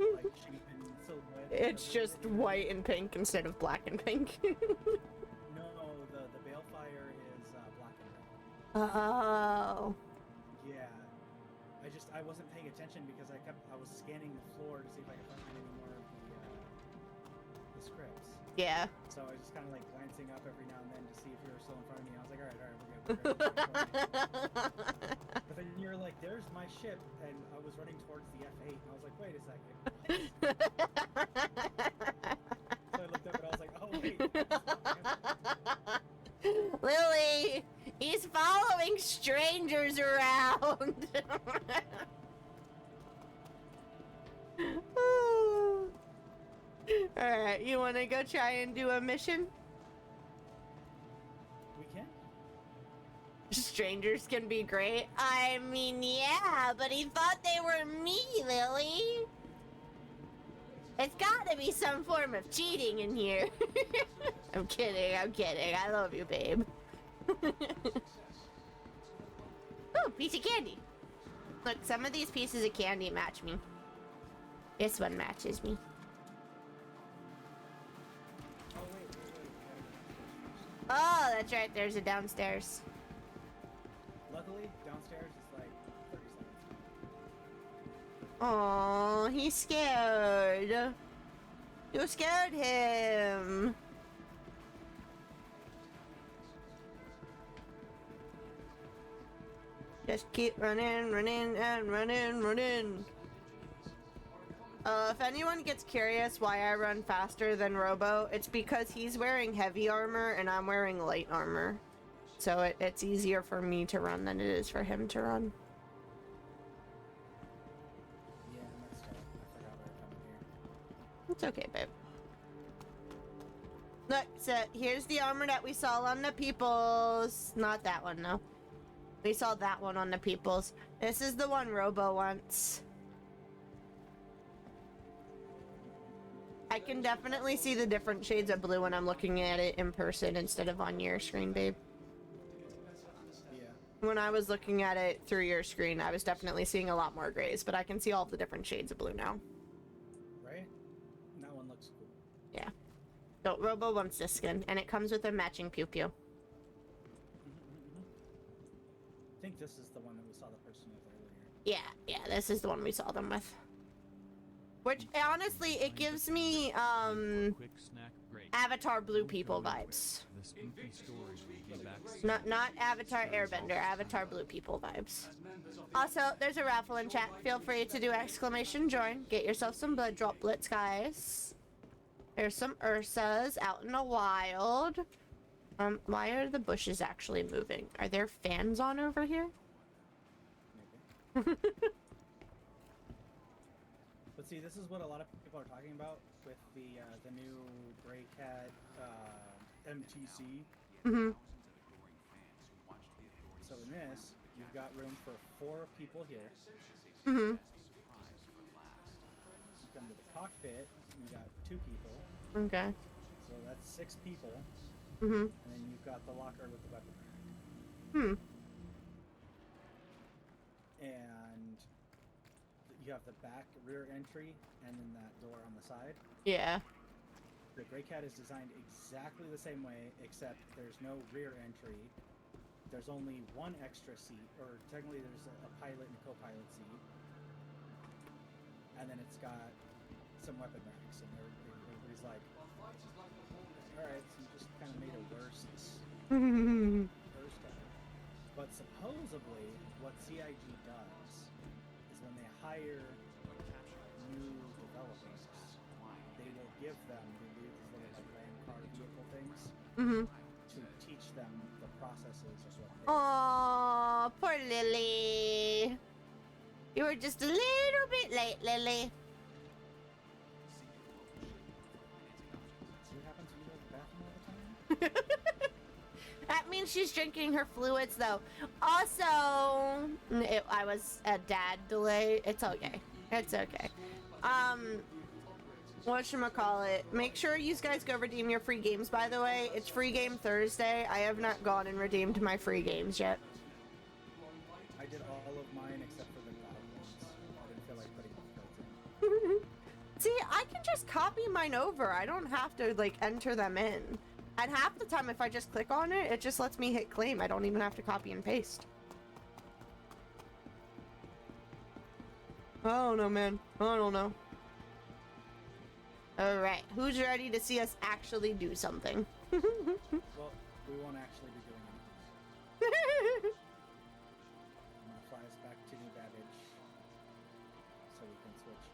same, like, shape and silhouette. It's just white and pink instead of black and pink. No, the Balefire is black and red. Oh. Yeah. I wasn't paying attention because I was scanning the floor to see if I could find any more of the scripts. Yeah. So I was just kind of like glancing up every now and then to see if you were still in front of me. I was like, all right, we're good. But then you're like, there's my ship, and I was running towards the F8, and I was like, wait a second. So I looked up and I was like, oh wait. Lily, he's following strangers around. Alright, you want to go try and do a mission? We can? Strangers can be great. I mean, yeah, but he thought they were me, Lily. It's gotta be some form of cheating in here. I'm kidding. I love you, babe. Ooh, piece of candy. Look, some of these pieces of candy match me. This one matches me. Oh, wait. Oh, that's right. There's a downstairs. Luckily, downstairs is like 30 seconds. Oh, he's scared. You scared him. Just keep running. If anyone gets curious why I run faster than Robo, it's because he's wearing heavy armor and I'm wearing light armor. So it's easier for me to run than it is for him to run. Yeah, I messed up. I forgot we were coming here. It's okay, babe. Look, so here's the armor that we saw on the peoples. Not that one, no. We saw that one on the peoples. This is the one Robo wants. I can definitely see the different shades of blue when I'm looking at it in person instead of on your screen, babe. Yeah. When I was looking at it through your screen, I was definitely seeing a lot more grays, but I can see all the different shades of blue now. Right? That one looks cool. Yeah. So Robo wants this skin, and it comes with a matching pew-pew. I think this is the one that we saw the person with earlier. Yeah, this is the one we saw them with. Which, honestly, it gives me, Quick snack break. Avatar Blue People vibes. The spooky stories will be back soon. Not Avatar Airbender, Avatar Blue People vibes. Also, there's a raffle in chat. Feel free to do exclamation join. Get yourself some blood drop blitz, guys. There's some Ursas out in the wild. Why are the bushes actually moving? Are there fans on over here? Maybe. But see, this is what a lot of people are talking about with the new Gray Cat MTC. Mm-hmm. You've got room for 4 people here. Mm-hmm. You come to the cockpit, you got 2 people. Okay. So that's 6 people. Mm-hmm. And then you've got the locker with the weapon rack. Hmm. And you have the back rear entry and then that door on the side. Yeah. The Grey Cat is designed exactly the same way, except there's no rear entry. There's only 1 extra seat, or technically there's a pilot and a co-pilot seat. And then it's got some weapon racks, and everybody's like, alright, so you just kind of made it worse. Worse time. But supposedly, what CIG does is when they hire new developers, they will give them these little like land car vehicle things to teach them the processes of what they Aww, poor Lily. You were just a little bit late, Lily. See what happens when you go to the bathroom all the time? That means she's drinking her fluids, though. Also, I was a dad delay. It's okay. It's okay. Whatchamacallit? Make sure you guys go redeem your free games, by the way. It's free game Thursday. I have not gone and redeemed my free games yet. I did all of mine except for the goblins. I didn't feel like putting the codes in. See, I can just copy mine over. I don't have to, like, enter them in. And half the time, if I just click on it, it just lets me hit claim. I don't even have to copy and paste. I don't know, man. I don't know. Alright, who's ready to see us actually do something? Well, we won't actually be doing anything. I'm gonna fly us back to New Babbage so we can switch.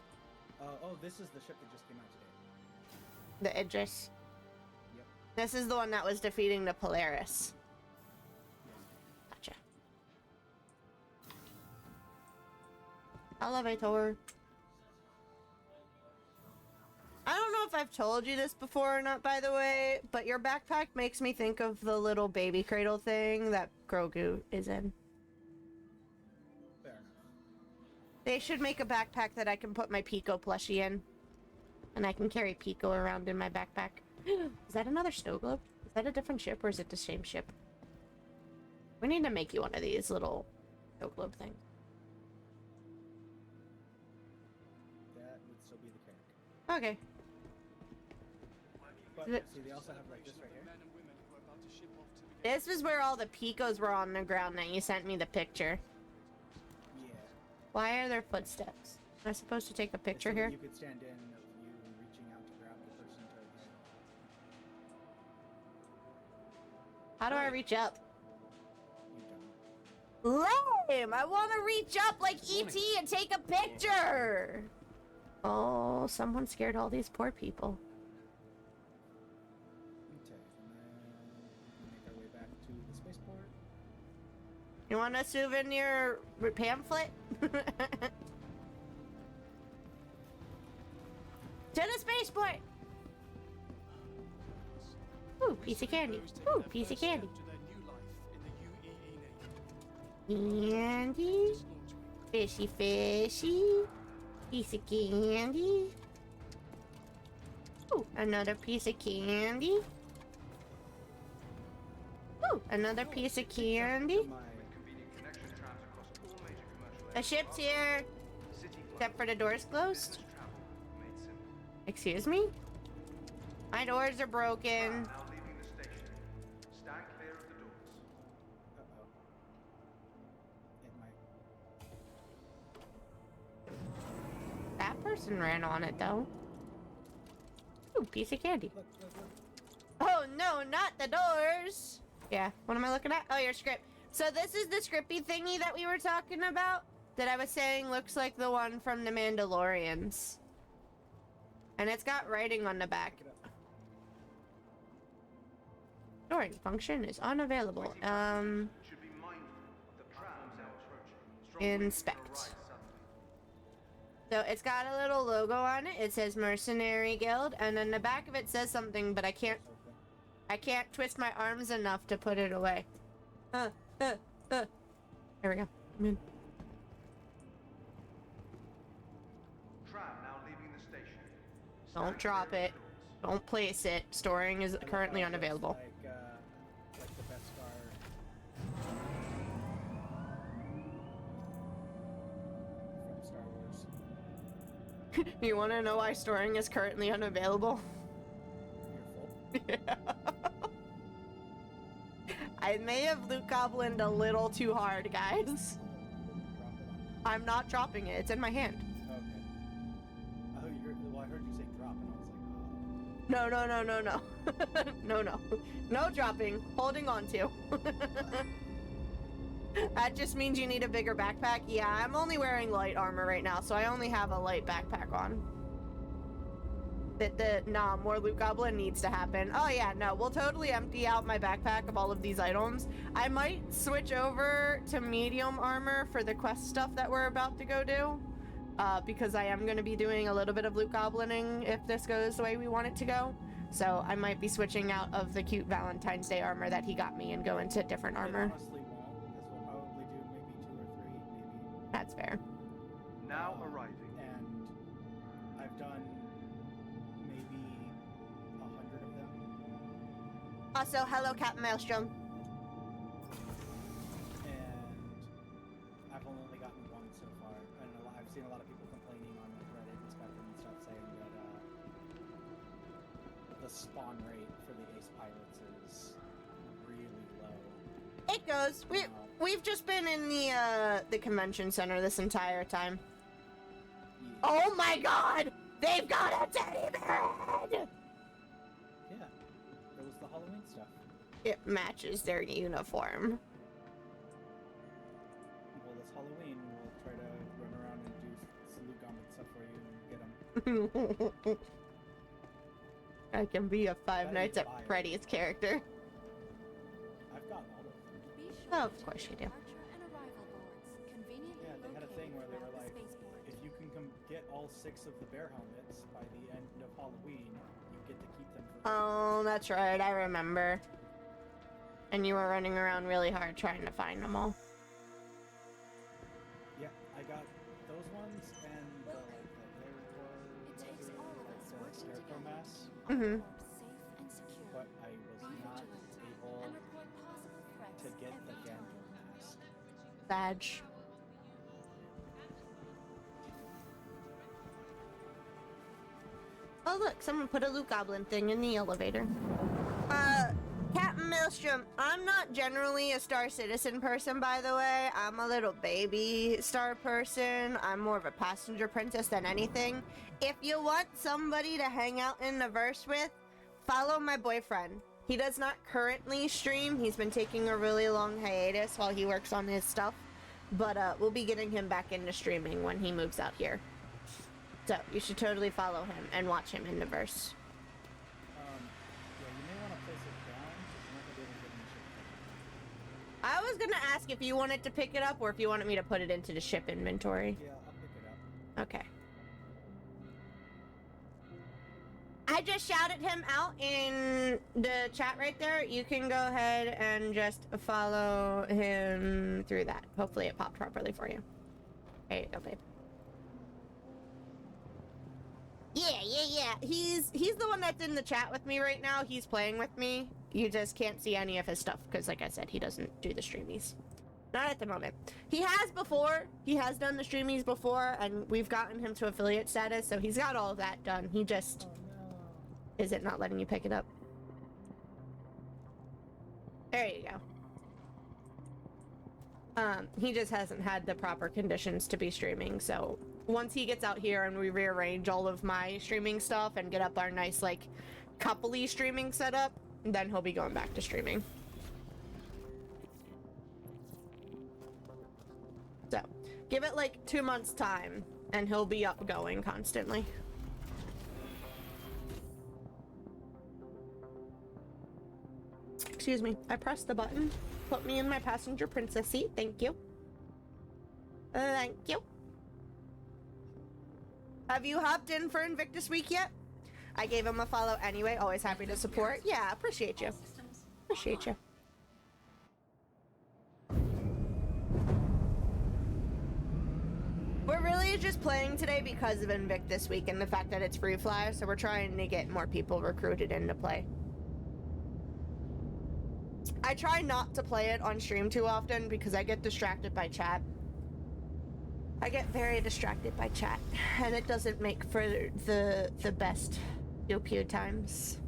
Oh, this is the ship that just came out today. The Idris. Yep. This is the one that was defeating the Polaris. Gotcha. Elevator. I don't know if I've told you this before or not, by the way, but your backpack makes me think of the little baby cradle thing that Grogu is in. Fair enough. They should make a backpack that I can put my Pico plushie in. And I can carry Pico around in my backpack. Is that another snow globe? Is that a different ship or is it the same ship? We need to make you one of these little snow globe things. That would still be the character. Okay. But see, they also have like this right here. This is where all the Picos were on the ground that you sent me the picture. Yeah. Why are there footsteps? Am I supposed to take a picture It's so that here? You could stand in of you reaching out to grab the person to How do I reach up? you don't. Lame! I want to reach up like E.T. and take a picture! Oh, someone scared all these poor people. Okay, and then we make our way back to the spaceport. You want a souvenir pamphlet? To the spaceport! Ooh, piece of candy. Ooh, piece of candy. Candy. Fishy, fishy. Piece of candy. Ooh, another piece of candy. Ooh, another piece of candy. The ship's here. Except for the doors closed. Excuse me? My doors are broken. Uh-oh. It might. That person ran on it, though. Ooh, piece of candy. Look, look, look. Oh, no, not the doors. Yeah, what am I looking at? Oh, your script. So this is the scripty thingy that we were talking about that I was saying looks like the one from the Mandalorians. And it's got writing on the back. Pick it up. Storing function is unavailable. Inspect. So it's got a little logo on it. It says Mercenary Guild, and then the back of it says something, but I can't twist my arms enough to put it away. There we go. I'm in. Tram now leaving the station. Don't drop it. Don't place it. Storing is currently unavailable. Like the best star. From Star Wars. You want to know why storing is currently unavailable? You're full. Yeah. I may have Luke Goblined a little too hard, guys. I'm not dropping it. It's in my hand. Okay. Well, I heard you say drop, and I was like, No, no, no, no, no. No, no. No dropping. Holding on to. That just means you need a bigger backpack. Yeah, I'm only wearing light armor right now, so I only have a light backpack on. Nah, more Loot Goblin needs to happen. Oh yeah, no, we'll totally empty out my backpack of all of these items. I might switch over to medium armor for the quest stuff that we're about to go do. Because I am going to be doing a little bit of Loot Goblining if this goes the way we want it to go. So I might be switching out of the cute Valentine's Day armor that he got me and go into different armor. honestly won't, because we'll probably do maybe 2 or 3, maybe. That's fair. Now arriving. And I've done maybe 100 of them. Also, hello, Captain Maelstrom. And I've only gotten 1 so far. And I've seen a lot of people complaining on like Reddit and Spectrum and stuff saying that the spawn rate for the ace pilots is really low. It goes. We've just been in the convention center this entire time. Yeah. Oh my god! They've got a teddy bear head! Yeah, it was the Halloween stuff. It matches their uniform. Well, this Halloween, we'll try to run around and do some Loot Goblin stuff for you and get them. I can be a Five That Nights is at fire. Freddy's character. I've got all of them. Oh, of course you do. Yeah, they had a thing where they were like, if you can get all 6 of the bear helmets by the end of Halloween, you get to keep them for Oh, that's right. I remember. And you were running around really hard trying to find them all. Yeah, I got those ones and the scarecrow mask. Mm-hmm. But I was not able to get the gander mask. Badge. Oh look, someone put a Loot Goblin thing in the elevator. Captain Maelstrom, I'm not generally a Star Citizen person, by the way. I'm a little baby Star person. I'm more of a passenger princess than anything. If you want somebody to hang out in the verse with, follow my boyfriend. He does not currently stream. He's been taking a really long hiatus while he works on his stuff. But we'll be getting him back into streaming when he moves out here. So you should totally follow him and watch him in the verse. Yeah, you may want to place it down, because you're not going to be able to get in the ship. I was gonna ask if you wanted to pick it up or if you wanted me to put it into the ship inventory. Yeah, I'll pick it up. Okay. I just shouted him out in the chat right there. You can go ahead and just follow him through that. Hopefully it popped properly for you. There you go, babe. Yeah. He's the one that's in the chat with me right now. He's playing with me. You just can't see any of his stuff because, like I said, he doesn't do the streamies. Not at the moment. He has before. He has done the streamies before, and we've gotten him to affiliate status, so he's got all of that done. He just... Is it not letting you pick it up? There you go. He just hasn't had the proper conditions to be streaming, so once he gets out here and we rearrange all of my streaming stuff and get up our nice, like, coupley streaming setup, then he'll be going back to streaming. So, give it like 2 months time, and he'll be up going constantly. Excuse me, I pressed the button. Put me in my passenger princess seat. Thank you. Thank you. Have you hopped in for Invictus week yet? I gave him a follow anyway. Always happy to support. Yeah, appreciate you. Appreciate you. really just playing today because of Invictus Week and the fact that it's free fly, so we're trying to get more people recruited in to play. I try not to play it on stream too often because I get distracted by chat. I get very distracted by chat, and it doesn't make for the best pew times.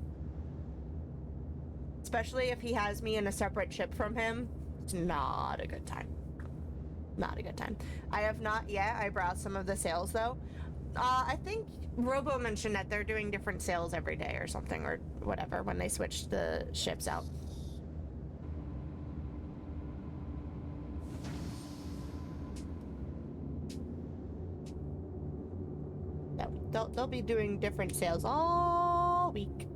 Especially if he has me in a separate chip from him, it's not a good time. Not a good time. I have not yet. I browsed some of the sales though. I think Robo mentioned that they're doing different sales every day or something or whatever when they switch the ships out. They'll be doing different sales all week.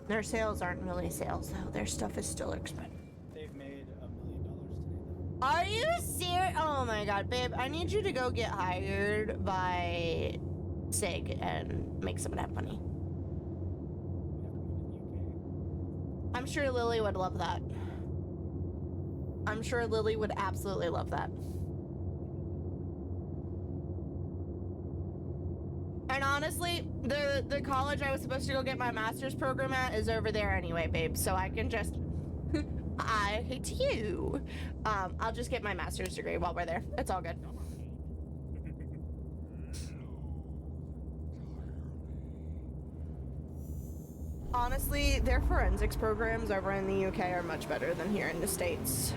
Their sales aren't really sales though. Their stuff is still expensive. They've made $1 million today though. Are you serious? Oh my god, babe. I need you to go get hired by SIG and make some of that money. I'm sure Lily would love that. I'm sure Lily would absolutely love that. And honestly, the college I was supposed to go get my master's program at is over there anyway, babe. So I can just, I hate you. I'll just get my master's degree while we're there. It's all good. Honestly, their forensics programs over in the UK are much better than here in the States.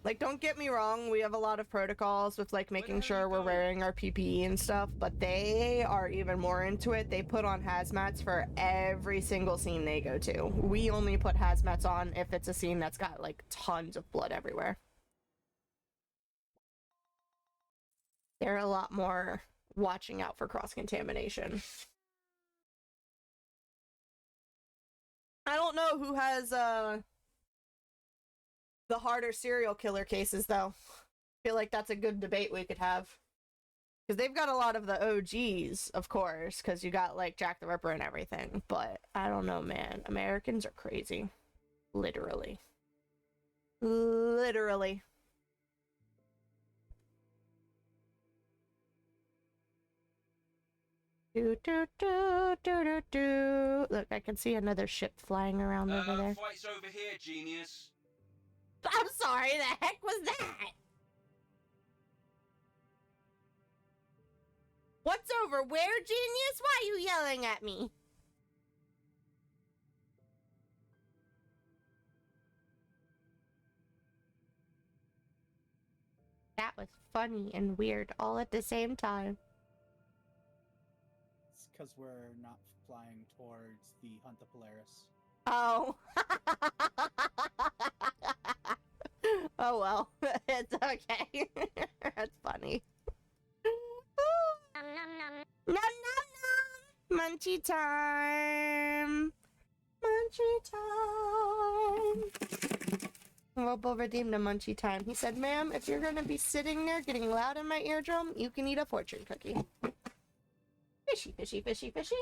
Like, don't get me wrong, we have a lot of protocols with, like, making sure we're wearing our PPE and stuff, but they are even more into it. They put on hazmats for every single scene they go to. We only put hazmats on if it's a scene that's got, like, tons of blood everywhere. They're a lot more watching out for cross-contamination. I don't know who has, the harder serial killer cases, though. I feel like that's a good debate we could have. Because they've got a lot of the OGs, of course, because you got, like, Jack the Ripper and everything. But, I don't know, man. Americans are crazy. Literally. Literally. Do, do, do, do, do, do. Look, I can see another ship flying around over there. Fight's over here, genius. I'm sorry, the heck was that? What's over where, genius? Why are you yelling at me? That was funny and weird all at the same time. It's because we're not flying towards the Hunt the Polaris. Oh. Oh well, it's okay. That's funny. Nom nom nom! Munchie time! Munchie time! Robo redeemed a munchie time. He said, ma'am, if you're gonna be sitting there getting loud in my eardrum, you can eat a fortune cookie. Fishy, fishy, fishy, fishy.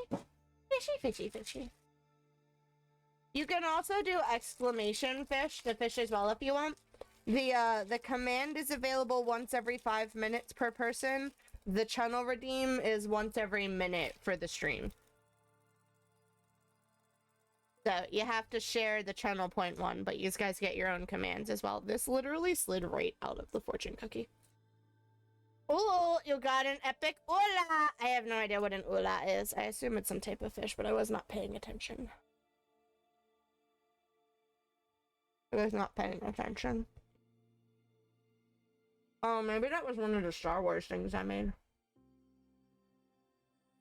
Fishy, fishy, fishy. You can also do exclamation fish to fish as well if you want. The command is available once every 5 minutes per person. The channel redeem is once every minute for the stream. So you have to share the channel point one, but you guys get your own commands as well. This literally slid right out of the fortune cookie. Oh, you got an epic ula! I have no idea what an ula is. I assume it's some type of fish, but I was not paying attention. I was not paying attention. Oh, maybe that was one of the Star Wars things I made.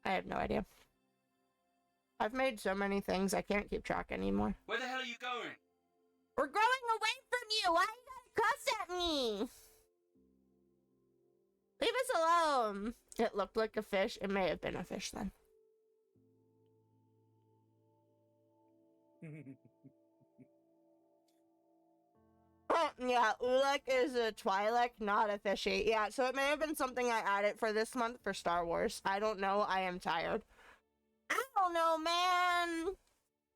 I have no idea. I've made so many things, I can't keep track anymore. Where the hell are you going? We're going away from you! Why you gotta cuss at me? Leave us alone! It looked like a fish. It may have been a fish then. Oh, yeah, Ulek is a Twi'lek, not a fishy. Yeah, so it may have been something I added for this month for Star Wars. I don't know. I am tired. I don't know, man.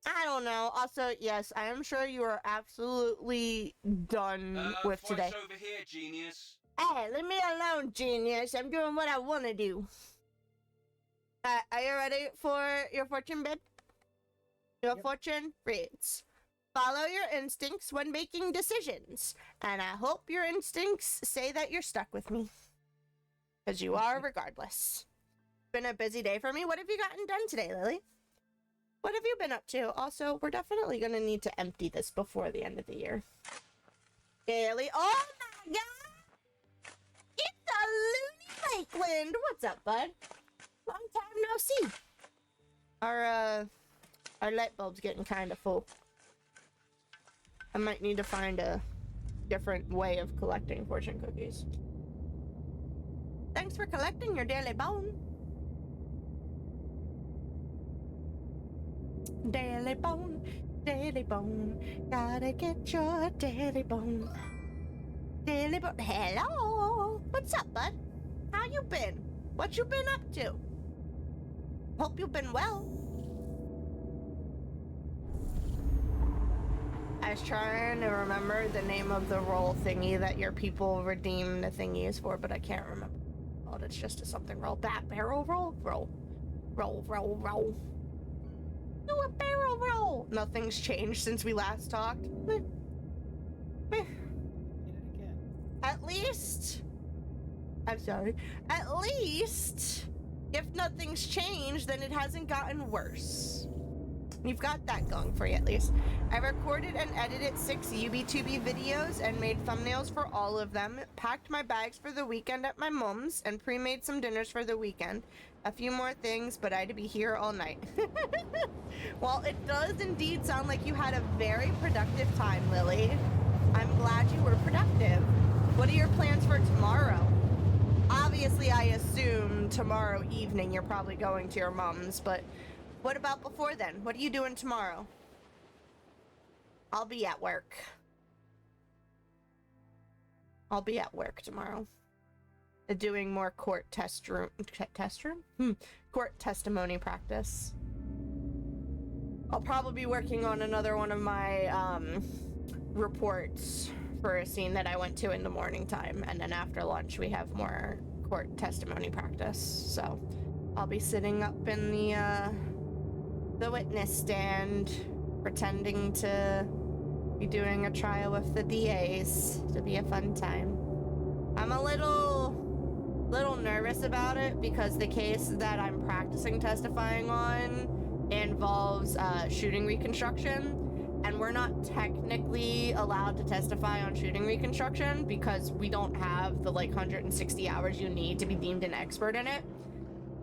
I don't know. Also, yes, I am sure you are absolutely done with today. Voice over here, genius. Hey, leave me alone, genius. I'm doing what I want to do. Are you ready for your fortune, babe? Your fortune reads, follow your instincts when making decisions. And I hope your instincts say that you're stuck with me. Because you are regardless. Been a busy day for me. What have you gotten done today, Lily? What have you been up to? Also, we're definitely going to need to empty this before the end of the year. Daily. Oh my god! It's a Looney Lakeland! What's up, bud? Long time no see. Our light bulb's getting kind of full. I might need to find a different way of collecting fortune cookies. Thanks for collecting your daily bone. Daily bone, gotta get your daily bone. Daily bone, hello! What's up, bud? How you been? What you been up to? Hope you've been well. I was trying to remember the name of the roll thingy that your people redeem the thingies for, but I can't remember. Oh, it's just a something roll. That barrel roll? Roll. Do a barrel roll! Nothing's changed since we last talked. At least... I'm sorry. At least, if nothing's changed, then it hasn't gotten worse. You've got that going for you, at least. I recorded and edited 6 UB2B videos and made thumbnails for all of them, packed my bags for the weekend at my mom's, and pre-made some dinners for the weekend. A few more things, but I had to be here all night. Well, it does indeed sound like you had a very productive time, Lily. I'm glad you were productive. What are your plans for tomorrow? Obviously, I assume tomorrow evening you're probably going to your mom's, but what about before then? What are you doing tomorrow? I'll be at work. I'll be at work tomorrow. Doing more court court testimony practice. I'll probably be working on another one of my reports for a scene that I went to in the morning time, and then after lunch we have more court testimony practice. So I'll be sitting up in the witness stand, pretending to be doing a trial with the DAs. It'll be a fun time. I'm a little nervous about it because the case that I'm practicing testifying on involves shooting reconstruction, and we're not technically allowed to testify on shooting reconstruction because we don't have the 160 hours you need to be deemed an expert in it.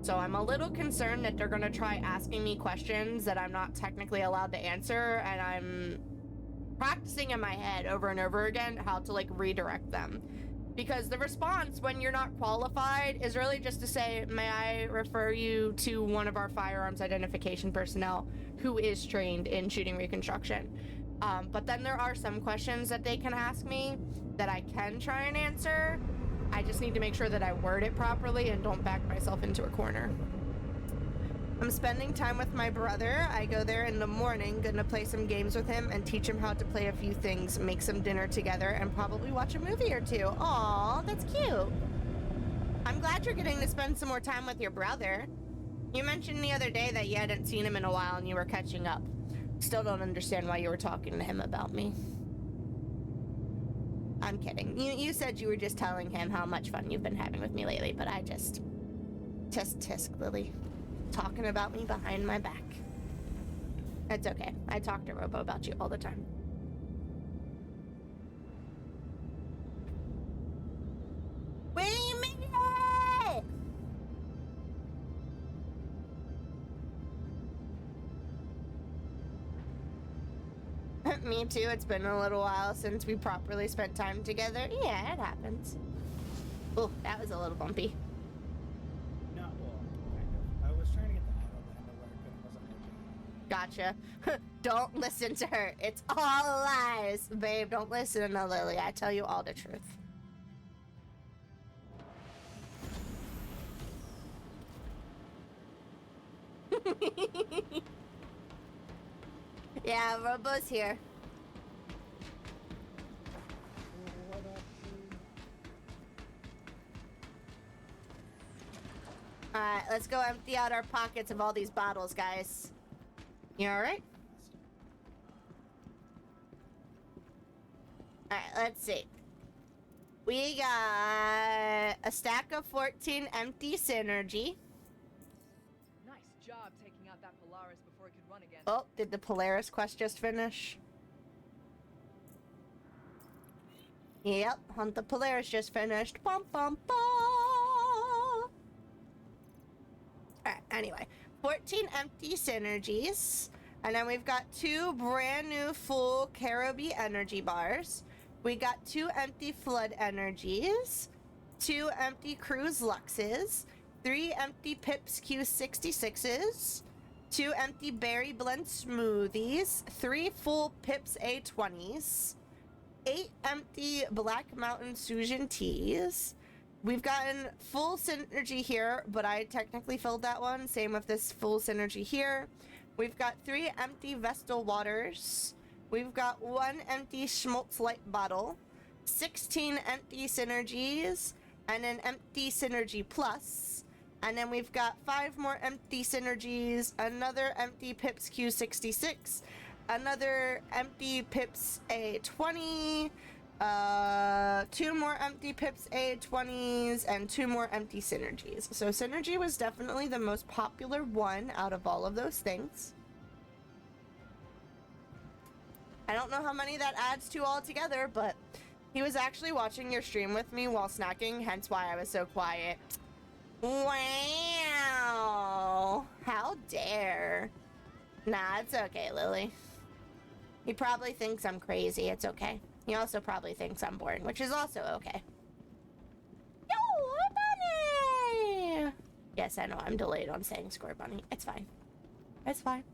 So I'm a little concerned that they're gonna try asking me questions that I'm not technically allowed to answer, and I'm practicing in my head over and over again how to redirect them. Because the response when you're not qualified is really just to say, may I refer you to one of our firearms identification personnel who is trained in shooting reconstruction. But then there are some questions that they can ask me that I can try and answer. I just need to make sure that I word it properly and don't back myself into a corner. I'm spending time with my brother. I go there in the morning, gonna play some games with him and teach him how to play a few things, make some dinner together, and probably watch a movie or two. Aw, that's cute. I'm glad you're getting to spend some more time with your brother. You mentioned the other day that you hadn't seen him in a while and you were catching up. Still don't understand why you were talking to him about me. I'm kidding. You said you were just telling him how much fun you've been having with me lately, but I just tisk, Lily. Talking about me behind my back. It's okay. I talk to Robo about you all the time. We made it! Me too. It's been a little while since we properly spent time together. Yeah, it happens. Oh, that was a little bumpy. Gotcha. Don't listen to her. It's all lies. Babe, don't listen to Lily. I tell you all the truth. Yeah, Robo's here. What up, dude? Alright, let's go empty out our pockets of all these bottles, guys. You alright? Alright, let's see. We got a stack of 14 empty synergy. Nice job taking out that Polaris before it could run again. Oh, did the Polaris quest just finish? Yep, Hunt the Polaris just finished. Bum, bum, bum. Alright, anyway. 14 empty synergies. And then we've got 2 brand new full Karobi energy bars. We got 2 empty Flood energies. 2 empty Cruise Luxes. 3 empty Pips Q66s. 2 empty Berry Blend Smoothies. 3 full Pips A20s. 8 empty Black Mountain Sujin Teas. We've gotten full synergy here, but I technically filled that one. Same with this full synergy here. We've got 3 empty Vestal Waters. We've got 1 empty Schmaltz Light bottle. 16 empty synergies. And an empty Synergy Plus. And then we've got 5 more empty synergies. Another empty Pips Q66. Another empty Pips A20. 2 more empty Pips A20s and 2 more empty synergies. So synergy was definitely the most popular one out of all of those things. I don't know how many that adds to altogether, but he was actually watching your stream with me while snacking, hence why I was so quiet. Wow! How dare. Nah, it's okay, Lily. He probably thinks I'm crazy. It's okay. He also probably thinks I'm boring, which is also okay. Yo, bunny! Yes, I know I'm delayed on saying score bunny. It's fine. It's fine.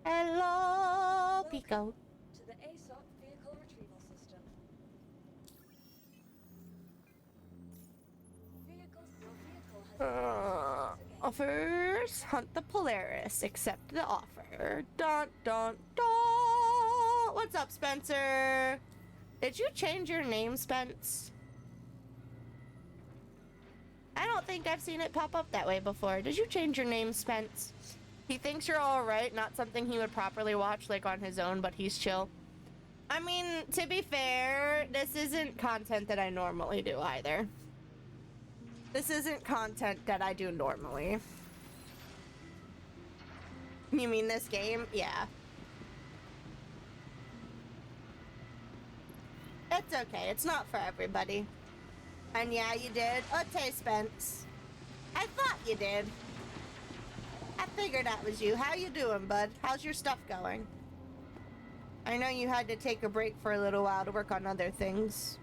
Hello, Pico. To the ASOP vehicle retrieval system. Your vehicle has Offers. Hunt the Polaris. Accept the offer. Dun, dun, dun. What's up, Spencer? Did you change your name, Spence? I don't think I've seen it pop up that way before. Did you change your name, Spence? He thinks you're alright, not something he would properly watch, like, on his own, but he's chill. I mean, to be fair, this isn't content that I normally do either. This isn't content that I do normally. You mean this game? Yeah. It's okay. It's not for everybody. And yeah, you did. Okay, Spence. I thought you did. I figured that was you. How you doing, bud? How's your stuff going? I know you had to take a break for a little while to work on other things.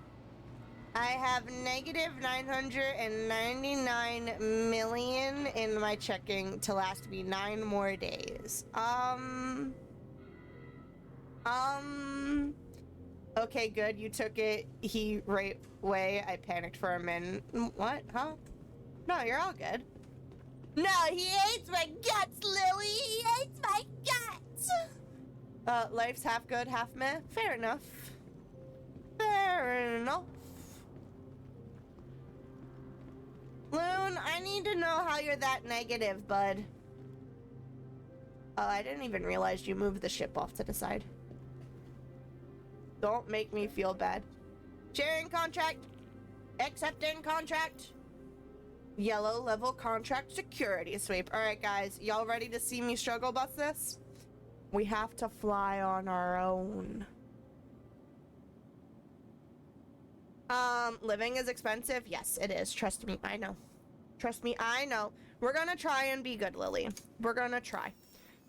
I have negative 999 million in my checking to last me 9 more days. Okay, good. You took it right away. I panicked for a minute. What? Huh? No, you're all good. No, he hates my guts, Lily. He hates my guts. Life's half good, half meh. Fair enough. Fair enough. Loon, I need to know how you're that negative, bud. Oh, I didn't even realize you moved the ship off to the side. Don't make me feel bad. Sharing contract. Accepting contract. Yellow level contract security sweep. Alright, guys. Y'all ready to see me struggle bus this? We have to fly on our own. Living is expensive. Yes, it is. Trust me. I know. Trust me. I know. We're gonna try and be good, Lily. We're gonna try.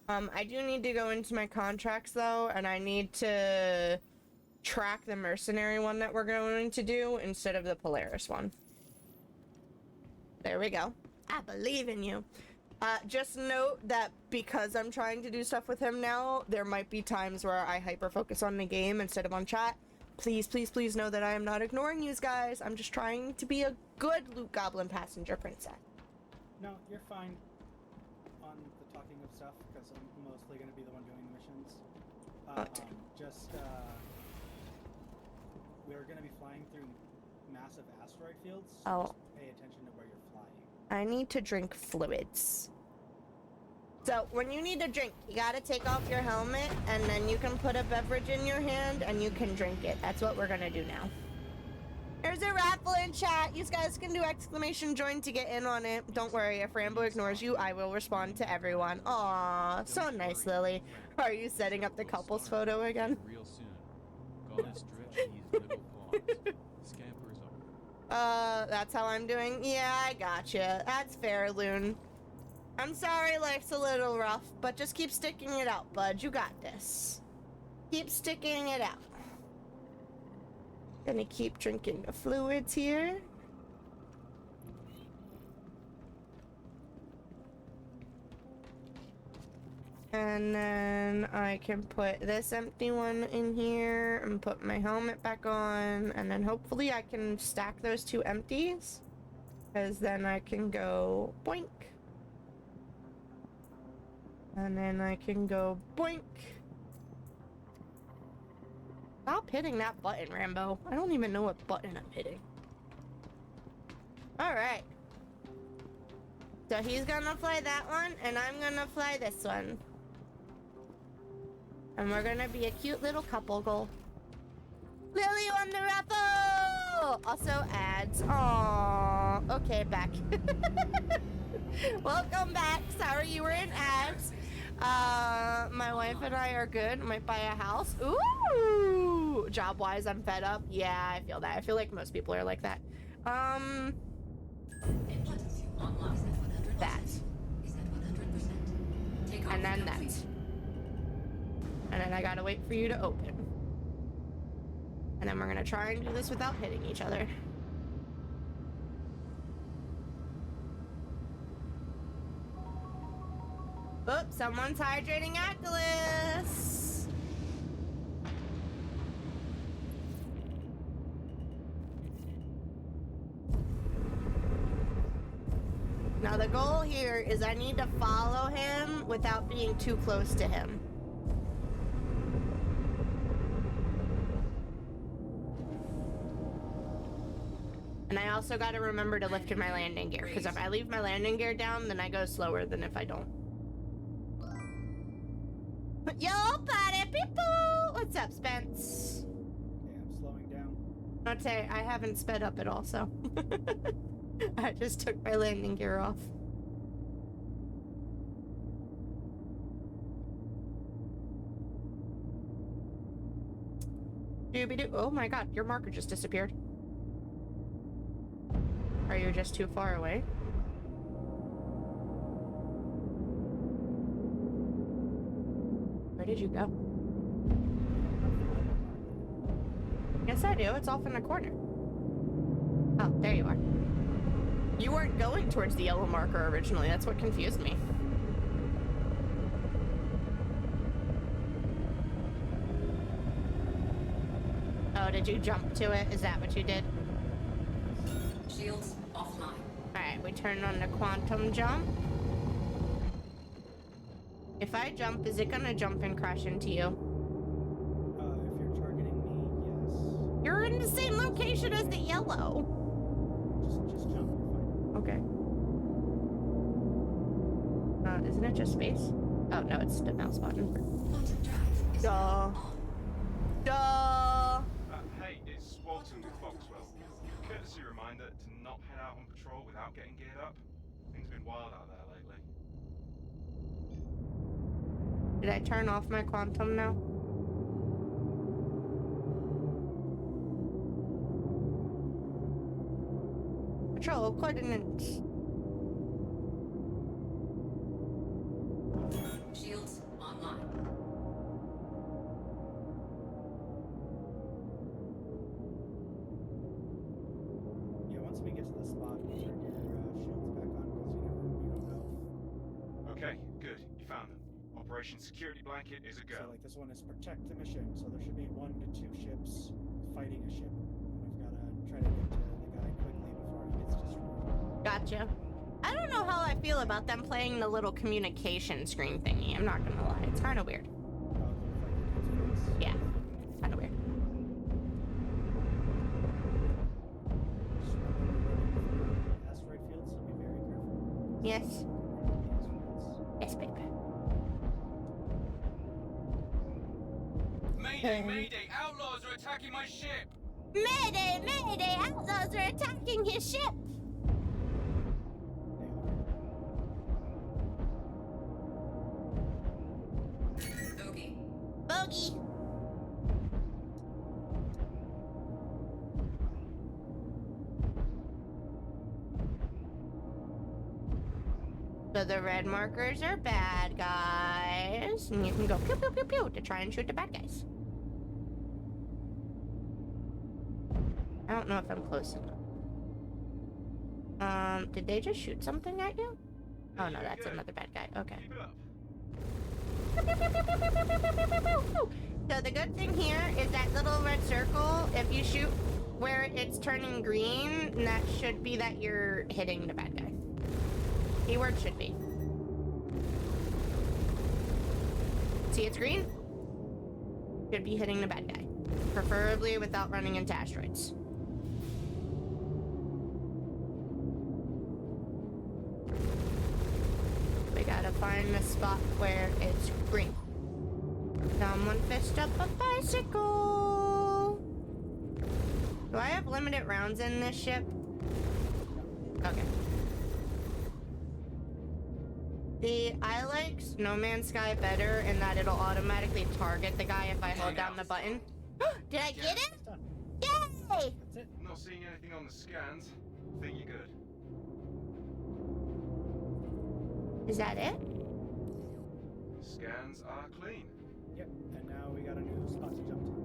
I do need to go into my contracts, though, and I need to track the mercenary one that we're going to do instead of the Polaris one. There we go. I believe in you. Just note that because I'm trying to do stuff with him now, there might be times where I hyper-focus on the game instead of on chat. Please, please, please know that I am not ignoring you guys. I'm just trying to be a good Loot Goblin passenger princess. No, you're fine. On the talking of stuff because I'm mostly going to be the one doing the missions. Okay. We're going to be flying through massive asteroid fields. So Oh. just pay attention to where you're flying. I need to drink fluids. So, when you need a drink, you gotta take off your helmet, and then you can put a beverage in your hand, and you can drink it. That's what we're gonna do now. There's a raffle in chat. You guys can do exclamation join to get in on it. Don't worry, if Rambo ignores you, I will respond to everyone. Aw, so nice, Lily. Are you setting up the couples photo again? Real soon. Gonna stretch these little paws. Scampers over. That's how I'm doing? Yeah, I gotcha. That's fair, Loon. I'm sorry life's a little rough, but just keep sticking it out, bud. You got this. Keep sticking it out. Gonna keep drinking the fluids here. And then I can put this empty one in here and put my helmet back on. And then hopefully I can stack those two empties. Because then I can go boink. And then I can go boink. Stop hitting that button, Rambo. I don't even know what button I'm hitting. Alright. So he's gonna fly that one, and I'm gonna fly this one. And we're gonna be a cute little couple goal. Lily won the raffle! Also ads. Aww. Okay, back. Welcome back. Sorry you were in ads. My wife and I are good. Might buy a house. Ooh! Job-wise, I'm fed up. Yeah, I feel that. I feel like most people are like that. That. And then that. And then I gotta wait for you to open. And then we're gonna try and do this without hitting each other. Oops, someone's hydrating Achilles. Now the goal here is I need to follow him without being too close to him. And I also got to remember to lift in my landing gear, because if I leave my landing gear down, then I go slower than if I don't. Yo, party people! What's up, Spence? Okay, I'm slowing down. I'd say I haven't sped up at all, so. I just took my landing gear off. Doobie-doo. Oh my god, your marker just disappeared. Are you just too far away? Where did you go? Yes, I do. It's off in the corner. Oh, there you are. You weren't going towards the yellow marker originally. That's what confused me. Oh, did you jump to it? Is that what you did? Shields offline. Alright, we turn on the quantum jump. If I jump, is it gonna jump and crash into you? If you're targeting me, yes. You're in the same location as the yellow. Just jump, you're fine. Okay. Isn't it just space? Oh, no, it's the mouse button. Duh. Duh. Hey, it's Walton with Foxwell. Courtesy reminder to not head out on patrol without getting geared up. Things have been wild out there lately. Did I turn off my quantum now? Patrol coordinates. Shields online. Yeah, once we get to the spot, we'll turn your shields back on because you don't know. Okay, good. You found them. Operation Security Blanket is a go. So, like, this one is protect the mission, so there should be 1 to 2 ships fighting a ship. We've got to try to get to the guy quickly before he gets destroyed. Gotcha. I don't know how I feel about them playing the little communication screen thingy. I'm not gonna lie. It's kind of weird. Yeah, kind of weird. Asteroid fields, so be very careful. Yes. Yes, babe. Mayday, mayday! Outlaws are attacking my ship! Mayday, mayday! Outlaws are attacking his ship! Bogey. Bogey! So the red markers are bad guys. And you can go pew pew pew pew to try and shoot the bad guys. I don't know if I'm close enough. Did they just shoot something at you? Oh no, that's another bad guy. Okay. So the good thing here is that little red circle, if you shoot where it's turning green, that should be that you're hitting the bad guy. Keyword should be. See, it's green? Should be hitting the bad guy. Preferably without running into asteroids. We gotta find the spot where it's green. Someone fished up a bicycle. Do I have limited rounds in this ship? Okay. I like No Man's Sky better in that it'll automatically target the guy if I hold down the button. Did I get it? Yay! Not seeing anything on the scans. Think you're good. Is that it? Scans are clean. Yep, and now we got a new spot to jump to.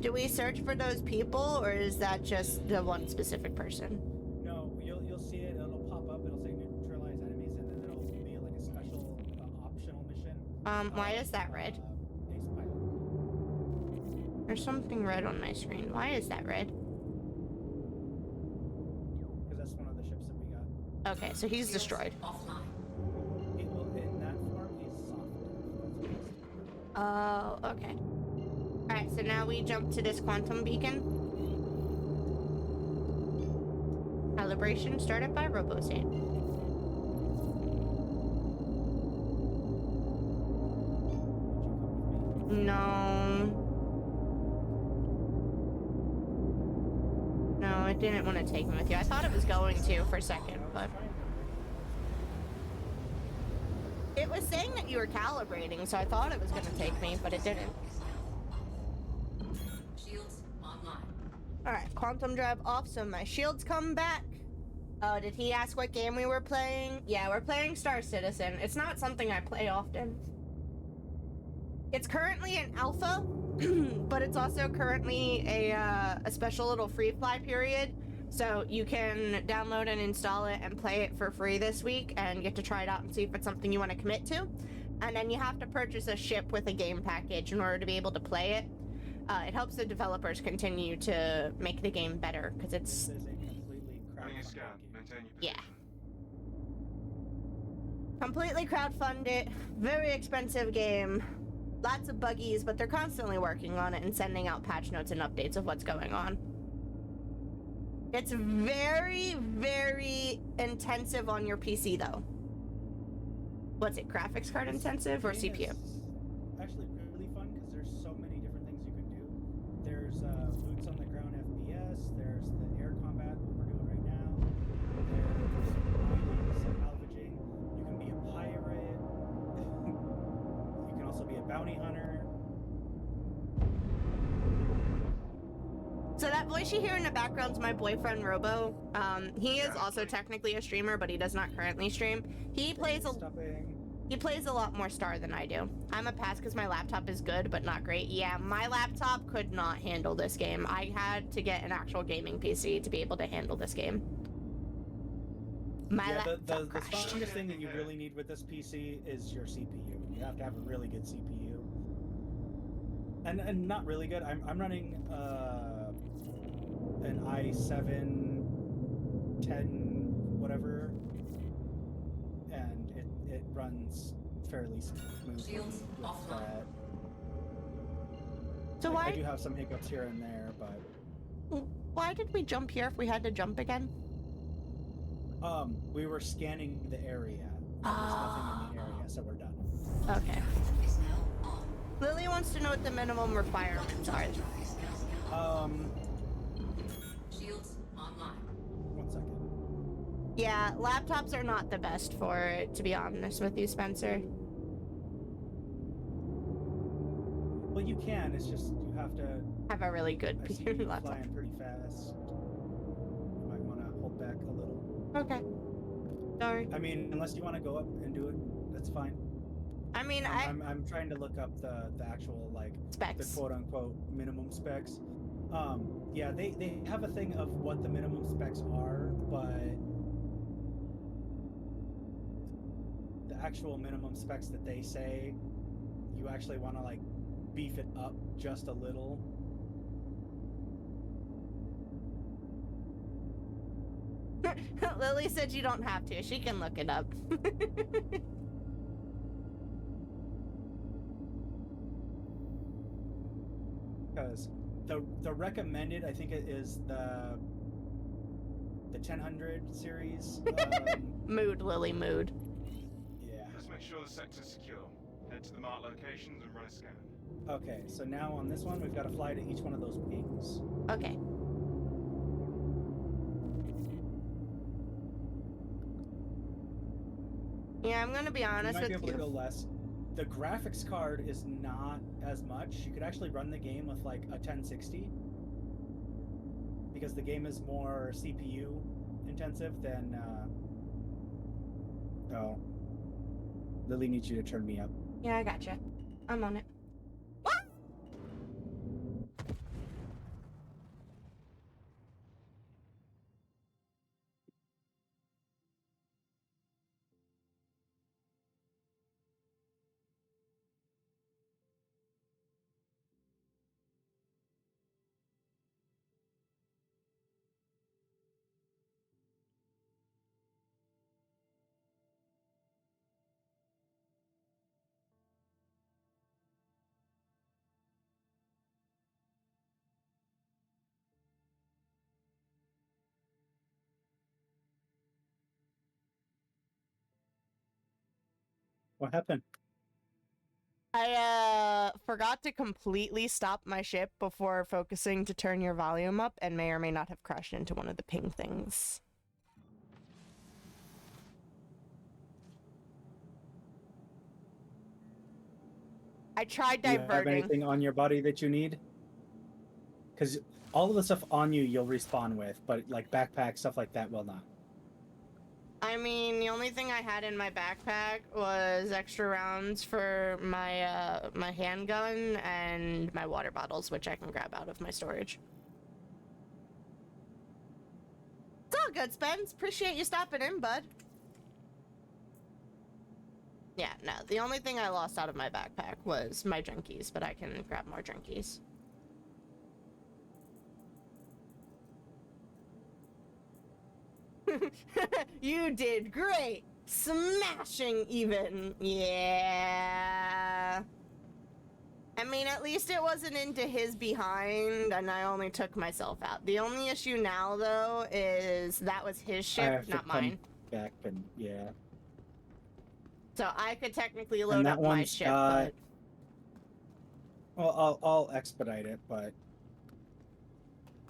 Do we search for those people, or is that just the one specific person? No, you'll see it. It'll pop up. It'll say neutralize enemies, and then it'll be like a special optional mission. Why is that red? Ace pilot. There's something red on my screen. Why is that red? Because that's one of the ships that we got. Okay, so he's destroyed. It will, in that form, he's soft. Oh, okay. Alright, so now we jump to this quantum beacon. Calibration started by RoboSaint. No. No, it didn't want to take me with you. I thought it was going to for a second, but... It was saying that you were calibrating, so I thought it was going to take me, but it didn't. Shields online. Alright, quantum drive off, so my shields come back. Oh, did he ask what game we were playing? Yeah, we're playing Star Citizen. It's not something I play often. It's currently an alpha, but it's also currently a special little free fly period. So you can download and install it and play it for free this week and get to try it out and see if it's something you want to commit to. And then you have to purchase a ship with a game package in order to be able to play it. It helps the developers continue to make the game better because it's... Running a scan. Maintain your position. Yeah. Completely crowdfunded, very expensive game. Lots of buggies, but they're constantly working on it and sending out patch notes and updates of what's going on. It's very, very intensive on your PC, though. What's it, graphics card intensive or CPU? Actually really fun because there's so many different things you can do. There's boots on the ground FPS, there's the air combat, what we're doing right now, there's mining, salvaging, you can be a pirate, you can also be a bounty hunter. So that voice you hear in the background is my boyfriend Robo. He is also technically a streamer, but he does not currently stream. He plays a lot more Star than I do. I'm a pass because my laptop is good, but not great. Yeah, my laptop could not handle this game. I had to get an actual gaming PC to be able to handle this game. My laptop the strongest thing that you really need with this PC is your CPU. You have to have a really good CPU. And not really good. I'm running an i7 10 whatever, and it runs fairly smoothly Shields with offline. that. So I do have some hiccups here and there, but why did we jump here if we had to jump again? we were scanning the area. There's nothing in the area, so we're done. Okay. Lily wants to know what the minimum requirements are. Shields online. 1 second. Yeah, laptops are not the best for it, to be honest with you, Spencer. Well, you can. It's just you have to Have a really good I see you laptop. flying pretty fast. You might want to hold back a little. Okay. Sorry. I mean, unless you want to go up and do it, that's fine. I mean, I'm trying to look up the actual like specs. the quote unquote minimum specs. Yeah, they have a thing of what the minimum specs are, but the actual minimum specs that they say, you actually want to like beef it up just a little. Lily said you don't have to. She can look it up. Because the recommended, I think it is the 1000 series. Mood, Lily, mood. Yeah. Let's make sure the sector's secure. Head to the marked locations and run a scan. Okay, so now on this one, we've got to fly to each one of those pings. Okay. Yeah, I'm gonna be honest You might be with able to go you. less. The graphics card is not as much. You could actually run the game with like a 1060 because the game is more CPU intensive than. Oh, Lily needs you to turn me up. Yeah, I gotcha. I'm on it. What happened? I forgot to completely stop my ship before focusing to turn your volume up and may or may not have crashed into one of the ping things. I tried Do you have diverting. anything on your body that you need? Because all of the stuff on you you'll respawn with, but like backpack, stuff like that will not. I mean, the only thing I had in my backpack was extra rounds for my my handgun and my water bottles, which I can grab out of my storage. It's all good, Spence. Appreciate you stopping in, bud. Yeah, no, the only thing I lost out of my backpack was my drinkies, but I can grab more drinkies. You did great! Smashing even! Yeah! I mean, at least it wasn't into his behind, and I only took myself out. The only issue now, though, is that was his I ship, have to not come mine. back and yeah. So I could technically And load that up my one's ship, got- but... Well, I'll expedite it, but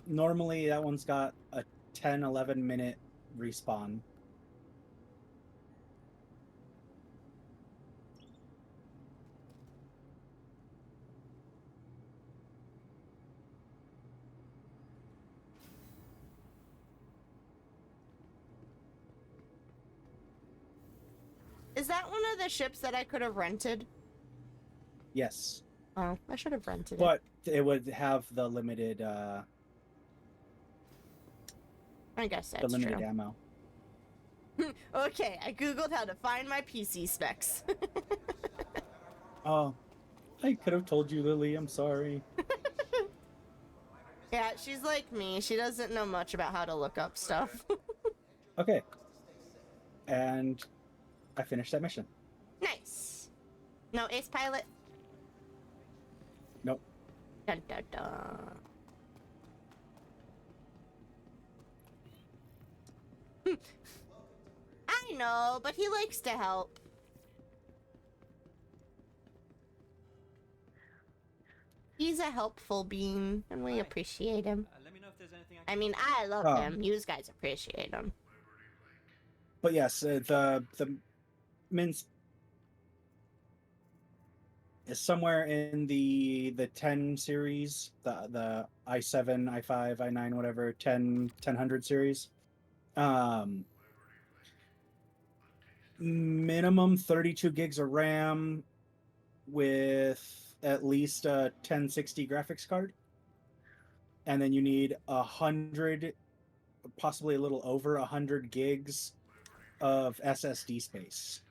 normally that one's got a 10-11 minute respawn. Is that one of the ships that I could have rented? Yes, Oh, I should have rented but it would have the limited it. I guess that's true. ammo. Okay, I googled how to find my PC specs. Oh, I could have told you, Lily. I'm sorry. Yeah, she's like me. She doesn't know much about how to look up stuff. Okay, and I finished that mission. Nice. No ace pilot? Nope. Dun, dun, dun. I know, but he likes to help. He's a helpful being, and we appreciate him. Let me know if there's anything I mean, I love him. You guys appreciate him. But yes, the mince is somewhere in the 10 series, the i7, i5, i9, whatever, 1000 series. Minimum 32 gigs of RAM with at least a 1060 graphics card. And then you need 100, possibly a little over 100 gigs of SSD space.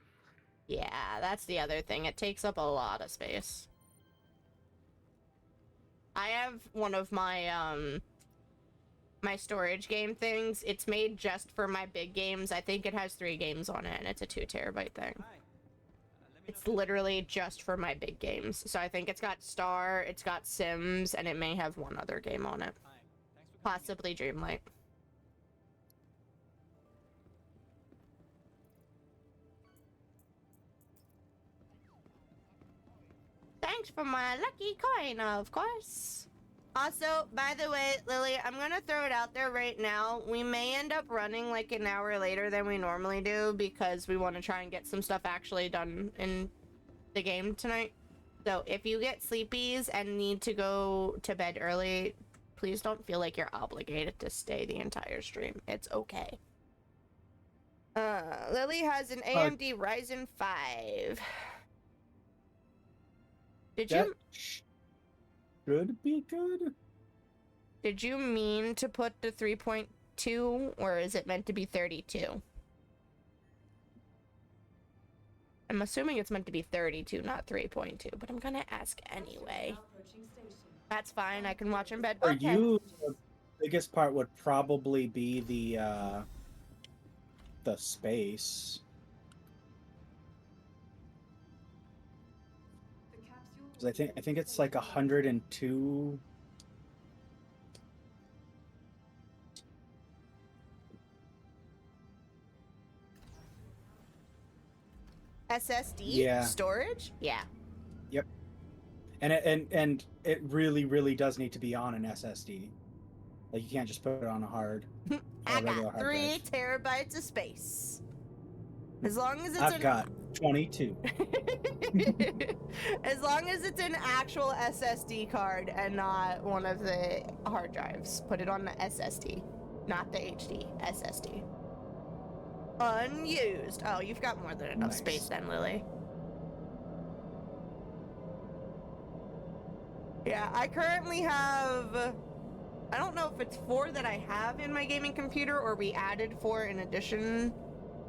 Yeah, that's the other thing. It takes up a lot of space. I have one of my my storage game things. It's made just for my big games. I think it has 3 games on it, and it's a 2 terabyte thing. It's literally just for my big games. So I think it's got Star, it's got Sims, and it may have one other game on it. Possibly Dreamlight. Thanks for my lucky coin, of course. Also, by the way, Lily, I'm gonna throw it out there right now. We may end up running like an hour later than we normally do because we want to try and get some stuff actually done in the game tonight. So if you get sleepies and need to go to bed early, please don't feel like you're obligated to stay the entire stream. It's okay. Lily has an AMD Ryzen 5. Did you... Should be good. Did you mean to put the 3.2, or is it meant to be 32? I'm assuming it's meant to be 32, not 3.2, but I'm gonna ask anyway. That's fine, I can watch in bed. For Okay. you, the biggest part would probably be the space. I think it's like 102. SSD storage? Yeah. Yep. And it really does need to be on an SSD. Like you can't just put it on a hard. I got 3 terabytes of space. As long as it's I've got 22. As long as it's an actual SSD card and not one of the hard drives. Put it on the SSD, not the HD. SSD. Unused. Oh, you've got more than enough space then, Lily. Yeah, I currently have... I don't know if it's 4 that I have in my gaming computer or we added 4 in addition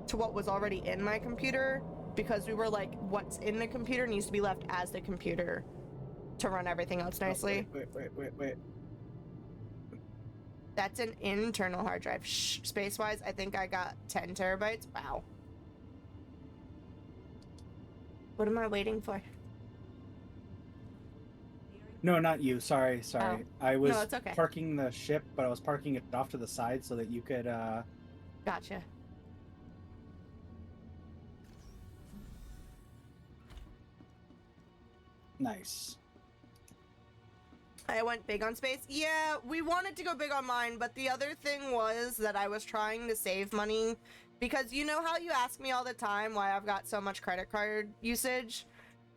to what was already in my computer, because we were like, what's in the computer needs to be left as the computer to run everything else nicely. Wait. That's an internal hard drive. Shh, space-wise, I think I got 10 terabytes. Wow. What am I waiting for? No, not you. Sorry. Oh. I was No, it's okay. parking the ship, but I was parking it off to the side so that you could Gotcha. Nice. I went big on space. Yeah, we wanted to go big on mine, but the other thing was that I was trying to save money because you know how you ask me all the time why I've got so much credit card usage?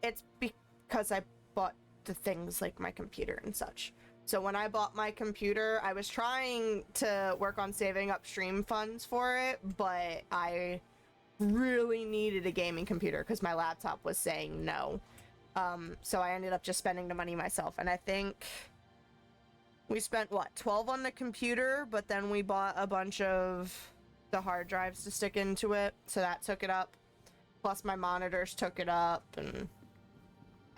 It's because I bought the things like my computer and such. So when I bought my computer, I was trying to work on saving up stream funds for it, but I really needed a gaming computer because my laptop was saying no. So I ended up just spending the money myself, and I think we spent, what, 12 on the computer, but then we bought a bunch of the hard drives to stick into it, so that took it up, plus my monitors took it up, and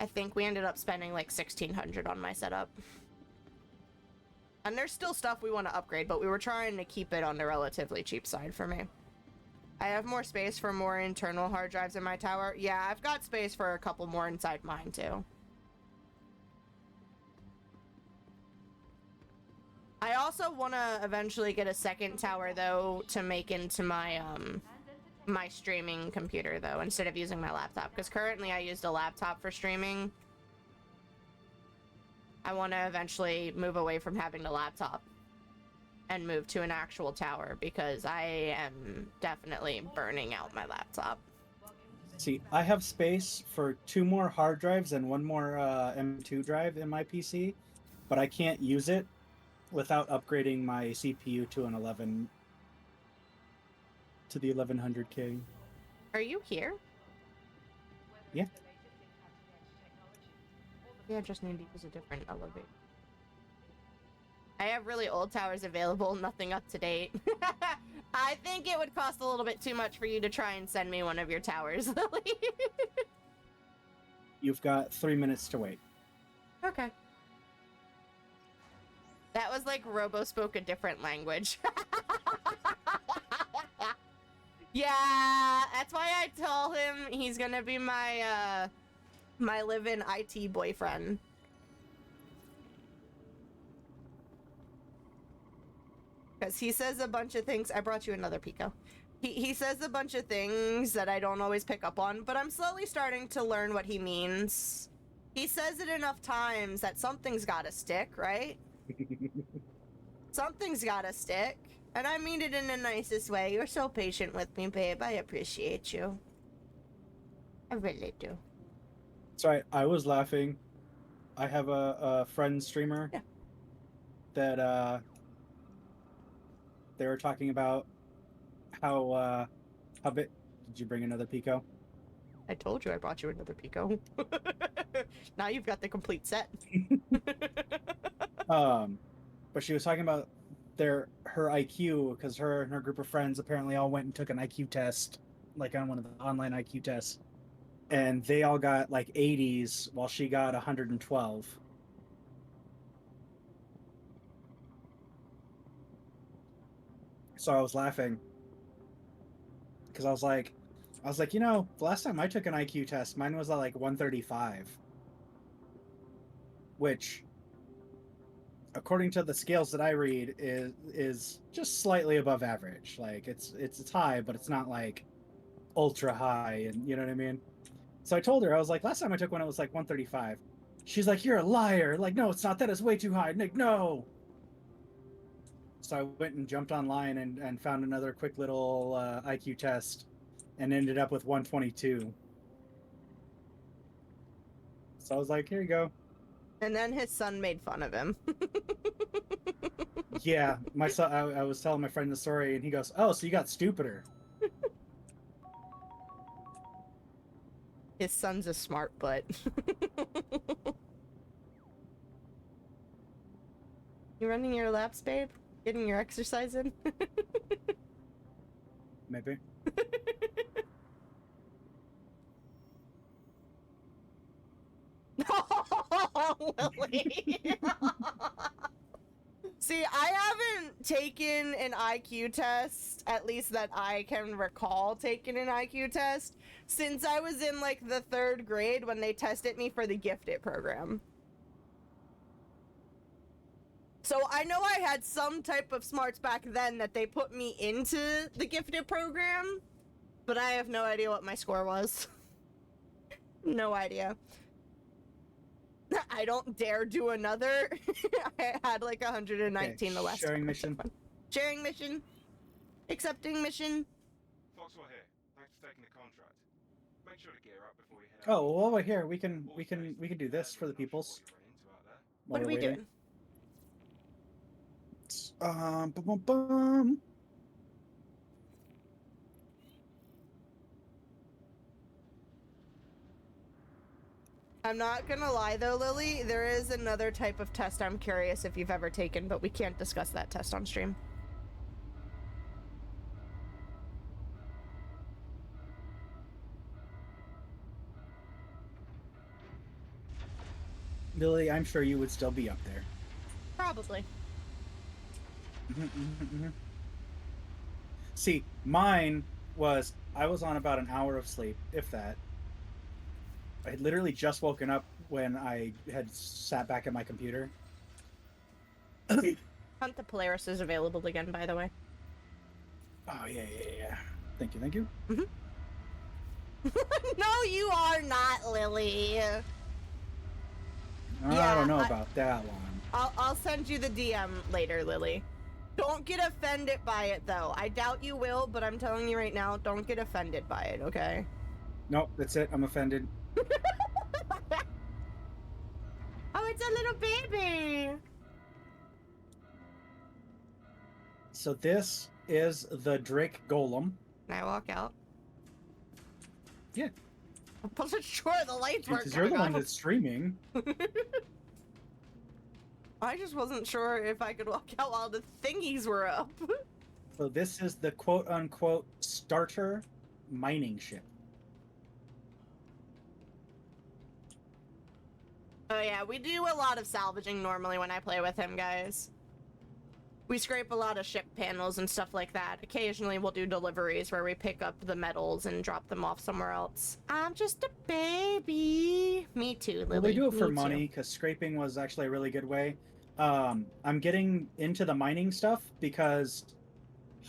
I think we ended up spending like $1,600 on my setup. And there's still stuff we want to upgrade, but we were trying to keep it on the relatively cheap side for me. I have more space for more internal hard drives in my tower. Yeah, I've got space for a couple more inside mine, too. I also want to eventually get a second tower, though, to make into my, my streaming computer, though, instead of using my laptop. Because currently I used a laptop for streaming. I want to eventually move away from having the laptop and move to an actual tower, because I am definitely burning out my laptop. See, I have space for 2 more hard drives and 1 more M2 drive in my PC, but I can't use it without upgrading my CPU to an 11 to the 1100K. Are you here? Yeah. Yeah, I just need to use a different elevator. I have really old towers available, nothing up to date. I think it would cost a little bit too much for you to try and send me one of your towers, Lily. You've got 3 minutes to wait. Okay. That was like Robo spoke a different language. Yeah, that's why I told him he's gonna be my, my live-in IT boyfriend. Because he says a bunch of things. I brought you another Pico. He says a bunch of things that I don't always pick up on, but I'm slowly starting to learn what he means. He says it enough times that something's gotta stick, right? Something's gotta stick. And I mean it in the nicest way. You're so patient with me, babe. I appreciate you. I really do. Sorry, I was laughing. I have a friend streamer that they were talking about how bit. Did you bring another Pico? I told you I brought you another Pico. Now you've got the complete set. But she was talking about her IQ, because her and her group of friends apparently all went and took an IQ test, like on one of the online IQ tests, and they all got like 80s while she got 112. So I was laughing because I was like, you know, the last time I took an IQ test, mine was at like 135, which, according to the scales that I read, is just slightly above average. Like it's high, but it's not like ultra high, and you know what I mean? So I told her, I was like, last time I took one, it was like 135. She's like, you're a liar. Like, no, it's not. That is way too high. Nick, no. So I went and jumped online and found another quick little IQ test and ended up with 122. So I was like, here you go. And then his son made fun of him. Yeah, my son. I was telling my friend the story, and he goes, "Oh, so you got stupider." His son's a smart butt. You running your laps, babe? Getting your exercise in? Maybe. Lily. See, I haven't taken an IQ test, at least that I can recall taking an IQ test, since I was in like the 3rd grade when they tested me for the Gifted program. So I know I had some type of smarts back then that they put me into the Gifted program, but I have no idea what my score was. No idea. I don't dare do another. I had like 119 the last sharing time. mission. Sharing mission. Accepting mission. Foxwell here. Thanks for taking the contract. Make sure to gear up before we head Oh, well, over here we can do this for the peoples. What are we doing? Bum, bum, bum. I'm not gonna lie though, Lily, there is another type of test I'm curious if you've ever taken, but we can't discuss that test on stream. Lily, I'm sure you would still be up there. Probably. See, mine was I was on about an hour of sleep, if that. I had literally just woken up when I had sat back at my computer. Hunt the Polaris is available again, by the way. Oh, yeah. Thank you. No, you are not, Lily. I don't know about that one. I'll send you the DM later, Lily. Don't get offended by it, though. I doubt you will, but I'm telling you right now, don't get offended by it, okay? Nope, that's it. I'm offended. Oh, it's a little baby! So this is the Drake Golem. Can I walk out? Yeah. I wasn't sure the lights weren't Because you're the coming one on. that's streaming. I just wasn't sure if I could walk out while the thingies were up. So this is the quote-unquote starter mining ship. Oh yeah, we do a lot of salvaging normally when I play with him, guys. We scrape a lot of ship panels and stuff like that. Occasionally we'll do deliveries where we pick up the metals and drop them off somewhere else. I'm just a baby. Me too, Lily. Well, they do it for Me money, because scraping was actually a really good way. I'm getting into the mining stuff because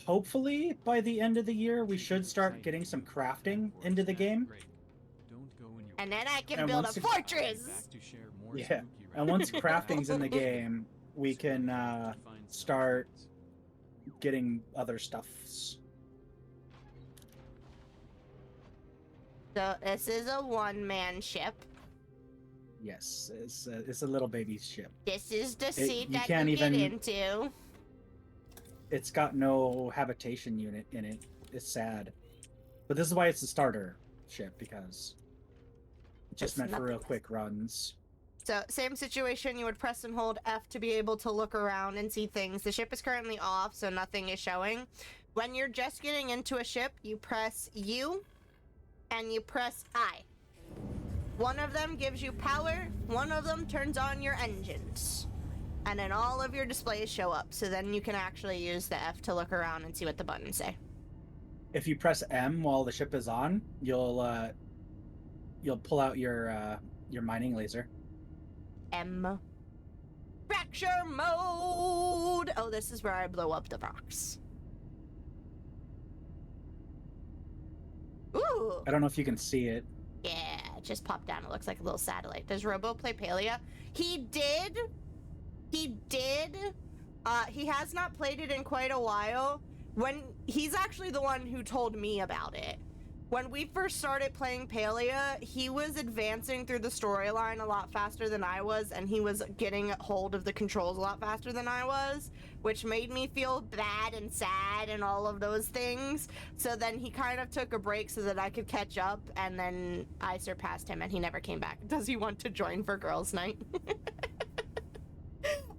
hopefully by the end of the year we should start getting some crafting into the game. And then I can build a fortress! Yeah, and once crafting's in the game, we can start getting other stuffs. So this is a one-man ship. Yes, it's a little baby ship. This is the seat you that can't you get even- into. It's got no habitation unit in it. It's sad. But this is why it's a starter ship, because it's just It's meant for real nothing. quick runs. So, same situation, you would press and hold F to be able to look around and see things. The ship is currently off, so nothing is showing. When you're just getting into a ship, you press U, and you press I. One of them gives you power, one of them turns on your engines. And then all of your displays show up, so then you can actually use the F to look around and see what the buttons say. If you press M while the ship is on, you'll pull out your mining laser. M. Fracture mode! Oh, this is where I blow up the rocks. Ooh! I don't know if you can see it. Yeah, it just popped down. It looks like a little satellite. Does Robo play Palia? He did. He did. He has not played it in quite a while. He's actually the one who told me about it. When we first started playing Palia, he was advancing through the storyline a lot faster than I was, and he was getting hold of the controls a lot faster than I was, which made me feel bad and sad and all of those things. So then he kind of took a break so that I could catch up, and then I surpassed him, and he never came back. Does he want to join for girls' night?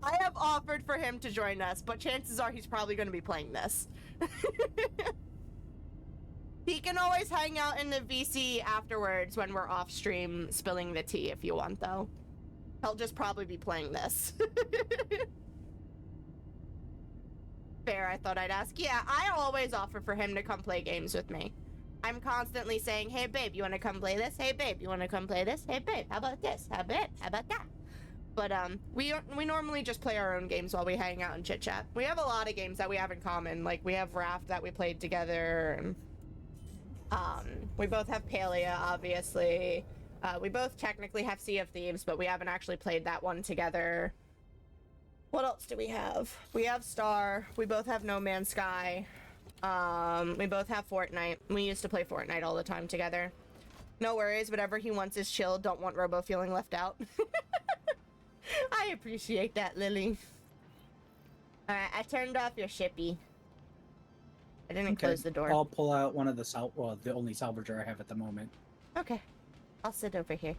I have offered for him to join us, but chances are he's probably going to be playing this. He can always hang out in the VC afterwards when we're off stream spilling the tea if you want, though. He'll just probably be playing this. Fair, I thought I'd ask. Yeah, I always offer for him to come play games with me. I'm constantly saying, hey babe, you want to come play this? Hey babe, you want to come play this? Hey babe, how about this? How about that? But we normally just play our own games while we hang out and chit chat. We have a lot of games that we have in common. Like we have Raft that we played together. And, we both have Palia, obviously. We both technically have Sea of Thieves, but we haven't actually played that one together. What else do we have? We have Star. We both have No Man's Sky. We both have Fortnite. We used to play Fortnite all the time together. No worries, whatever he wants is chill. Don't want Robo feeling left out. I appreciate that, Lily. Alright, I turned off your shippy. I didn't close the door. I'll pull out one of the only salvager I have at the moment. Okay. I'll sit over here.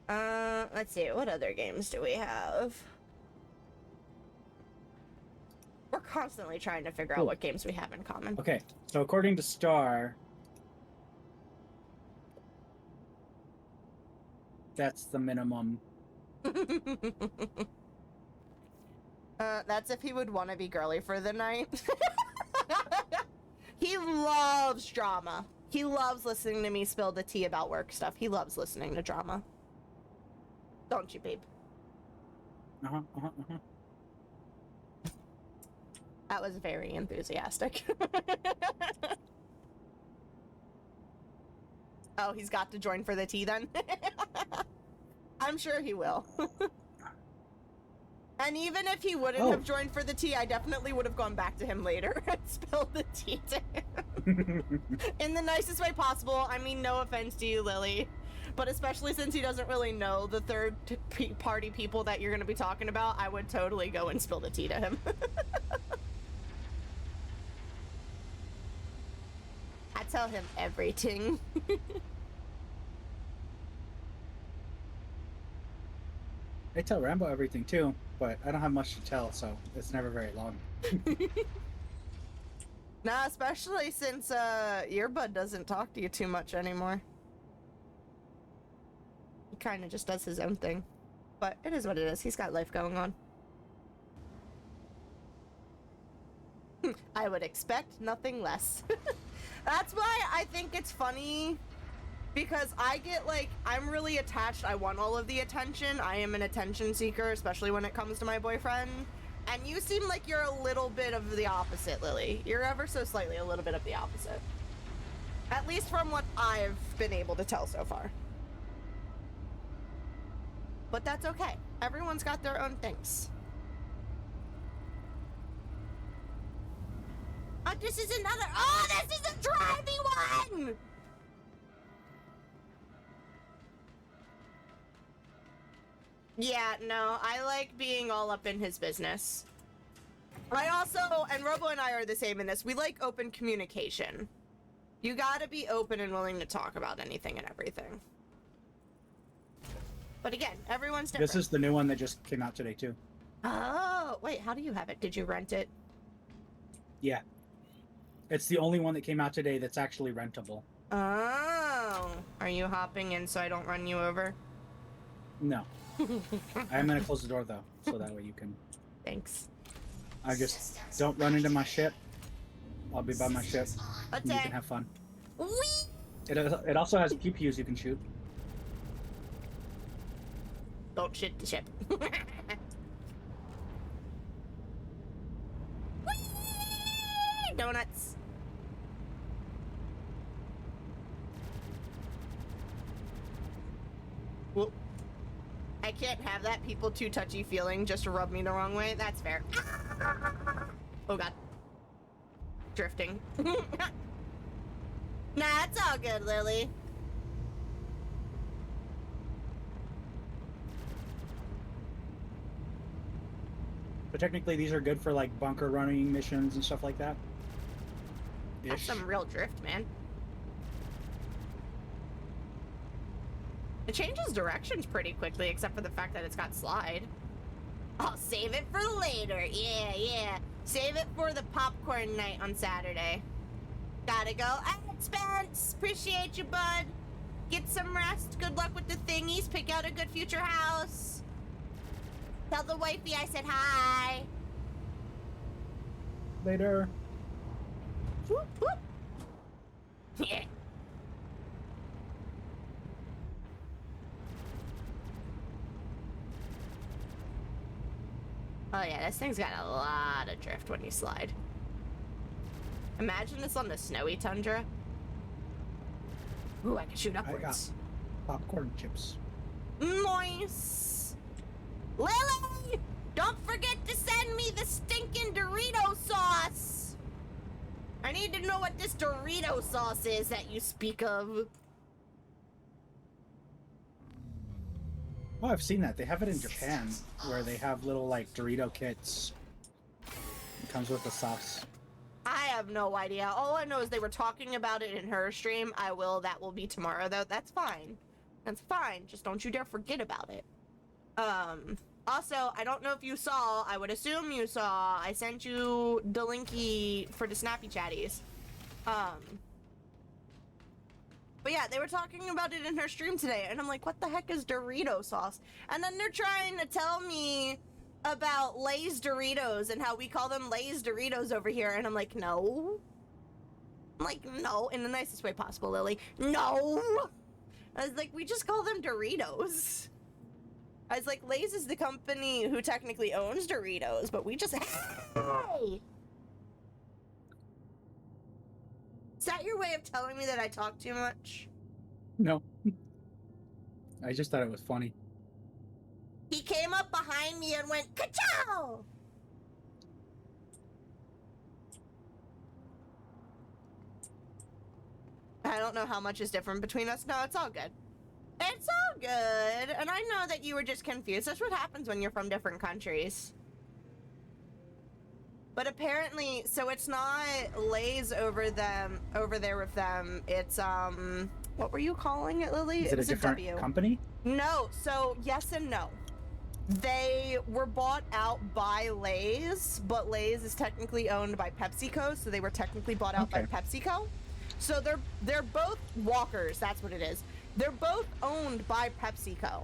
Let's see. What other games do we have? We're constantly trying to figure out what games we have in common. Okay, so according to Star, that's the minimum. That's if he would want to be girly for the night. He He loves drama. He loves listening to me spill the tea about work stuff. He loves listening to drama. Don't you, babe? That was very enthusiastic. Oh, he's got to join for the tea then? I'm sure he will. And even if he wouldn't have joined for the tea, I definitely would have gone back to him later and spilled the tea to him. In the nicest way possible. I mean, no offense to you, Lily. But especially since he doesn't really know the third-party people that you're going to be talking about, I would totally go and spill the tea to him. I tell him everything. I tell Rambo everything too, but I don't have much to tell, so it's never very long. Nah, especially since Earbud doesn't talk to you too much anymore. He kind of just does his own thing. But it is what it is. He's got life going on. I would expect nothing less. That's why I think it's funny, because I get, like, I'm really attached. I want all of the attention. I am an attention seeker, especially when it comes to my boyfriend. And you seem like you're a little bit of the opposite, Lily. You're ever so slightly a little bit of the opposite. At least from what I've been able to tell so far. But that's okay. Everyone's got their own things. Oh, this is another. Oh, this is a drivey one! Yeah, no, I like being all up in his business. I also, and Robo and I are the same in this, we like open communication. You gotta be open and willing to talk about anything and everything. But again, everyone's different. This is the new one that just came out today, too. Oh, wait, how do you have it? Did you rent it? Yeah. It's the only one that came out today that's actually rentable. Oh. Are you hopping in so I don't run you over? No. I'm gonna close the door, though, so that way you can... Thanks. I just don't run into my ship. I'll be by my ship. And you can have fun. Whee! It also has pew-pews you can shoot. Don't shit the ship. Whee! Donuts. Whoop. I can't have that people too touchy feeling just to rub me the wrong way. That's fair. Oh god. Drifting. Nah, it's all good, Lily. But technically these are good for like bunker running missions and stuff like that. That's some real drift, man. It changes directions pretty quickly, except for the fact that it's got slide. I'll save it for later. Yeah, yeah. Save it for the popcorn night on Saturday. Gotta go. Alright, Spence. Appreciate you, bud. Get some rest. Good luck with the thingies. Pick out a good future house. Tell the wifey I said hi. Later. Whoop, whoop. Yeah. Oh yeah, this thing's got a lot of drift when you slide. Imagine this on the snowy tundra. Ooh, I can shoot upwards. I got popcorn chips. Nice. Lily, don't forget to send me the stinking Dorito sauce. I need to know what this Dorito sauce is that you speak of. Oh, I've seen that. They have it in Japan, where they have little, like, Dorito kits. It comes with the sauce. I have no idea. All I know is they were talking about it in her stream. That will be tomorrow, though. That's fine. That's fine. Just don't you dare forget about it. Also, I don't know if you saw, I would assume you saw, I sent you the linky for the Snappy Chatties. But yeah, they were talking about it in her stream today, and I'm like, what the heck is Dorito sauce? And then they're trying to tell me about Lay's Doritos and how we call them Lay's Doritos over here, and I'm like, no. I'm like, no, in the nicest way possible, Lily. No! I was like, we just call them Doritos. I was like, Lay's is the company who technically owns Doritos, but we just... Hey! Is that your way of telling me that I talk too much? No. I just thought it was funny. He came up behind me and went, ka-chow! I don't know how much is different between us. No, it's all good. It's all good. And I know that you were just confused. That's what happens when you're from different countries. But apparently, so it's not Lay's over there with them. It's, what were you calling it, Lily? Is it a different company? No, so yes and no. They were bought out by Lay's, but Lay's is technically owned by PepsiCo, so they were technically bought out by PepsiCo. So they're both Walkers, that's what it is. They're both owned by PepsiCo.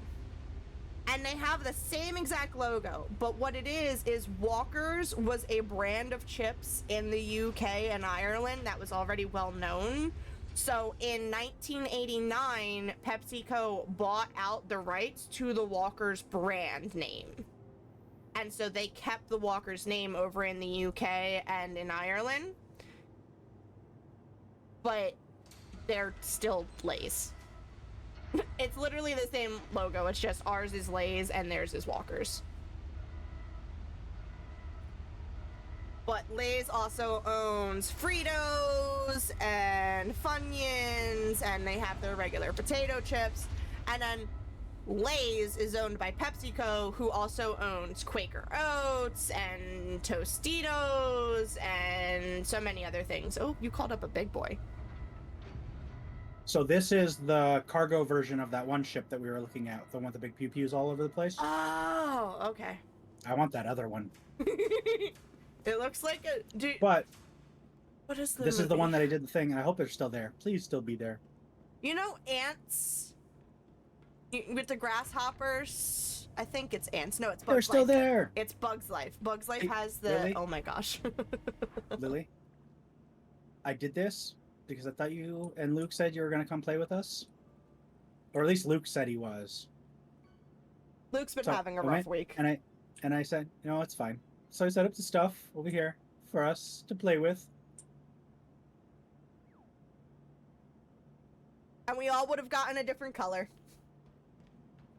And they have the same exact logo, but what it is Walkers was a brand of chips in the UK and Ireland that was already well known. So in 1989, PepsiCo bought out the rights to the Walkers brand name. And so they kept the Walkers name over in the UK and in Ireland. But they're still Lay's. It's literally the same logo. It's just ours is Lay's and theirs is Walkers. But Lay's also owns Fritos and Funyuns, and they have their regular potato chips. And then Lay's is owned by PepsiCo, who also owns Quaker Oats and Tostitos and so many other things. Oh, you called up a big boy. So this is the cargo version of that one ship that we were looking at, the one with the big pew-pews all over the place. Oh, okay. I want that other one. It looks like a... But what is the this movie? is the one that I did the thing, and I hope they're still there. Please still be there. You know ants? With the grasshoppers? I think it's ants. No, it's Bugs Life. They're still there! It's Bugs Life. Bugs Life Hey, has the... Lily? Oh my gosh. Lily, I did this because I thought you and Luke said you were going to come play with us. Or at least Luke said he was. Luke's been So having a I rough went, week. And I said, you know, it's fine. So I set up the stuff over here for us to play with. And we all would have gotten a different color.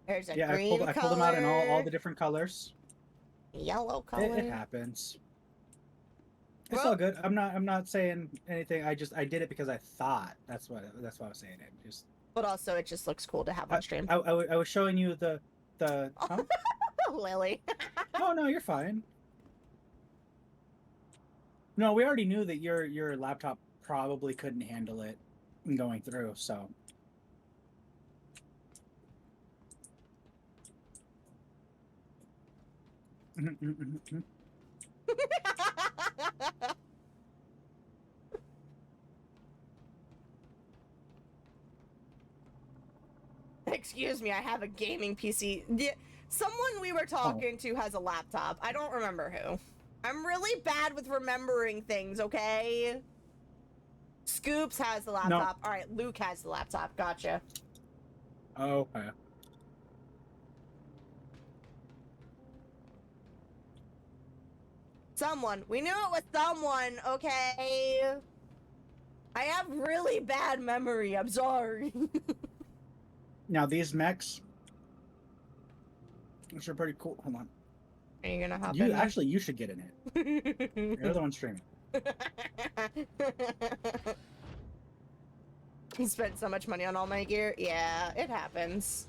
There's a Yeah, green I pulled them out in all the different colors. Yellow color. It happens. It's Well- all good. I'm not saying anything. I did it because I thought that's what I was saying. It just. But also, it just looks cool to have on stream. I was showing you the. Huh? Lily. Oh no, you're fine. No, we already knew that your laptop probably couldn't handle it going through, so. Excuse me, I have a gaming PC. Someone we were talking to has a laptop. I don't remember who. I'm really bad with remembering things, okay? Scoops has the laptop. All right, Luke has the laptop. Gotcha. Oh, okay. Someone. We knew it was someone, okay? I have really bad memory. I'm sorry. Now these mechs, which are pretty cool. Hold on. Are you gonna hop You in? actually, you should get in it. You're the one streaming. You spent so much money on all my gear. Yeah, it happens.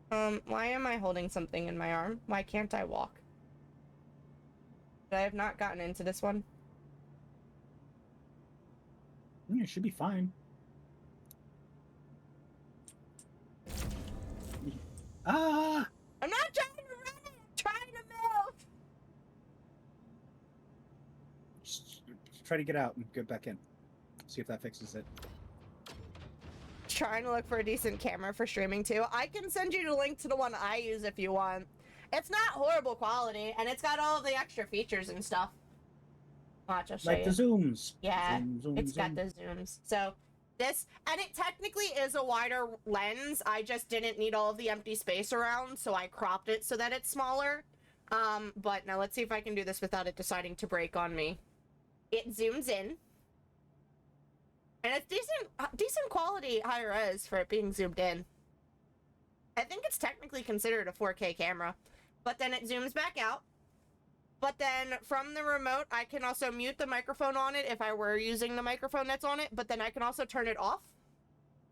Why am I holding something in my arm? Why can't I walk? I have not gotten into this one. It should be fine. Ah! I'm not trying to run it! I'm trying to move! Just try to get out and get back in. See if that fixes it. Trying to look for a decent camera for streaming too. I can send you the link to the one I use if you want. It's not horrible quality, and it's got all of the extra features and stuff. Watch, I'll show Like you. the zooms. Yeah, Zoom, zoom, it's got zoom. the zooms. So this, and it technically is a wider lens. I just didn't need all of the empty space around, so I cropped it so that it's smaller. But now let's see if I can do this without it deciding to break on me. It zooms in. And it's decent quality high res for it being zoomed in. I think it's technically considered a 4K camera. But then it zooms back out. But then from the remote, I can also mute the microphone on it if I were using the microphone that's on it. But then I can also turn it off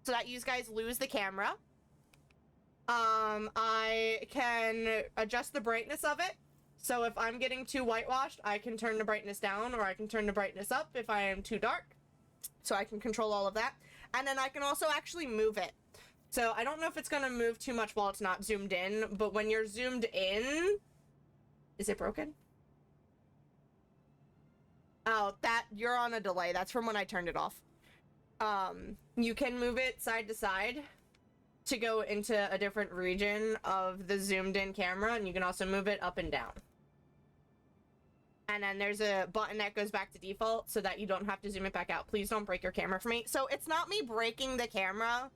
so that you guys lose the camera. I can adjust the brightness of it. So if I'm getting too whitewashed, I can turn the brightness down, or I can turn the brightness up if I am too dark. So I can control all of that. And then I can also actually move it. So I don't know if it's going to move too much while it's not zoomed in, but when you're zoomed in... Is it broken? Oh, you're on a delay. That's from when I turned it off. You can move it side to side to go into a different region of the zoomed in camera, and you can also move it up and down. And then there's a button that goes back to default so that you don't have to zoom it back out. Please don't break your camera for me. So it's not me breaking the camera.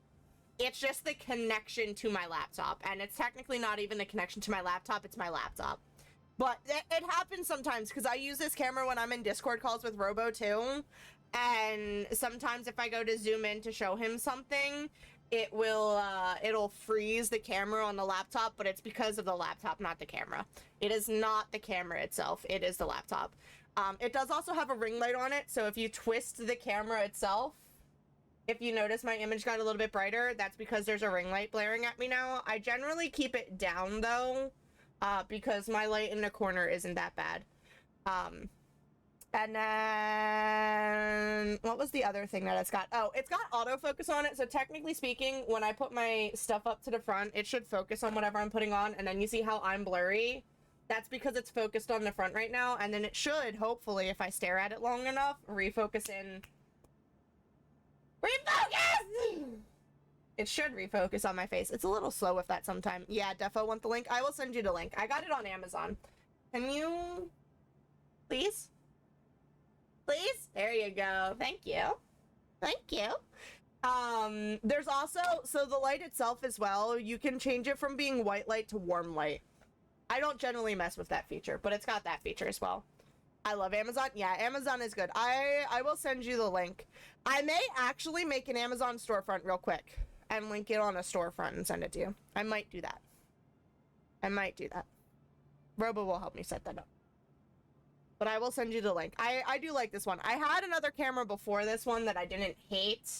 It's just the connection to my laptop. And it's technically not even the connection to my laptop. It's my laptop. But it happens sometimes because I use this camera when I'm in Discord calls with Robo too. And sometimes if I go to zoom in to show him something, it'll freeze the camera on the laptop, but it's because of the laptop, not the camera. It is not the camera itself, it is the laptop. It does also have a ring light on it, so if you twist the camera itself, if you notice my image got a little bit brighter, that's because there's a ring light blaring at me now. I generally keep it down though, because my light in the corner isn't that bad. And then, what was the other thing that it's got? Oh, it's got autofocus on it, so technically speaking, when I put my stuff up to the front, it should focus on whatever I'm putting on, and then you see how I'm blurry? That's because it's focused on the front right now, and then it should, hopefully, if I stare at it long enough, refocus in... Refocus! It should refocus on my face. It's a little slow with that sometime. Yeah, defo want the link? I will send you the link. I got it on Amazon. Can you... Please? Please? There you go. Thank you. Thank you. There's also, so the light itself as well, you can change it from being white light to warm light. I don't generally mess with that feature, but it's got that feature as well. I love Amazon. Yeah, Amazon is good. I will send you the link. I may actually make an Amazon storefront real quick and link it on a storefront and send it to you. I might do that. I might do that. Robo will help me set that up. But I will send you the link. I do like this one. I had another camera before this one that I didn't hate,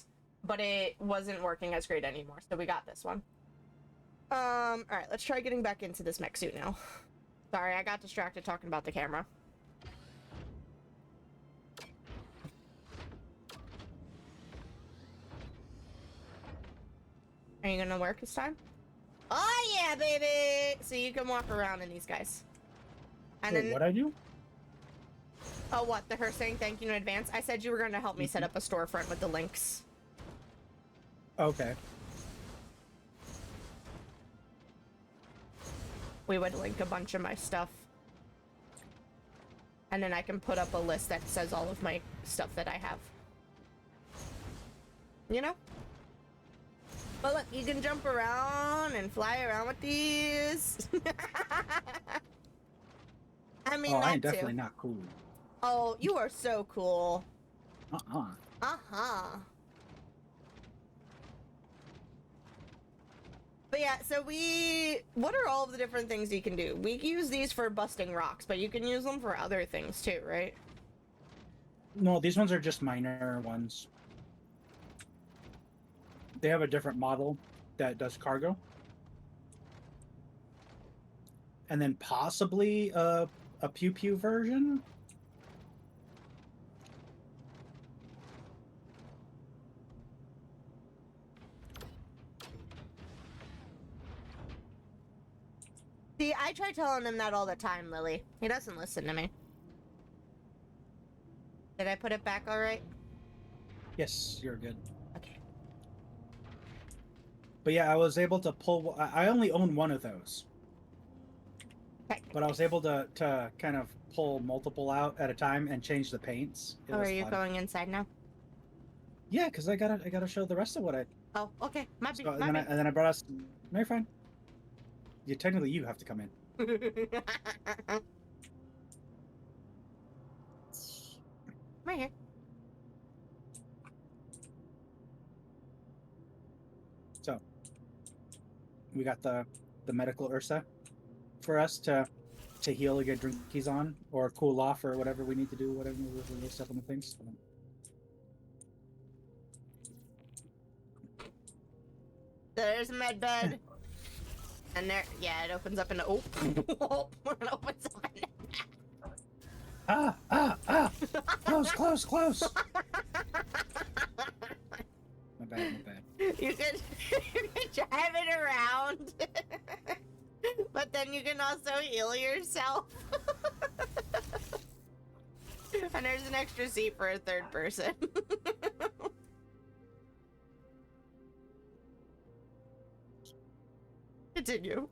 but it wasn't working as great anymore, so we got this one. Alright, let's try getting back into this mech suit now. Sorry, I got distracted talking about the camera. Are you gonna work this time? Oh yeah, baby! So you can walk around in these guys. And Wait, then what'd I do? Oh, what? Her saying thank you in advance? I said you were going to help me set up a storefront with the links. Okay. We would link a bunch of my stuff. And then I can put up a list that says all of my stuff that I have. You know? But look, you can jump around and fly around with these. I mean, I am that definitely too. not cool. Oh, you are so cool. Uh-huh. Uh-huh. But yeah, so what are all of the different things you can do? We use these for busting rocks, but you can use them for other things too, right? No, these ones are just minor ones. They have a different model that does cargo. And then possibly a pew-pew version? See, I try telling him that all the time, Lily. He doesn't listen to me. Did I put it back all right? Yes, you're good. Okay. But yeah, I was able to pull... I only own one of those. But I was able to kind of pull multiple out at a time and change the paints. It Oh, was are you fun. going inside now? Yeah, because I gotta show the rest of what I. Oh, okay. Might be. So, and then I brought us. No, you're fine. Technically, you have to come in. Right here. So, we got the medical Ursa for us to heal or get drinkies on or cool off or whatever we need to do, whatever we stuff on the things. There's a med bed. And there, yeah, it opens up into it opens up into Close. My bad. You can drive it around, but then you can also heal yourself. And there's an extra seat for a third person. Continue.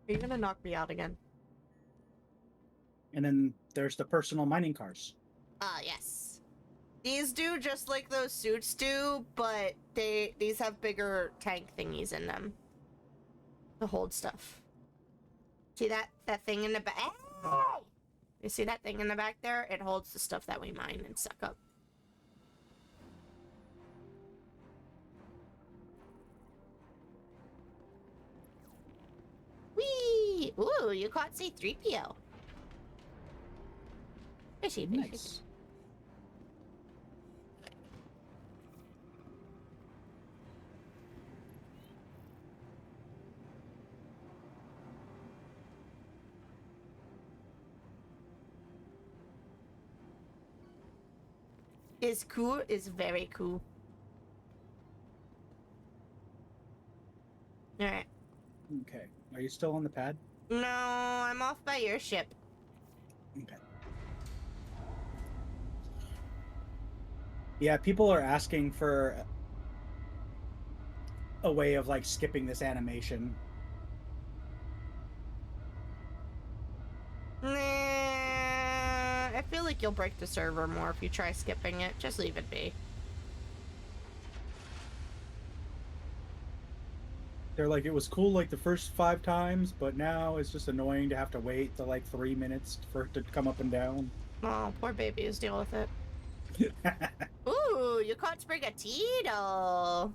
Are you gonna knock me out again? And then there's the personal mining cars. Ah, yes. These do just like those suits do, but these have bigger tank thingies in them to hold stuff. See that thing in the back? You see that thing in the back there? It holds the stuff that we mine and suck up. Whee! Ooh, you caught C-3PO. Fishy. Nice. Is cool, is very cool. Alright. Okay. Are you still on the pad? No, I'm off by your ship. Okay. Yeah, people are asking for a way of like skipping this animation. Nah, I feel like you'll break the server more if you try skipping it. Just leave it be. They're like, it was cool like the first 5 times, but now it's just annoying to have to wait to like 3 minutes for it to come up and down. Oh, poor babies, deal with it. Ooh, you caught Sprigatito.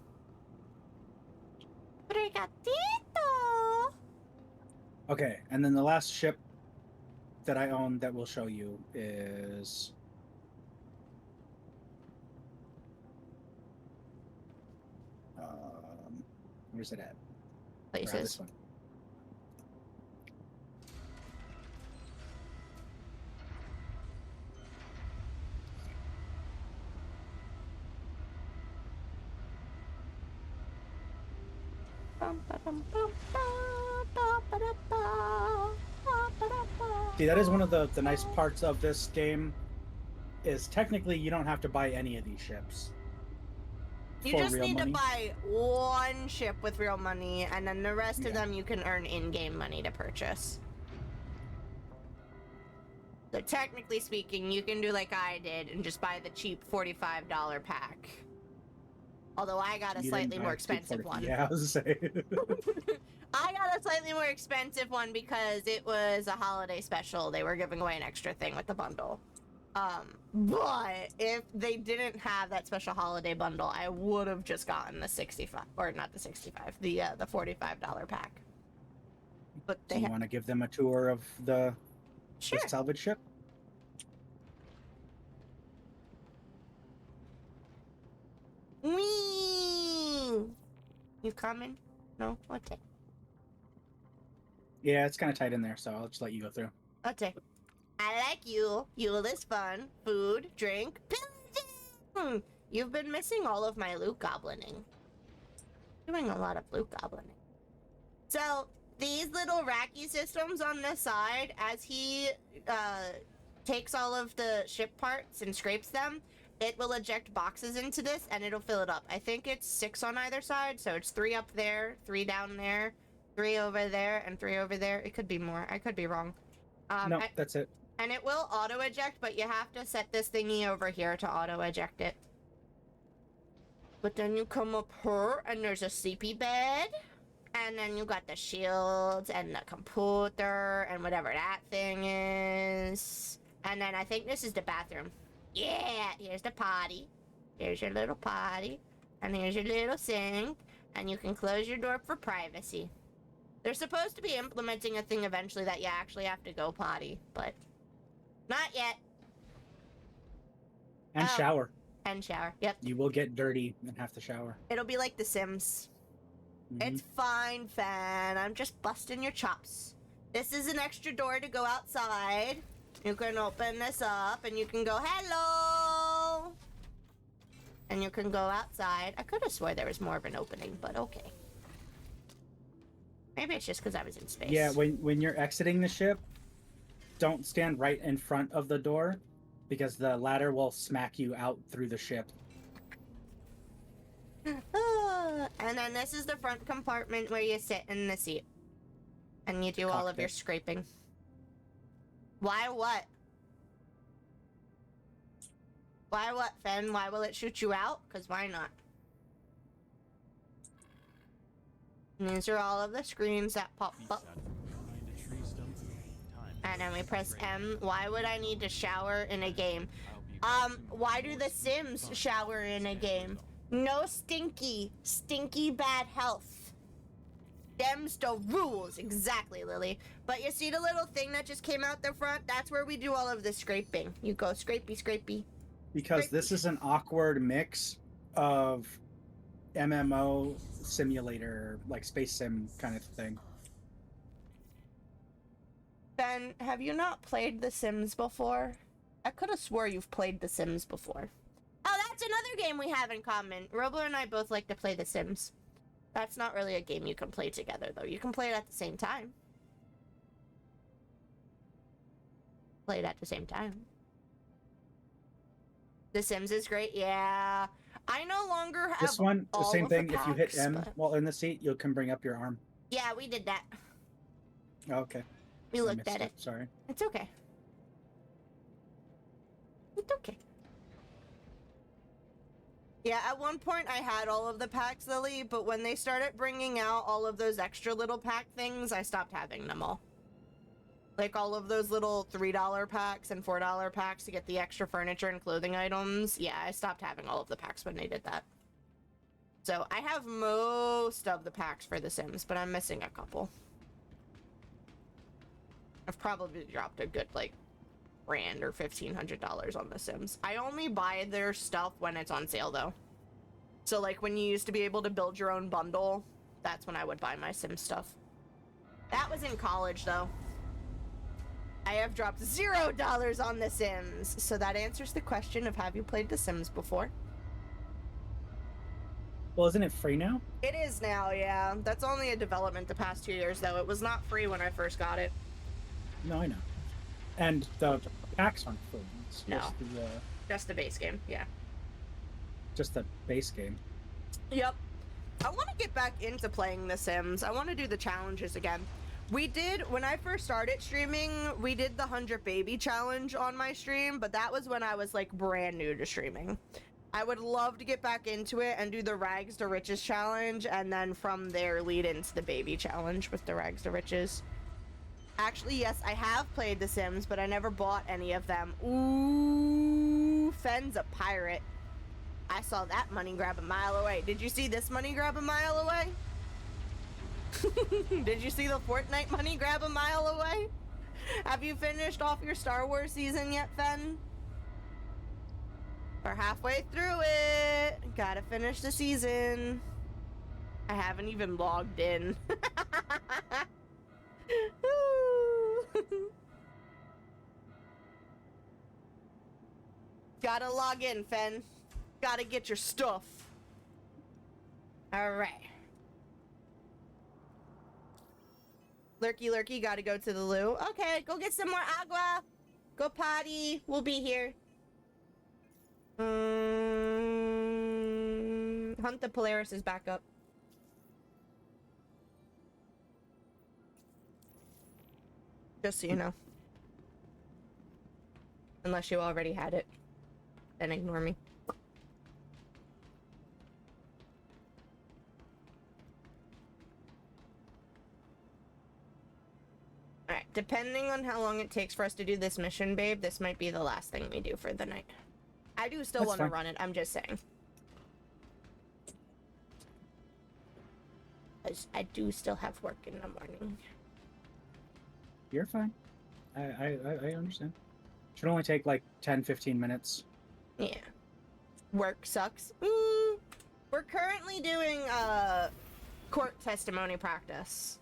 Sprigatito. Okay, and then the last ship that I own that we'll show you is where's it at? Places. This one. See, that is one of the nice parts of this game, is technically you don't have to buy any of these ships. You just need to buy one ship with real money, and then the rest of them you can earn in-game money to purchase. So technically speaking, you can do like I did and just buy the cheap $45 pack. Although I got a slightly more expensive one. Yeah, I was gonna say. I got a slightly more expensive one because it was a holiday special. They were giving away an extra thing with the bundle. But if they didn't have that special holiday bundle, I would have just gotten the 65, or not the 65, the $45 pack. But they you want to give them a tour of the salvage ship? Whee! You coming? No? Okay. Yeah, it's kind of tight in there, so I'll just let you go through. Okay. I like you. Yule is fun. Food, drink, pillaging! You've been missing all of my loot goblining. Doing a lot of loot goblining. So, these little racky systems on the side, as he takes all of the ship parts and scrapes them, it will eject boxes into this and it'll fill it up. I think it's 6 on either side, so it's 3 up there, 3 down there, 3 over there, and 3 over there. It could be more. I could be wrong. No, that's it. And it will auto eject, but you have to set this thingy over here to auto eject it. But then you come up here and there's a sleepy bed. And then you got the shields and the computer and whatever that thing is. And then I think this is the bathroom. Yeah, here's the potty. Here's your little potty. And here's your little sink. And you can close your door for privacy. They're supposed to be implementing a thing eventually that you actually have to go potty, but not yet. And shower. And shower, yep. You will get dirty and have to shower. It'll be like The Sims. It's fine, Fan. I'm just busting your chops. This is an extra door to go outside. You can open this up and you can go, hello! And you can go outside. I could have swore there was more of an opening, but okay. Maybe it's just because I was in space. Yeah, when you're exiting the ship, don't stand right in front of the door because the ladder will smack you out through the ship. And then this is the front compartment where you sit in the seat. And you do all of your scraping. Why what? Why what, Fen? Why will it shoot you out? Because why not? And these are all of the screens that pop up. And then we press M. Why would I need to shower in a game? Why do the Sims shower in a game? No stinky bad health. Them's the rules. Exactly, Lily. But you see the little thing that just came out the front? That's where we do all of the scraping. You go scrapey. Because this is an awkward mix of MMO simulator, like space sim kind of thing. Ben, have you not played The Sims before? I could have swore you've played The Sims before. Oh, that's another game we have in common. Robler and I both like to play The Sims. That's not really a game you can play together, though. You can play it at the same time. Play it at the same time. The Sims is great, yeah. I no longer have This one, the same thing. If you hit packs, M but... while in the seat, you can bring up your arm. Yeah, we did that. Oh, okay. We looked at it. Sorry. It's okay. It's okay. Yeah, at one point I had all of the packs, Lily, but when they started bringing out all of those extra little pack things, I stopped having them all. Like all of those little $3 packs and $4 packs to get the extra furniture and clothing items. Yeah, I stopped having all of the packs when they did that. So I have most of the packs for The Sims, but I'm missing a couple. I've probably dropped a good, like, $1,000 or $1,500 on The Sims. I only buy their stuff when it's on sale, though. So, like, when you used to be able to build your own bundle, that's when I would buy my Sims stuff. That was in college, though. I have dropped $0 on The Sims. So that answers the question of, have you played The Sims before? Well, isn't it free now? It is now, yeah. That's only a development the past 2 years, though. It was not free when I first got it. No, I know. And the packs aren't free. It's No. Just the base game, yeah. Just the base game. Yep. I want to get back into playing The Sims. I want to do the challenges again. We did, when I first started streaming, we did the 100 Baby Challenge on my stream, but that was when I was, like, brand new to streaming. I would love to get back into it and do the Rags to Riches Challenge, and then from there lead into the Baby Challenge with the Rags to Riches. Actually, yes, I have played The Sims, but I never bought any of them. Ooh, Fen's a pirate. I saw that money grab a mile away. Did you see this money grab a mile away? Did you see the Fortnite money grab a mile away? Have you finished off your Star Wars season yet, Fen? We're halfway through it. Gotta finish the season. I haven't even logged in. Gotta log in, Fen. Gotta get your stuff. Alright. Lurky, gotta go to the loo. Okay, go get some more agua. Go potty. We'll be here. Hunt the Polaris is back up. Just so you know. Unless you already had it. Then ignore me. Alright, depending on how long it takes for us to do this mission, babe, this might be the last thing we do for the night. I do still want to run it, I'm just saying. 'Cause I do still have work in the morning. You're fine. I understand. Should only take like 10-15 minutes. Yeah. Work sucks. We're currently doing court testimony practice.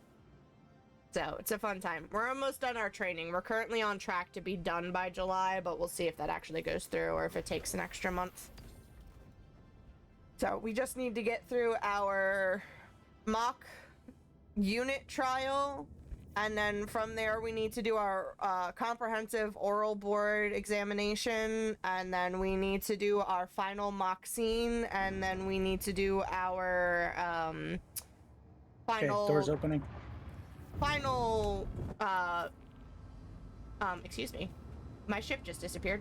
So it's a fun time. We're almost done our training. We're currently on track to be done by July, but we'll see if that actually goes through or if it takes an extra month. So we just need to get through our mock unit trial, and then from there we need to do our comprehensive oral board examination, and then we need to do our final mock scene, and then we need to do our final... Okay, doors opening. Final, excuse me. My ship just disappeared.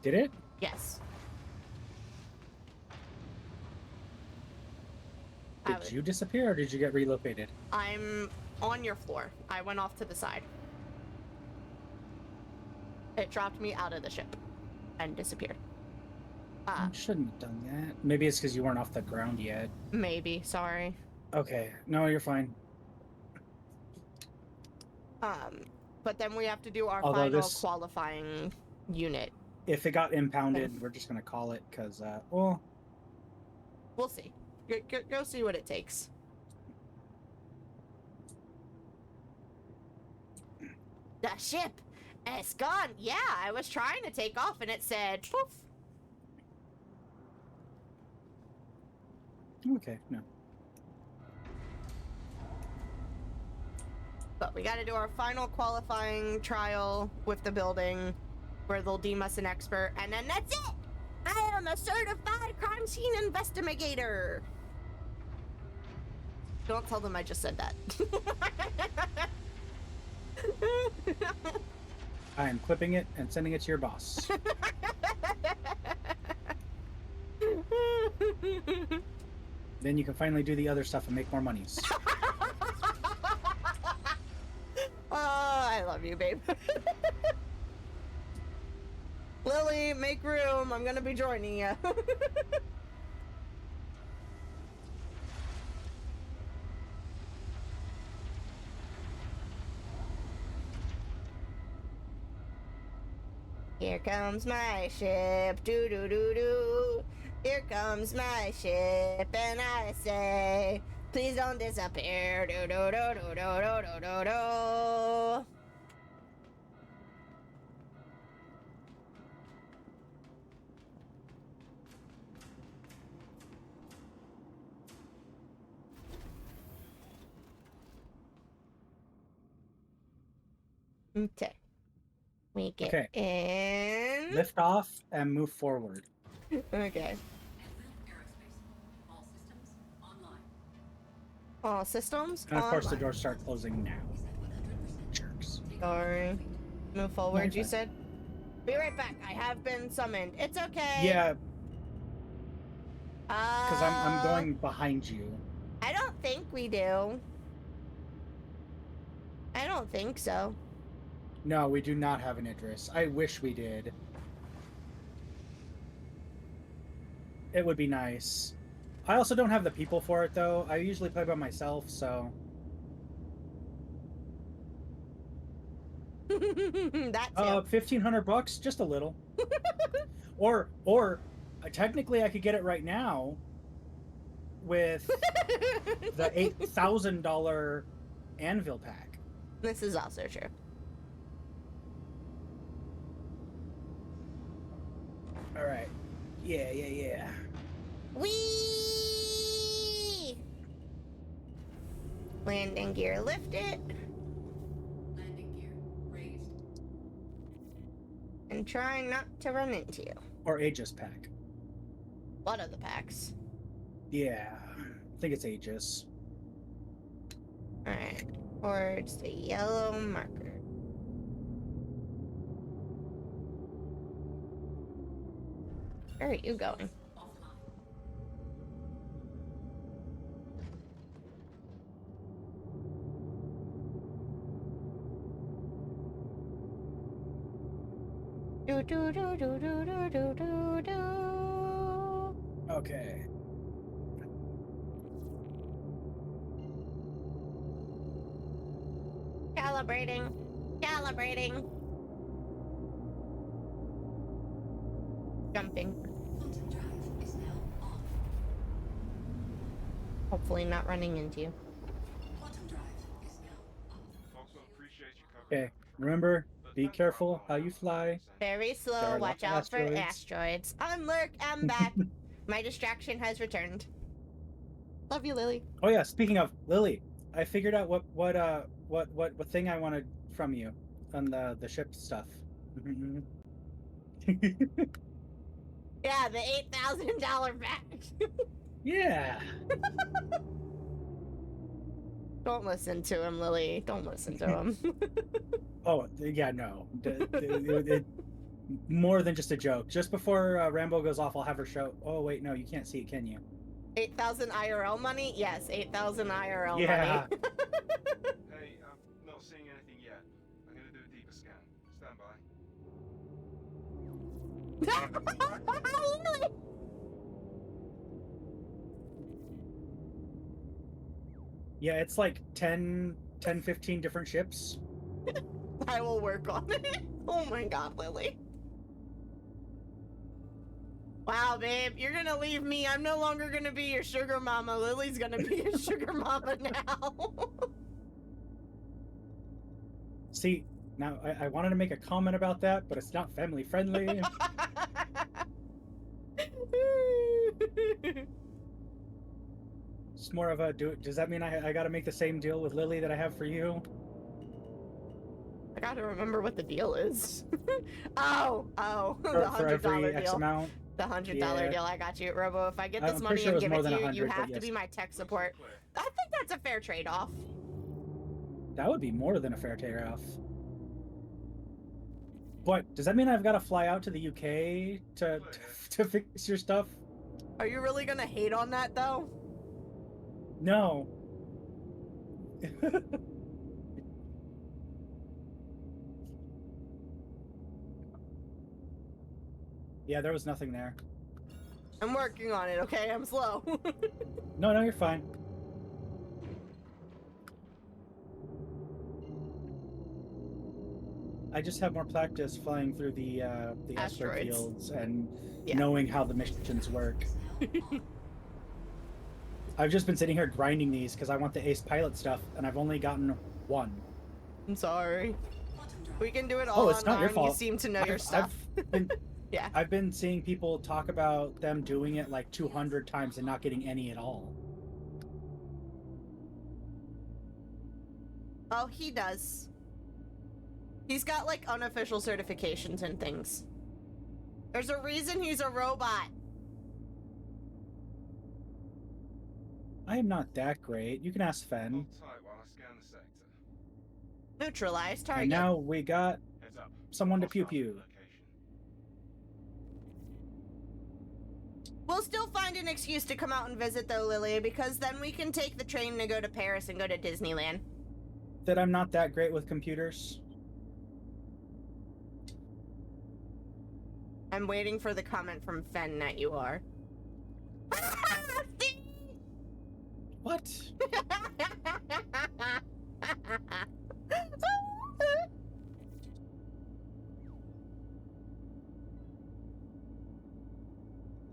Did it? Yes. Did you disappear or did you get relocated? I'm on your floor. I went off to the side. It dropped me out of the ship and disappeared. You shouldn't have done that. Maybe it's because you weren't off the ground yet. Maybe, sorry. Okay, no, you're fine. But then we have to do our Although final this- qualifying unit. If it got impounded, we're just gonna call it because, well, We'll see. Go see what it takes. The ship! It's gone! Yeah, I was trying to take off and it said poof! okay, no. But we gotta do our final qualifying trial with the building where they'll deem us an expert, and then that's it! I am a certified crime scene investigator! Don't tell them I just said that. I am clipping it and sending it to your boss. Then you can finally do the other stuff and make more monies. Oh, I love you, babe. Lily, make room. I'm gonna be joining you. Here comes my ship, doo-doo-doo-doo. Here comes my ship, and I say, please don't disappear, doo-doo-doo-doo-doo-doo-doo-doo. Okay. We get in. Lift off and move forward. Okay. All systems And of course the online. doors start closing now. Jerks. Sorry. Move forward, Nice. you said? Be right back. I have been summoned. It's okay. Yeah, because I'm going behind you. I don't think we do. I don't think so. No, we do not have an Idris. I wish we did. It would be nice. I also don't have the people for it, though. I usually play by myself, so... That's $1,500, just a little. or technically I could get it right now with the $8,000 anvil pack. This is also true. All right. Yeah. Whee! Landing gear lifted. Landing gear raised. And trying not to run into you. Or Aegis pack. One of the packs. Yeah, I think it's Aegis. Alright. Towards the yellow marker. Where are you going? Do do do do do do do do do. Okay. Calibrating. Calibrating. Jumping. Hopefully not running into you. Okay, remember, be careful how you fly. Very There slow, are watch lots of out for asteroids. asteroids. I'm Lurk, I'm back. My distraction has returned. Love you, Lily. Oh yeah, speaking of Lily, I figured out what thing I wanted from you on the ship stuff. Yeah, the $8,000 back. Yeah. Don't listen to him, Lily. Don't listen to him. Oh yeah, no. More than just a joke. Just before Rambo goes off, I'll have her show. Oh wait, no, you can't see it, can you? 8,000 IRL money? Yes, 8,000 IRL Yeah. money. Hey, I'm not seeing anything yet. I'm gonna do a deeper scan. Stand by. Lily! Yeah, it's like 10, 15 different ships. I will work on it. Oh my god, Lily. Wow, babe, you're gonna leave me. I'm no longer gonna be your sugar mama. Lily's gonna be your sugar mama now. See, now I wanted to make a comment about that, but it's not family friendly. It's more of a does that mean I gotta make the same deal with Lily that I have for you? I gotta remember what the deal is. oh, the For every $100 X deal. amount. The $100 Yeah. deal, I got you. Robo, if I get this I'm money pretty sure and it give was it more to than you, 100, you but have to yes. be my tech support. I think that's a fair trade-off. That would be more than a fair trade-off. What, does that mean I've got to fly out to the UK to fix your stuff? Are you really gonna hate on that, though? No. Yeah, there was nothing there. I'm working on it, okay? I'm slow. No, you're fine. I just have more practice flying through the asteroid Asteroids. fields and Yeah. knowing how the missions work. I've just been sitting here grinding these because I want the ace pilot stuff, and I've only gotten one. I'm sorry. We can do it all It's not your online. fault. You seem to know your stuff. Yeah. I've been seeing people talk about them doing it like 200 times and not getting any at all. Oh, he does. He's got like unofficial certifications and things. There's a reason he's a robot. I am not that great. You can ask Fen. Hold tight while I scan the sector. Neutralize target. And now we got Heads up. someone to pew pew. We'll still find an excuse to come out and visit though, Lily, because then we can take the train to go to Paris and go to Disneyland. That I'm not that great with computers. I'm waiting for the comment from Fen that you are. What?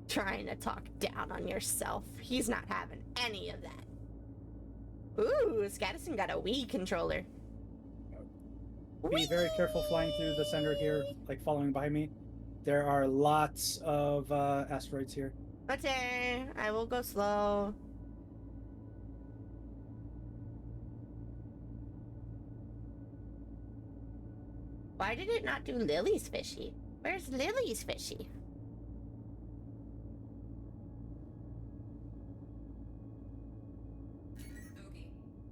Trying to talk down on yourself. He's not having any of that. Ooh, Scadison got a Wii controller. Be very careful flying through the center here, like following behind me. There are lots of asteroids here. Okay, I will go slow. Why did it not do Lily's fishy? Where's Lily's fishy?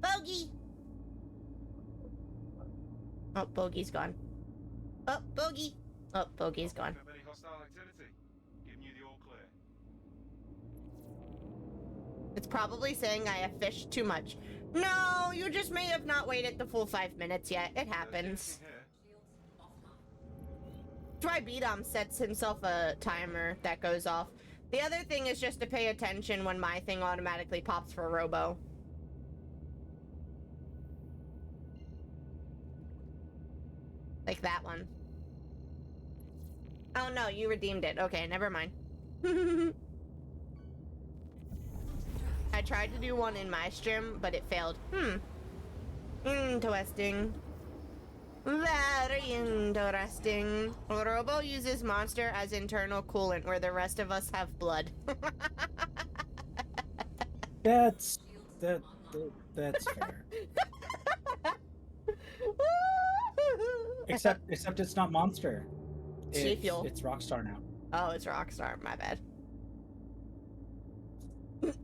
Bogey! Oh, Bogey's gone. Oh, Bogey! Oh, Bogey's gone. Any hostile activity? Giving you the all clear. It's probably saying I have fished too much. No, you just may have not waited the full 5 minutes yet. It happens. Tribedom sets himself a timer that goes off. The other thing is just to pay attention when my thing automatically pops for Robo. Like that one. Oh no, you redeemed it. Okay, never mind. I tried to do one in my stream, but it failed. Interesting. Very interesting. Robo uses monster as internal coolant, where the rest of us have blood. That's fair. Except it's not monster. G Fuel. It's Rockstar now. Oh, it's Rockstar. My bad.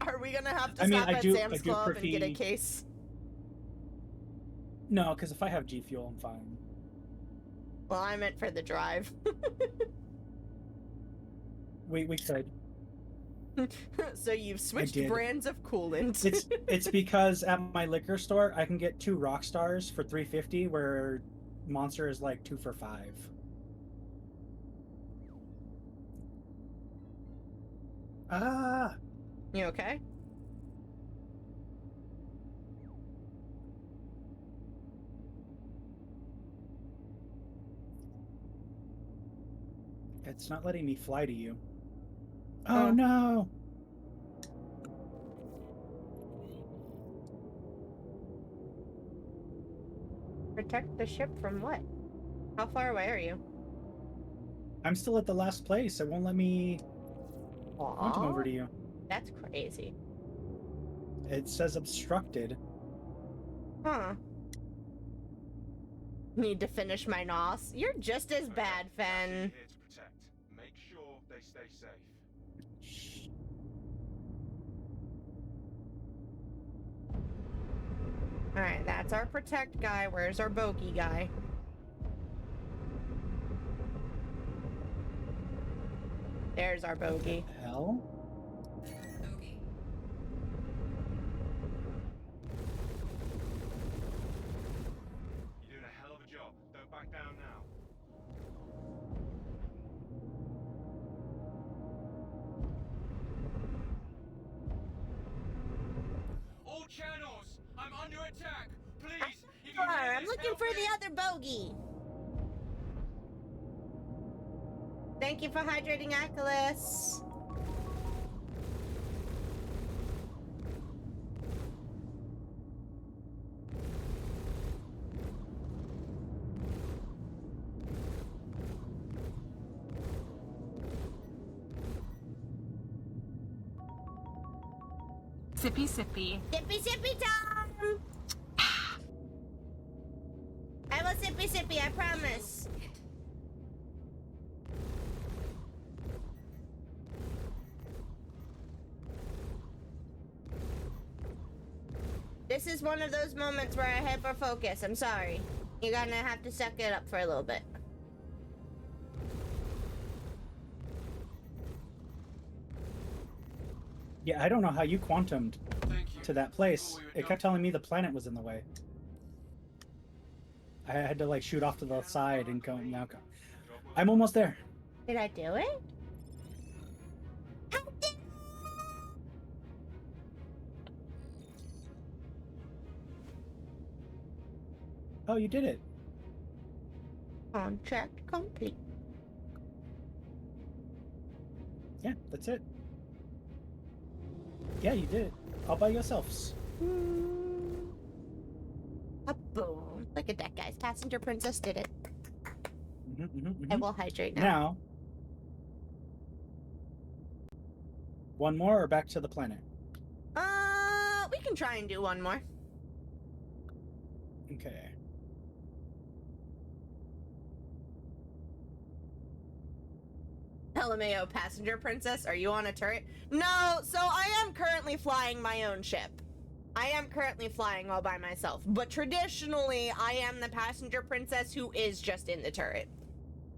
Are we gonna have to stop at Sam's Club and get a case? No, because if I have G Fuel, I'm fine. Well, I meant for the drive. We could. So you've switched brands of coolant. It's because at my liquor store I can get 2 Rockstars for $3.50, where Monster is like 2 for $5. Ah. You okay? It's not letting me fly to you. Oh no! Protect the ship from what? How far away are you? I'm still at the last place. It won't let me quantum over to you. That's crazy. It says obstructed. Huh. Need to finish my NOS. You're just as bad, Fen. Here to protect. Make sure they stay safe. Alright, that's our protect guy. Where's our bogey guy? There's our bogey. Hell? You're doing a hell of a job. Don't back down now. All channels, I'm under attack. Please, if you Sure, hear I'm this, looking help for me. the other bogey. Thank you for hydrating, Achilles. Sippy sippy. Sippy sippy time! I will sippy sippy, I promise. This is one of those moments where I hyper focus. I'm sorry. You're gonna have to suck it up for a little bit. Yeah, I don't know how you quantumed to that place. It kept telling me the planet was in the way. I had to like shoot off to the side and go. Now go. I'm almost there. Did I do it? Oh, you did it. Contract complete. Yeah, that's it. Yeah, you did it. All by yourselves. A boom. Look at that, guys. Passenger Princess did it. I will hydrate now. Now, one more or back to the planet? We can try and do one more. Okay. LMAO passenger princess, are you on a turret? No, so I am currently flying my own ship. I am currently flying all by myself, but traditionally I am the passenger princess who is just in the turret.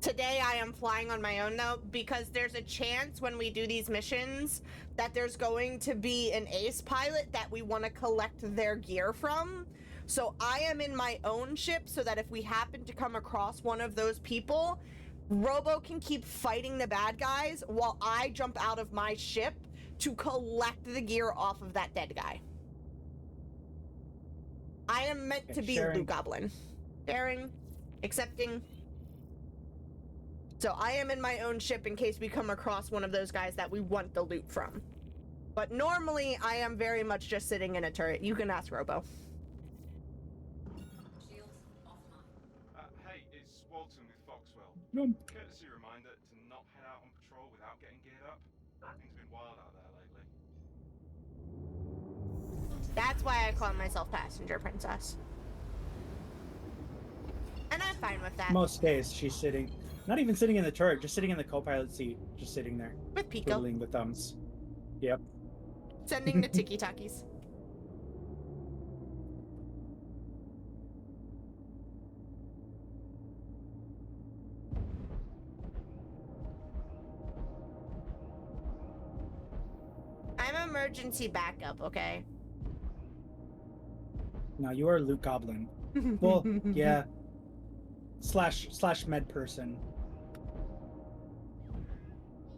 Today I am flying on my own though, because there's a chance when we do these missions that there's going to be an ace pilot that we want to collect their gear from. So I am in my own ship so that if we happen to come across one of those people, Robo can keep fighting the bad guys while I jump out of my ship to collect the gear off of that dead guy. I am meant to be Blue Goblin. Sharing, accepting. So I am in my own ship in case we come across one of those guys that we want the loot from. But normally, I am very much just sitting in a turret. You can ask Robo. Hey, it's Walton with Foxwell. Courtesy reminder to not head out on patrol without getting geared up. Things have been wild out there lately. That's why I call myself Passenger Princess. And I'm fine with that. Most days she's sitting, not even sitting in the turret, just sitting in the co-pilot seat, just sitting there. With Pico. Twiddling the thumbs. Yep. Sending the tiki-takis. I'm emergency backup, okay? No, you are Luke Goblin. Well, yeah. Slash med person.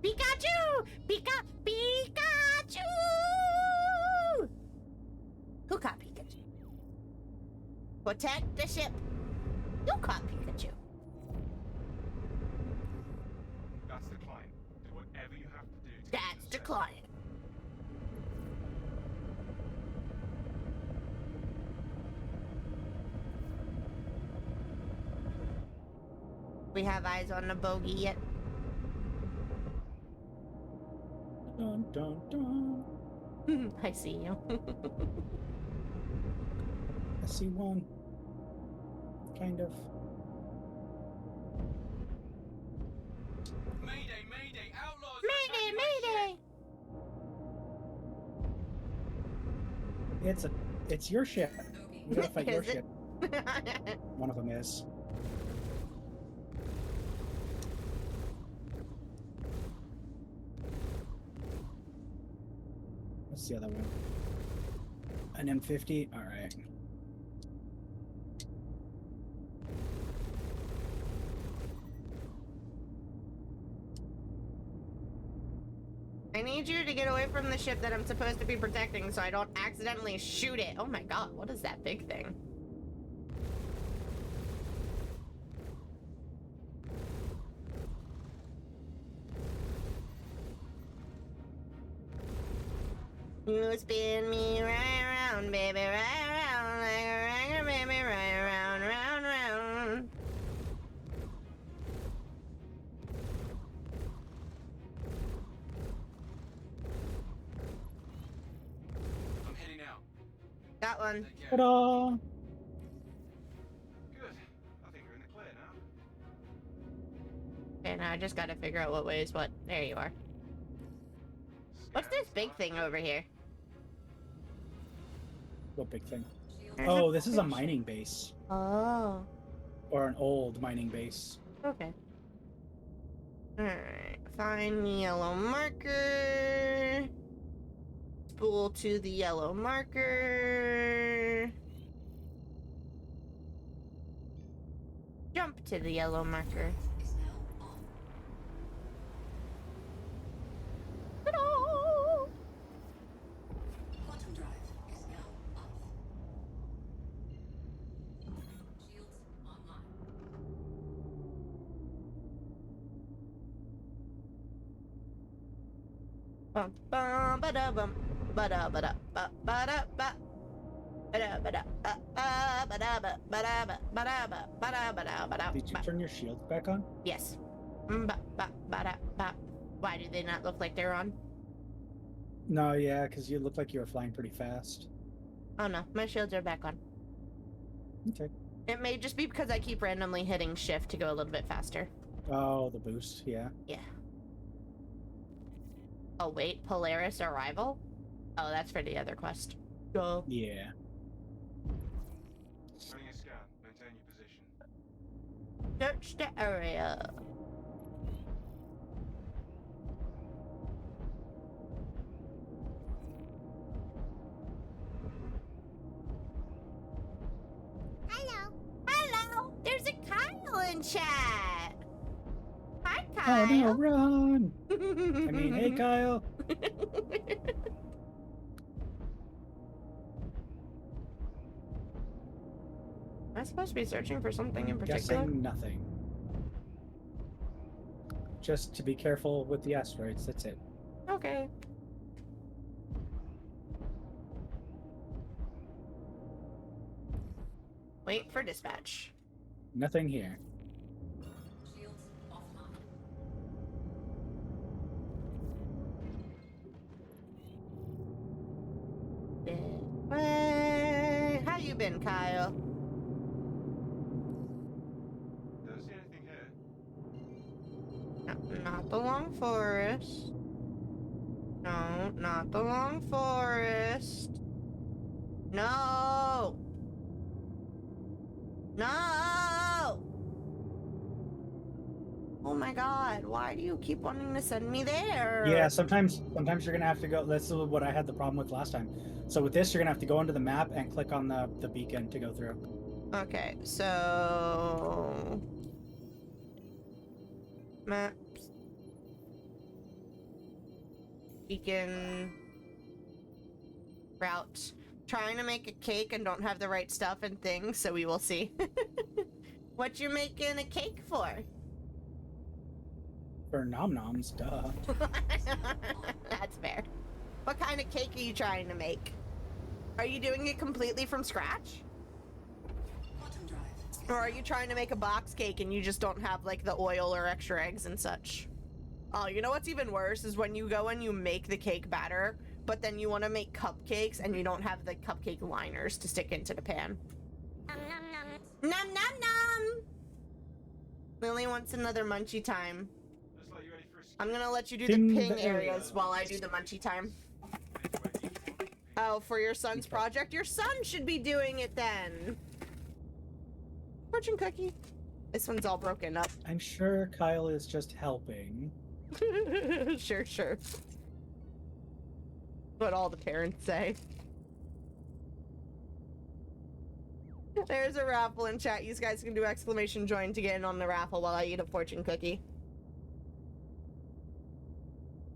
Pikachu! Pikachu! Who caught Pikachu? Protect the ship. You caught Pikachu. That's the client. Do whatever you have to do to That's the client. We have eyes on the bogey yet? Dun, dun, dun. I see you. I see one. Kind of. Mayday, mayday, outlaws! Mayday, mayday! It's your ship. You gotta fight your Is it? ship. One of them is. What's the other one? An M50? Alright. I need you to get away from the ship that I'm supposed to be protecting so I don't accidentally shoot it. Oh my god, what is that big thing? You spin me right around, baby, right around, like a ringer, baby, right around, round, round. I'm heading out. Got one. Ta-da! Good. I think we're in the clear now. Okay, now I just gotta figure out what way is what. There you are. What's this big thing over here? What big thing? There's Oh, a this is a fish. mining base. Oh. Or an old mining base. Okay. Alright. Find the yellow marker. Spool to the yellow marker. Jump to the yellow marker. Ta-da! Quantum drive is now off. Shields online. Bum bum ba da bum ba da ba da ba ba da ba ba da ba da ba ba da ba ba da ba ba da ba ba da ba da ba da. Did you turn your shields back on? Yes. Ba ba ba da ba. Why do they not look like they're on? No, yeah, because you look like you were flying pretty fast. Oh no, my shields are back on. Okay. It may just be because I keep randomly hitting shift to go a little bit faster. Oh, the boost, yeah. Yeah. Await Polaris arrival? Oh, that's for the other quest. Go. Yeah. Running a scan. Maintain your position. Search the area. Hello. Hello. There's a Kyle in chat. Hi, Kyle. Oh no, run! I mean, hey, Kyle. Am I supposed to be searching for something in particular? Guessing nothing. Just to be careful with the asteroids, that's it. Okay. Wait for dispatch. Nothing here. Shields offline. Hey, how you been, Kyle? Don't see anything here. Not the Long Forest. No, not the Long Forest. No! No! Oh my god, why do you keep wanting to send me there? Yeah, sometimes you're gonna have to go. That's what I had the problem with last time. So with this, you're gonna have to go into the map and click on the beacon to go through. Okay, so maps, beacon, route. Trying to make a cake and don't have the right stuff and things, so we will see. What you making a cake for? For nom noms, duh. That's fair. What kind of cake are you trying to make? Are you doing it completely from scratch? Quantum drive. Or are you trying to make a box cake and you just don't have like the oil or extra eggs and such? Oh, you know what's even worse is when you go and you make the cake batter, but then you want to make cupcakes and you don't have the cupcake liners to stick into the pan. Nom nom nom. Nom nom nom! Lily wants another munchie time. Looks like you're ready for a scan. I'm gonna let you do Ping the ping the areas while I do the munchie time. Oh, for your son's project? Your son should be doing it then. Fortune cookie. This one's all broken up. I'm sure Kyle is just helping. Sure, sure. What all the parents say. There's a raffle in chat. You guys can do exclamation join to get in on the raffle while I eat a fortune cookie.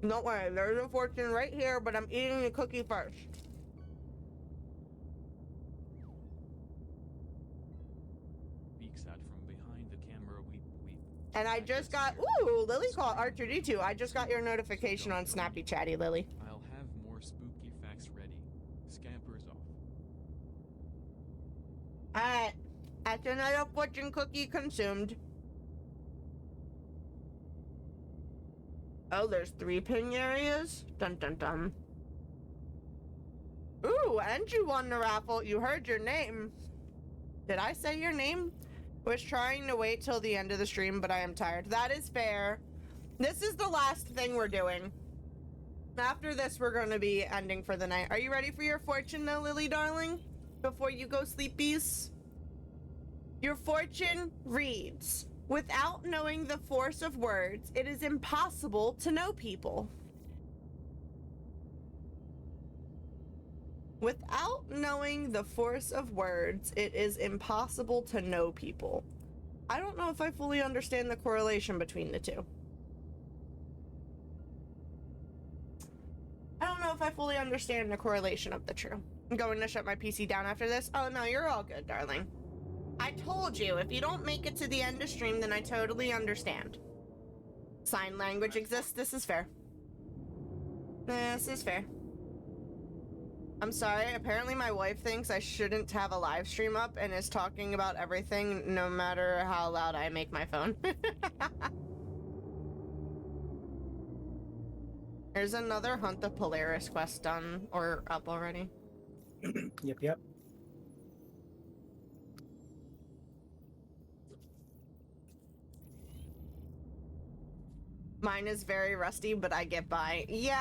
Don't worry, there's a fortune right here, but I'm eating the cookie first. Peeks out from behind the camera. We And I just got, ooh, Lily called R2D2. I just got your notification on Snappy Chatty, Lily. I'll have more spooky facts ready. Scampers off. Alright, that's another fortune cookie consumed. Oh, there's 3 ping areas? Dun dun dun. Ooh, and you won the raffle. You heard your name. Did I say your name? Was trying to wait till the end of the stream, but I am tired. That is fair. This is the last thing we're doing. After this, we're going to be ending for the night. Are you ready for your fortune though, Lily darling? Before you go sleepies? Your fortune reads, without knowing the force of words, it is impossible to know people. Without knowing the force of words, it is impossible to know people. I don't know if I fully understand the correlation between the two. I don't know if I fully understand the correlation of the two. I'm going to shut my PC down after this. Oh no, you're all good, darling. I told you, if you don't make it to the end of stream, then I totally understand. Sign language exists, this is fair. This is fair. I'm sorry, apparently my wife thinks I shouldn't have a live stream up and is talking about everything no matter how loud I make my phone. There's another Hunt the Polaris quest done or up already. Yep. Mine is very rusty, but I get by. Yeah,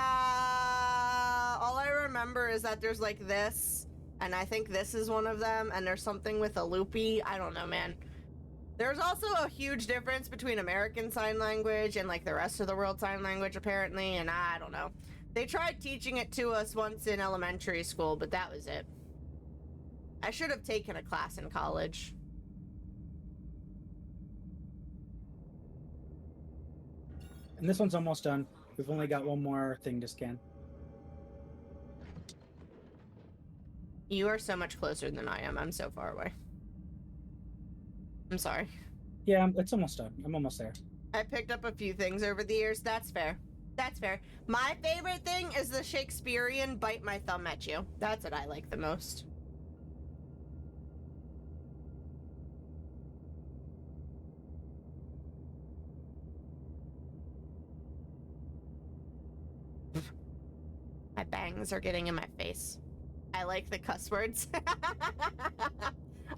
all I remember is that there's like this, and I think this is one of them, and there's something with a loopy. I don't know, man. There's also a huge difference between American Sign Language and like the rest of the world sign language, apparently, and I don't know. They tried teaching it to us once in elementary school, but that was it. I should have taken a class in college. And this one's almost done. We've only got one more thing to scan. You are so much closer than I am. I'm so far away. I'm sorry. Yeah, it's almost done. I'm almost there. I picked up a few things over the years. That's fair. That's fair. My favorite thing is the Shakespearean bite my thumb at you. That's what I like the most. My bangs are getting in my face. I like the cuss words.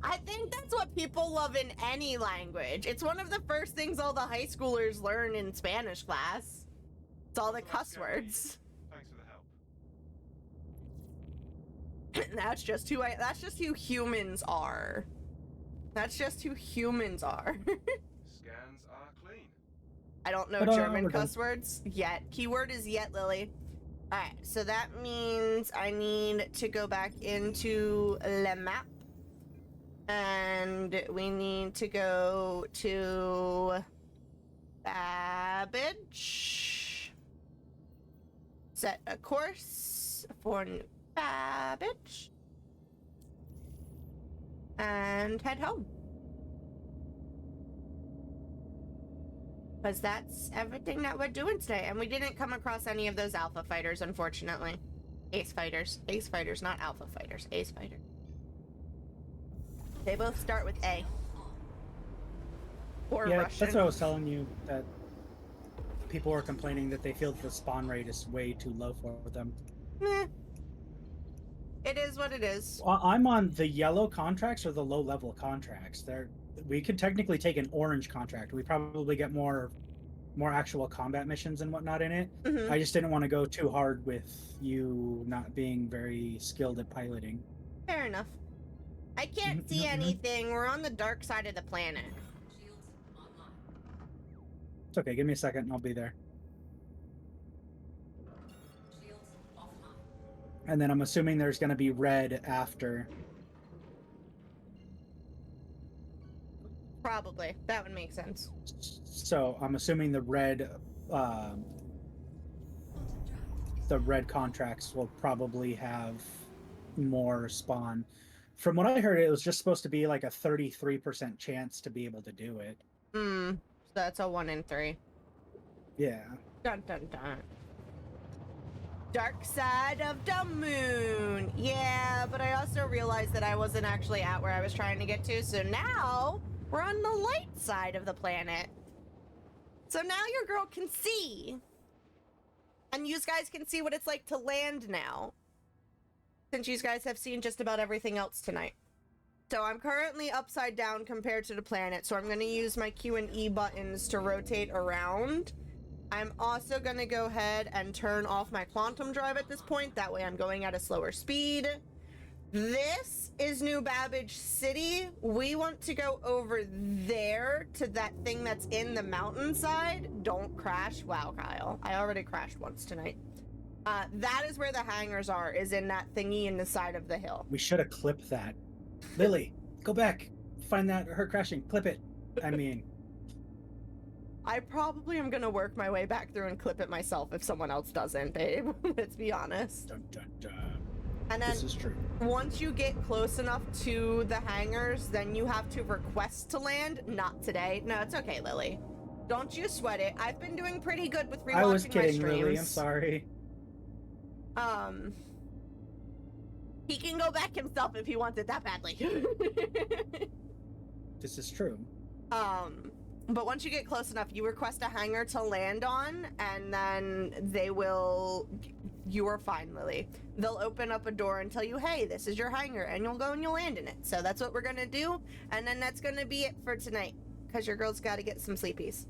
I think that's what people love in any language. It's one of the first things all the high schoolers learn in Spanish class. It's all the cuss words. Thanks for the help. That's just who humans are. That's just who humans are. Scans are clean. I don't know German cuss words yet. Keyword is yet, Lily. Alright, so that means I need to go back into the map. And we need to go to Babbage. Set a course for New Babbage. And head home. Because that's everything that we're doing today. And we didn't come across any of those alpha fighters, unfortunately. Ace fighters. Ace fighters, not alpha fighters. Ace fighters. They both start with A. Or yeah, Russian. That's what I was telling you, that people are complaining that they feel that the spawn rate is way too low for them. Meh. It is what it is. I'm on the yellow contracts or the low level contracts. We could technically take an orange contract. We probably get more actual combat missions and whatnot in it. Mm-hmm. I just didn't want to go too hard with you not being very skilled at piloting. Fair enough. I can't see anything. We're on the dark side of the planet. It's okay. Give me a second and I'll be there. And then I'm assuming there's going to be red after. Probably. That would make sense. So I'm assuming the red contracts will probably have more spawn. From what I heard, it was just supposed to be like a 33% chance to be able to do it. So that's a 1 in 3. Yeah. Dun dun dun. Dark side of the moon. Yeah, but I also realized that I wasn't actually at where I was trying to get to, so now we're on the light side of the planet. So now your girl can see. And you guys can see what it's like to land now. Since you guys have seen just about everything else tonight. So I'm currently upside down compared to the planet, so I'm going to use my Q and E buttons to rotate around. I'm also going to go ahead and turn off my quantum drive at this point. That way I'm going at a slower speed. This is New Babbage City. We want to go over there to that thing that's in the mountainside. Don't crash. Wow, Kyle. I already crashed once tonight. That is where the hangars are, is in that thingy in the side of the hill. We should have clipped that. Lily, go back. Find her crashing. Clip it. I mean... I probably am going to work my way back through and clip it myself if someone else doesn't, babe. Let's be honest. Dun, dun, dun. And then this is true. Once you get close enough to the hangars, then you have to request to land. Not today. No, it's okay, Lily. Don't you sweat it. I've been doing pretty good with rewatching my streams. I was kidding, Lily. I'm sorry. He can go back himself if he wants it that badly. This is true. But once you get close enough, you request a hangar to land on, and then they will... You are fine, Lily. They'll open up a door and tell you, hey, this is your hangar, and you'll go and you'll land in it. So that's what we're gonna do, and then that's gonna be it for tonight, because your girl's gotta get some sleepies.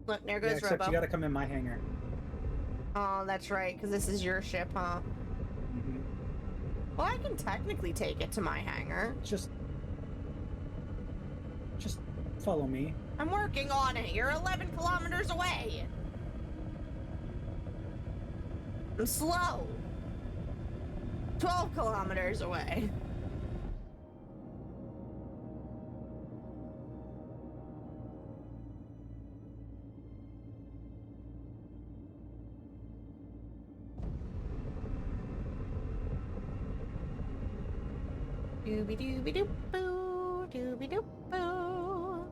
Look, there Yeah, goes except Robo. you gotta come in my hangar. Oh, that's right, because this is your ship, huh? Mm-hmm. Well, I can technically take it to my hangar. Just follow me. I'm working on it. You're 11 kilometers away. I'm slow. 12 kilometers away. Dooby dooby doop boo, dooby doop boo.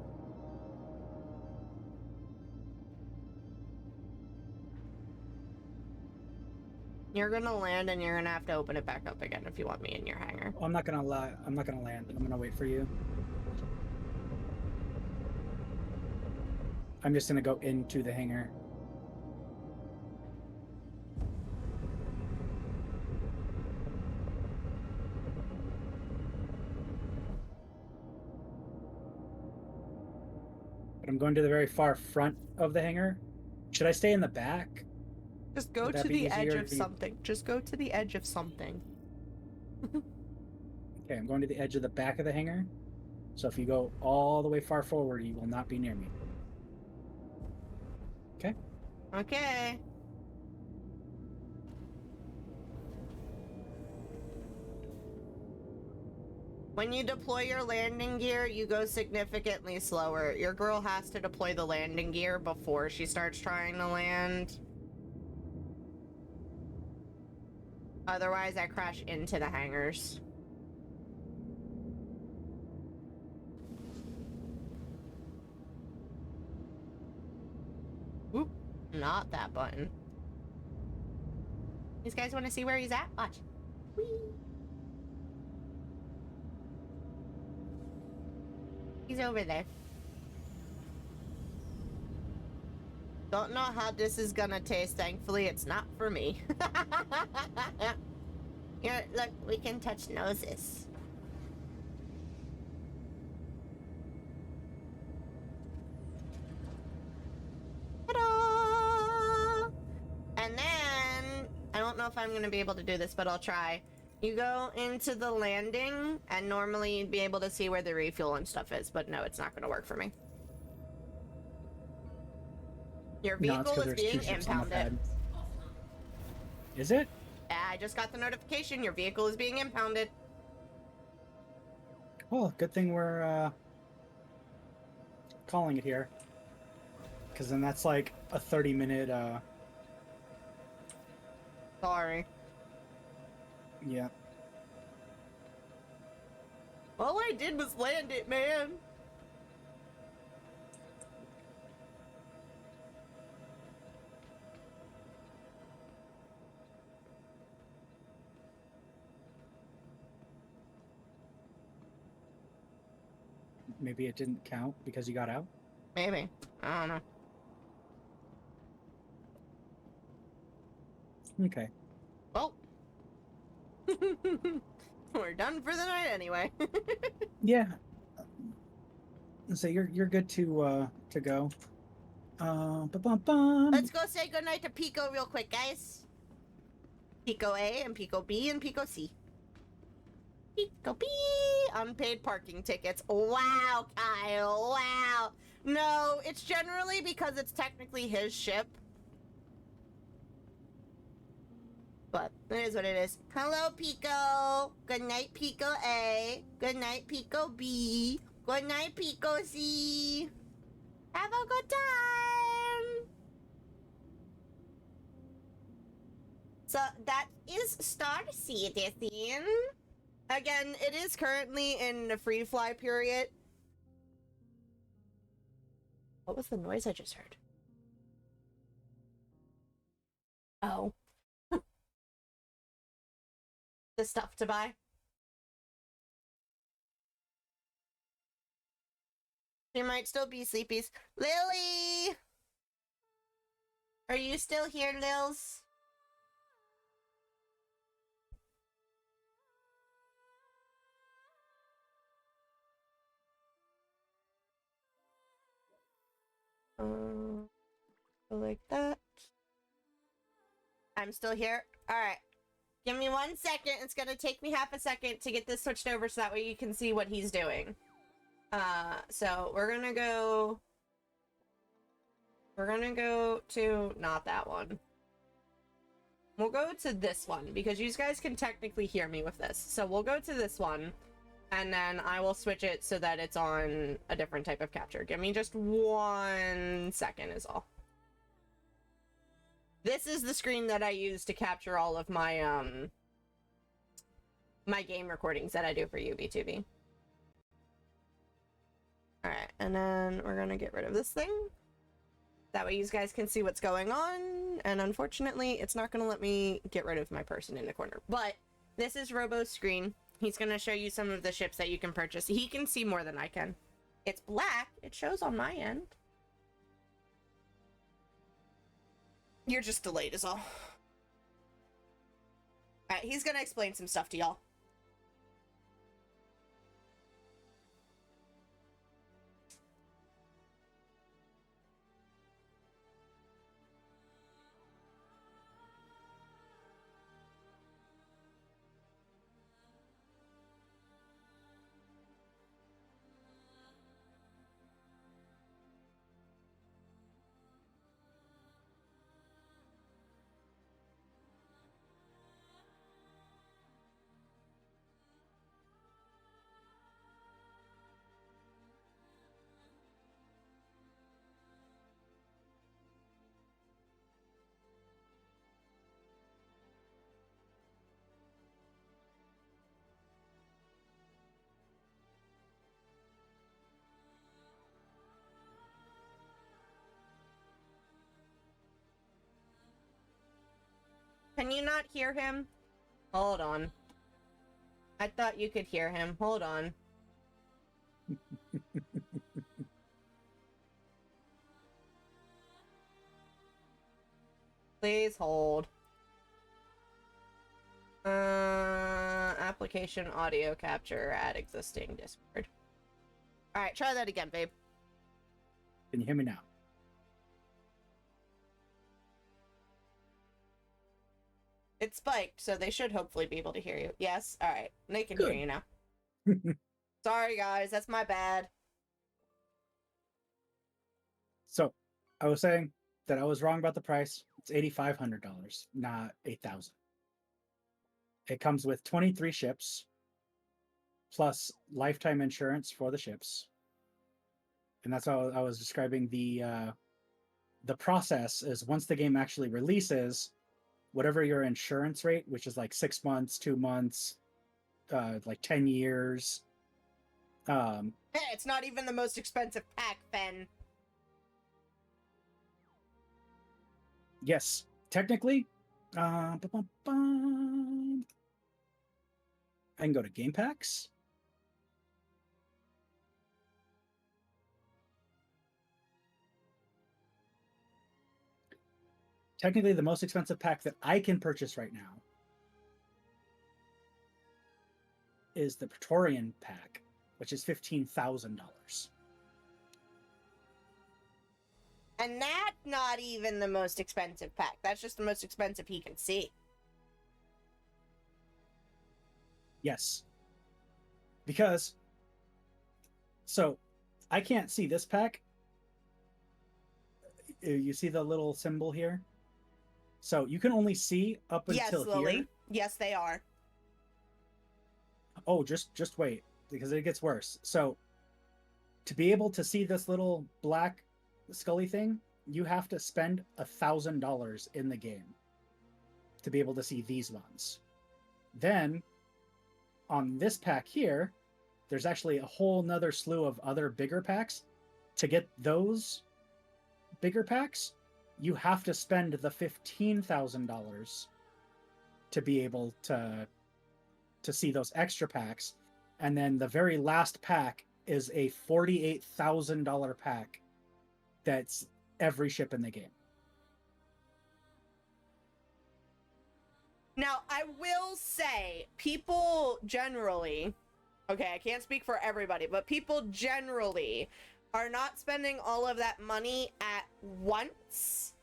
You're gonna land and you're gonna have to open it back up again if you want me in your hangar. Oh, I'm not gonna lie. I'm not gonna land. I'm gonna wait for you. I'm just gonna go into the hangar. But I'm going to the very far front of the hangar. Should I stay in the back? Just go to the edge of something. Just go to the edge of something. Okay, I'm going to the edge of the back of the hangar. So if you go all the way far forward, you will not be near me. Okay? Okay. When you deploy your landing gear, you go significantly slower. Your girl has to deploy the landing gear before she starts trying to land. Otherwise, I crash into the hangars. Whoop. Not that button. These guys want to see where he's at? Watch. Whee! He's over there. Don't know how this is gonna taste. Thankfully, it's not for me. Here, look, we can touch noses. Ta-da! And then, I don't know if I'm gonna be able to do this, but I'll try. You go into the landing, and normally you'd be able to see where the refuel and stuff is, but no, it's not gonna work for me. Your vehicle is being impounded. Is it? I just got the notification. Your vehicle is being impounded. Oh, good thing we're calling it here. Because then that's like a 30-minute... Sorry. Yeah. All I did was land it, man. Maybe it didn't count because you got out? Maybe. I don't know. Okay. Well. We're done for the night anyway. Yeah. So you're good to go. Ba-bum-bum. Let's go say goodnight to Pico real quick, guys. Pico A and Pico B and Pico C. Pico B! Unpaid parking tickets. Wow, Kyle, wow. No, it's generally because it's technically his ship. But it is what it is. Hello, Pico. Good night, Pico A. Good night, Pico B. Good night, Pico C. Have a good time. So that is Star Citizen. Again, it is currently in the free fly period. What was the noise I just heard? Oh. The stuff to buy. There might still be sleepies. Lily! Are you still here, Lils? Go like that. I'm still here. All right. Give me 1 second. It's gonna take me half a second to get this switched over so that way you can see what he's doing. So we're gonna go to not that one. We'll go to this one because you guys can technically hear me with this. So we'll go to this one and then I will switch it so that it's on a different type of capture. Give me just 1 second is all. This is the screen that I use to capture all of my my game recordings that I do for UB2B. Alright, and then we're gonna get rid of this thing. That way you guys can see what's going on. And unfortunately, it's not gonna let me get rid of my person in the corner. But this is Robo's screen. He's gonna show you some of the ships that you can purchase. He can see more than I can. It's black. It shows on my end. You're just delayed is all. Alright, he's gonna explain some stuff to y'all. Can you not hear him? Hold on. I thought you could hear him. Hold on. Please hold. Application audio capture at existing Discord. Alright, try that again, babe. Can you hear me now? It's spiked, so they should hopefully be able to hear you. Yes? Alright. They can Good. hear you now. Sorry, guys. That's my bad. So, I was saying that I was wrong about the price. It's $8,500, not $8,000. It comes with 23 ships, plus lifetime insurance for the ships. And that's how I was describing the process is once the game actually releases, whatever your insurance rate, which is like 6 months, 2 months, like 10 years. Hey, it's not even the most expensive pack, Ben. Yes, technically, I can go to game packs. Technically, the most expensive pack that I can purchase right now is the Praetorian pack, which is $15,000. And that's not even the most expensive pack. That's just the most expensive he can see. Yes. Because, so, I can't see this pack. You see the little symbol here? So, you can only see up until Lily. here. Yes, they are. Oh, just wait, because it gets worse. So, to be able to see this little black Scully thing, you have to spend $1,000 in the game to be able to see these ones. Then, on this pack here, there's actually a whole nother slew of other bigger packs. To get those bigger packs, you have to spend the $15,000 to be able to see those extra packs. And then the very last pack is a $48,000 pack that's every ship in the game. Now, I will say, people generally, okay, I can't speak for everybody, but people generally are not spending all of that money at once.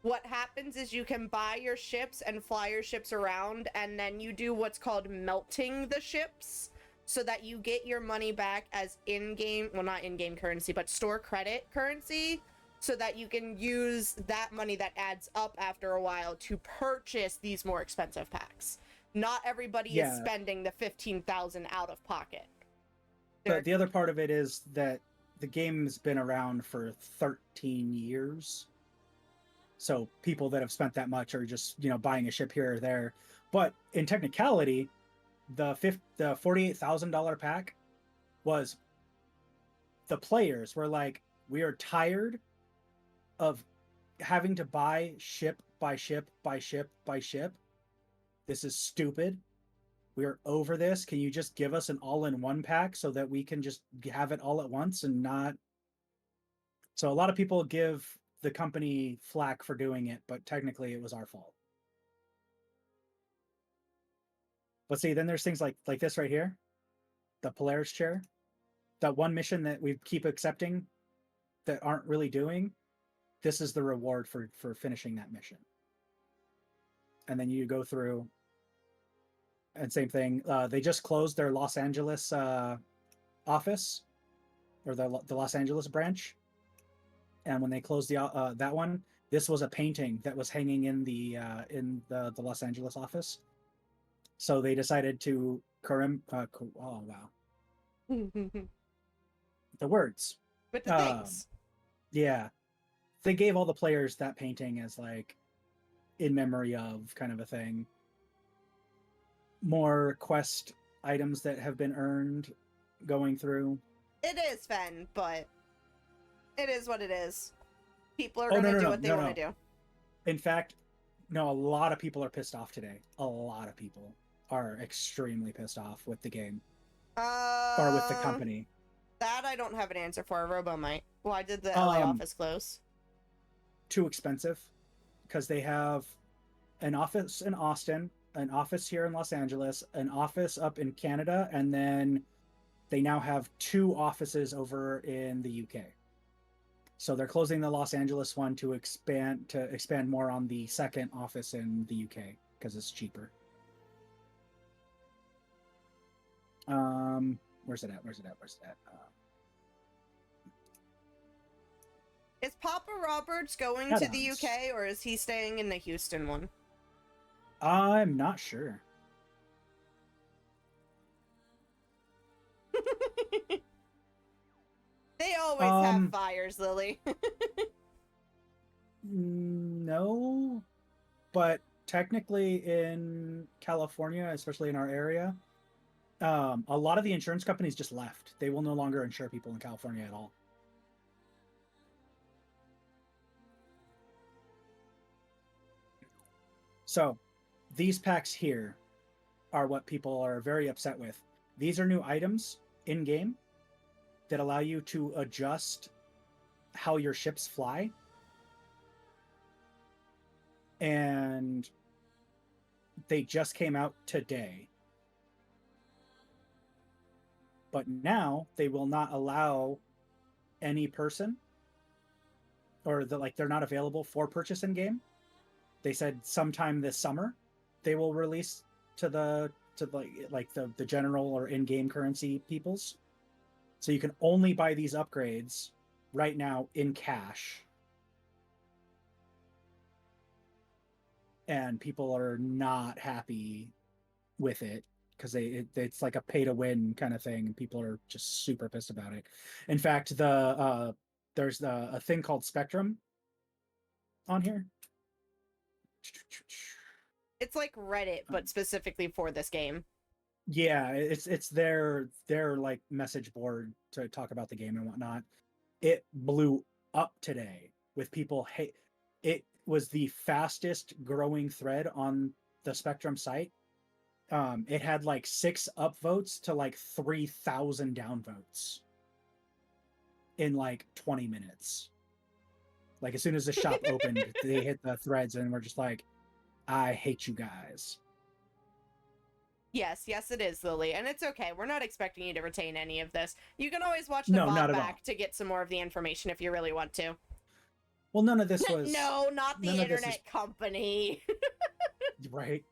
what happens is you can buy your ships and fly your ships around, and then you do what's called melting the ships, so that you get your money back as in-game, well, not in-game currency, but store credit currency, so that you can use that money that adds up after a while to purchase these more expensive packs. Not everybody is spending the 15,000 out of pocket. But the other part of it is that the game's been around for 13 years. So people that have spent that much are just, you know, buying a ship here or there. But in technicality, the $48,000 pack was, the players were like, we are tired of having to buy ship by ship by ship by ship. This is stupid. We're over this. Can you just give us an all-in-one pack so that we can just have it all at once and not... So a lot of people give the company flack for doing it, but technically it was our fault. But see, then there's things like this right here, the Polaris chair, that one mission that we keep accepting that aren't really doing. This is the reward for finishing that mission. And then you go through, and same thing. They just closed their Los Angeles office, or the Los Angeles branch. And when they closed the that one, this was a painting that was hanging in the Los Angeles office. So they decided to oh wow, the words with the things. Yeah, they gave all the players that painting as like in memory of kind of a thing. More quest items that have been earned going through. It is fun, but it is what it is. People are gonna do what they want to do. In fact, no, a lot of people are pissed off today. A lot of people are extremely pissed off with the game. Or with the company. That I don't have an answer for. Robo might. Why did the LA office close? Too expensive. Because they have an office in Austin, an office here in Los Angeles, an office up in Canada, and then they now have 2 offices over in the UK. So they're closing the Los Angeles one to expand more on the second office in the UK because it's cheaper. Where's it at? Is Papa Roberts going to the UK, or is he staying in the Houston one? I'm not sure. They always have fires, Lily. No, but technically in California, especially in our area, a lot of the insurance companies just left. They will no longer insure people in California at all. So these packs here are what people are very upset with. These are new items in-game that allow you to adjust how your ships fly. And they just came out today. But now they will not allow any person, or they're not available for purchase in game. They said sometime this summer they will release to the general or in-game currency peoples. So you can only buy these upgrades right now in cash. And people are not happy with it because it's like a pay-to-win kind of thing, and people are just super pissed about it. In fact, there's a thing called Spectrum on here. It's like Reddit, but specifically for this game. Yeah, it's their like message board to talk about the game and whatnot. It blew up today with people. Hey, it was the fastest growing thread on the Spectrum site. It had like 6 upvotes to like 3,000 downvotes in like 20 minutes. Like as soon as the shop opened, they hit the threads and we're just like, I hate you guys. Yes, it is, Lily, and it's okay. We're not expecting you to retain any of this. You can always watch the VOD back to get some more of the information if you really want to. Well, none of this was No, not the none of this internet company. right.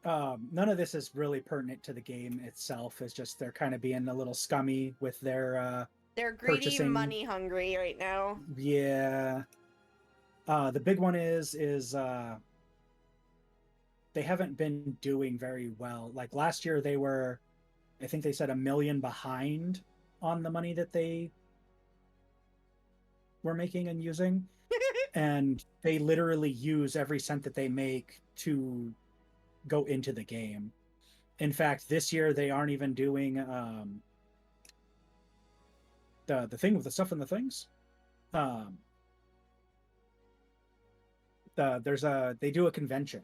None of this is really pertinent to the game itself. It's just they're kind of being a little scummy with their They're greedy, purchasing. money hungry right now. Yeah. The big one is they haven't been doing very well. Like last year they were, I think they said $1 million behind on the money that they were making and using. And they literally use every cent that they make to go into the game. In fact, this year they aren't even doing the thing with the stuff in the things. They do a convention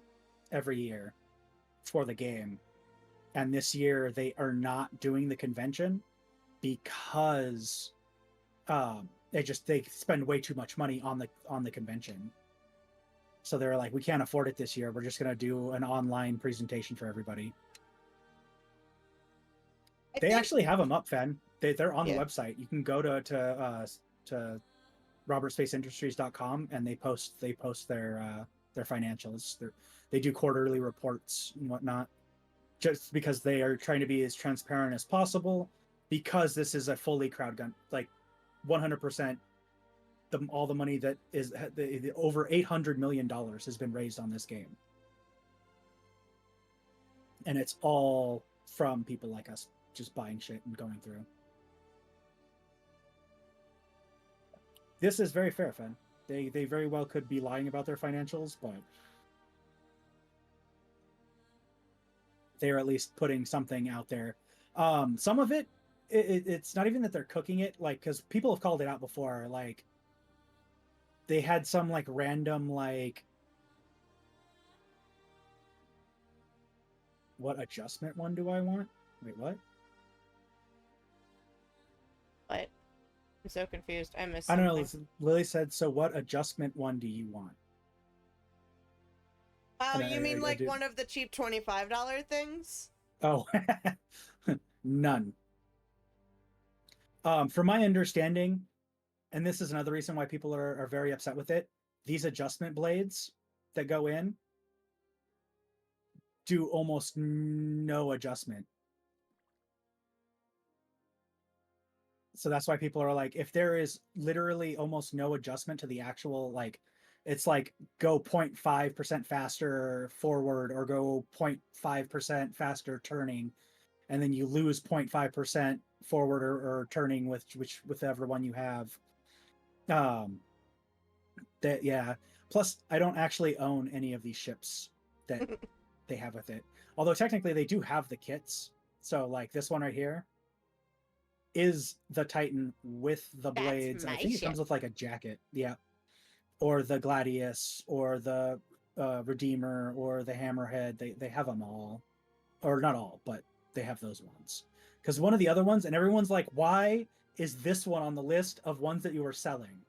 every year for the game, and this year they are not doing the convention because they spend way too much money on the convention. So they're like, we can't afford it this year. We're just gonna do an online presentation for everybody. They actually have them up, Fen. They're on the website. You can go to robertspaceindustries.com and they post their financials. They do quarterly reports and whatnot, just because they are trying to be as transparent as possible, because this is a fully crowdfunded, like 100%. All the money that is over $800 million has been raised on this game, and it's all from people like us just buying shit and going through. This is very fair, Fen. They very well could be lying about their financials, but they're at least putting something out there. Some of it's not even that they're cooking it, like, because people have called it out before. Like, they had some like random like, what adjustment one do I want? Wait, what? What? I'm so confused. I missed I don't something. know. Lily said, so what adjustment one do you want? Oh, you mean like one of the cheap $25 things? Oh, none. From my understanding, and this is another reason why people are very upset with it, these adjustment blades that go in do almost no adjustment. So that's why people are like, if there is literally almost no adjustment to the actual, like, it's like go 0.5% faster forward or go 0.5% faster turning, and then you lose 0.5% forward or turning with whichever one you have. That, yeah. Plus, I don't actually own any of these ships that they have with it. Although technically they do have the kits. So like this one right here is the Titan with the blades. I think it comes with like a jacket. Yeah. Or the Gladius or the Redeemer or the Hammerhead. They have them all. Or not all, but they have those ones. Because one of the other ones, and everyone's like, why is this one on the list of ones that you were selling?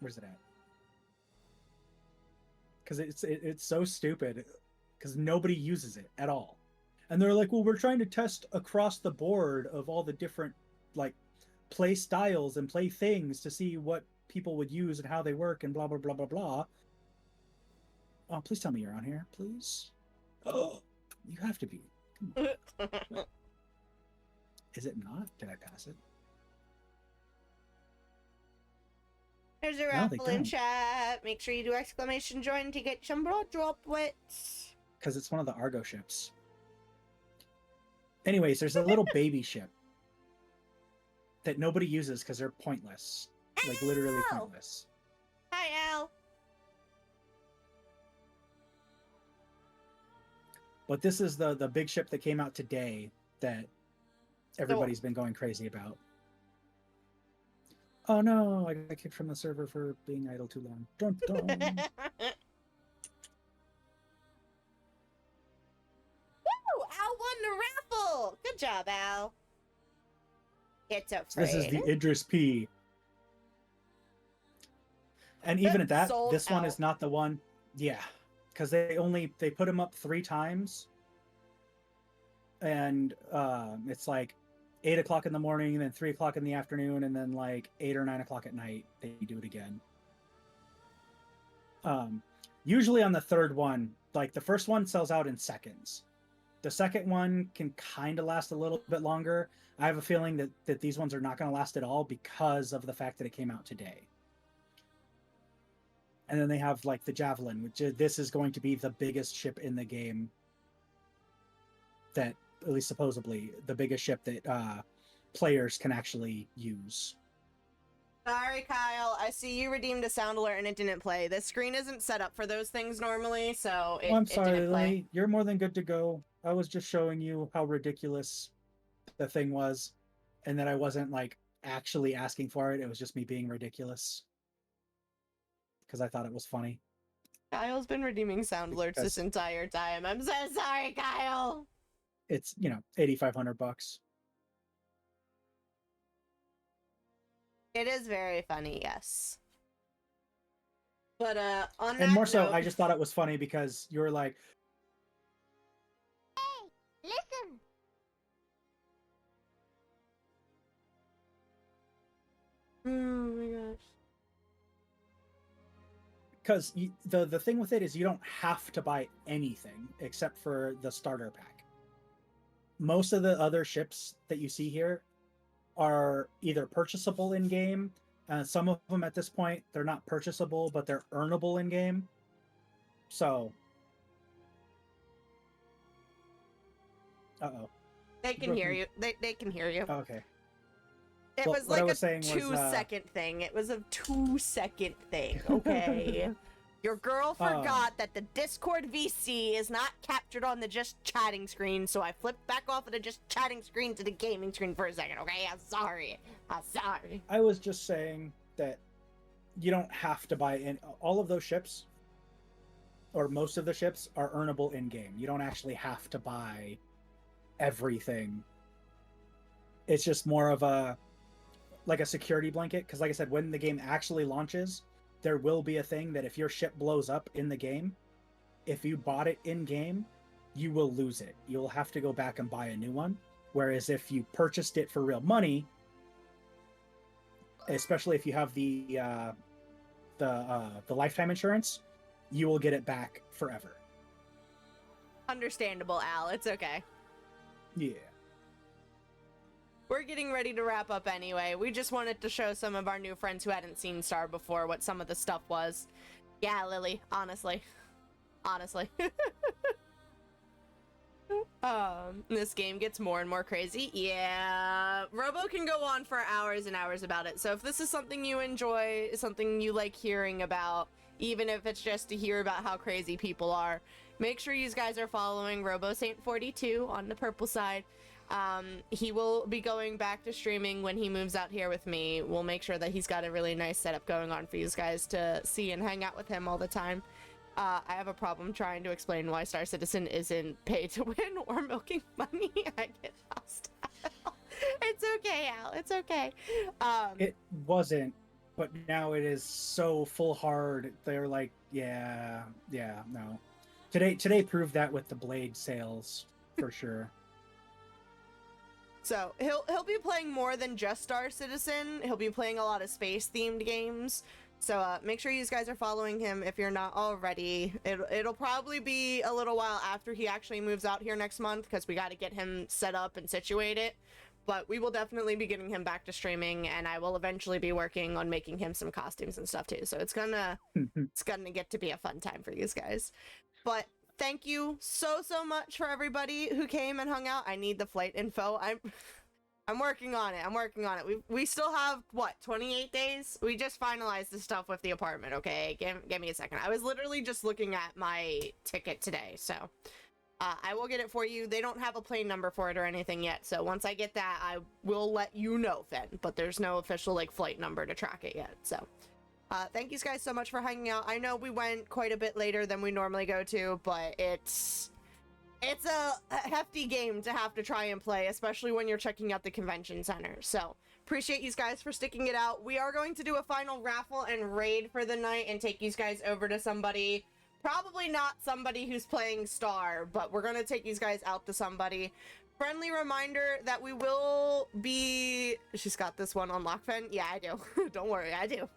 Where's it at? Because it's so stupid, because nobody uses it at all. And they're like, well, we're trying to test across the board of all the different like play styles and play things to see what people would use and how they work and blah blah blah blah blah. Oh, please tell me you're on here, please. Oh, you have to be. Come on. Is it not? Did I pass it? There's a raffle in chat. Make sure you do exclamation join to get some broad droplets. Because it's one of the Argo ships. Anyways, there's a little baby ship that nobody uses because they're pointless. Like, literally pointless. Hi, Al. But this is the big ship that came out today that everybody's been going crazy about. Oh no, I got kicked from the server for being idle too long. Dun, dun. Woo! Al won the raffle! Good job, Al. It's okay. This is the Idris P. And even at that, this one is not the one. Yeah, because they put him up 3 times. And it's like 8 o'clock in the morning, and then 3 o'clock in the afternoon, and then like 8 or 9 o'clock at night, they do it again. Usually on the third one, like the first one sells out in seconds. The second one can kind of last a little bit longer. I have a feeling that these ones are not going to last at all because of the fact that it came out today. And then they have like the Javelin, which this is going to be the biggest ship in the game. That, at least supposedly, the biggest ship that players can actually use. Sorry, Kyle. I see you redeemed a sound alert and it didn't play. The screen isn't set up for those things normally, so I'm sorry, it didn't play. Lily. You're more than good to go. I was just showing you how ridiculous the thing was, and that I wasn't like actually asking for it. It was just me being ridiculous because I thought it was funny. Kyle's been redeeming sound alerts this entire time. I'm so sorry, Kyle. It's, you know, $8,500. It is very funny, yes. But on that And more so, note, I just thought it was funny because you were like, hey, listen. Oh my gosh. because the thing with it is you don't have to buy anything except for the starter pack. Most of the other ships that you see here are either purchasable in game. Some of them at this point, they're not purchasable, but they're earnable in game. So, They can hear you. They can hear you. Okay. It was like a 2-second thing. It was a 2-second thing, okay? Your girl forgot that the Discord VC is not captured on the just chatting screen, so I flipped back off of the just chatting screen to the gaming screen for a second, okay? I'm sorry. I'm sorry. I was just saying that you don't have to buy in. All of those ships, or most of the ships, are earnable in-game. You don't actually have to buy everything. It's just more of a security blanket, because like I said, when the game actually launches, there will be a thing that if your ship blows up in the game, if you bought it in game, you will lose it. You'll have to go back and buy a new one. Whereas if you purchased it for real money, especially if you have the lifetime insurance, you will get it back forever. Understandable, Al. It's okay. Yeah. We're getting ready to wrap up anyway. We just wanted to show some of our new friends who hadn't seen Star before what some of the stuff was. Yeah, Lily, honestly. Honestly. This game gets more and more crazy. Yeah, Robo can go on for hours and hours about it. So if this is something you enjoy, something you like hearing about, even if it's just to hear about how crazy people are, make sure you guys are following RoboSaint42 on the purple side. He will be going back to streaming when he moves out here with me. We'll make sure that he's got a really nice setup going on for you guys to see and hang out with him all the time. I have a problem trying to explain why Star Citizen isn't pay to win or milking money. I get lost. It's okay, Al. It's okay. It wasn't, but now it is so full hard. They're like, yeah, no. Today proved that with the Blade sales, for sure. So he'll be playing more than just Star Citizen. He'll be playing a lot of space-themed games. So make sure you guys are following him if you're not already. It'll probably be a little while after he actually moves out here next month, because we got to get him set up and situated. But we will definitely be getting him back to streaming, and I will eventually be working on making him some costumes and stuff too. So it's gonna get to be a fun time for you guys. But thank you so much for everybody who came and hung out. I need the flight info. I'm working on it. I'm working on it. We still have, what, 28 days? We just finalized the stuff with the apartment, okay? Give me a second. I was literally just looking at my ticket today, so I will get it for you. They don't have a plane number for it or anything yet, so once I get that, I will let you know, Finn. But there's no official, flight number to track it yet, so thank you guys so much for hanging out. I know we went quite a bit later than we normally go to, but it's a hefty game to have to try and play, especially when you're checking out the convention center. So appreciate you guys for sticking it out. We are going to do a final raffle and raid for the night and take you guys over to somebody. Probably not somebody who's playing Star, but we're going to take you guys out to somebody. friendly reminder that we will be... She's got this one on Lockfen? Yeah, I do. Don't worry, I do.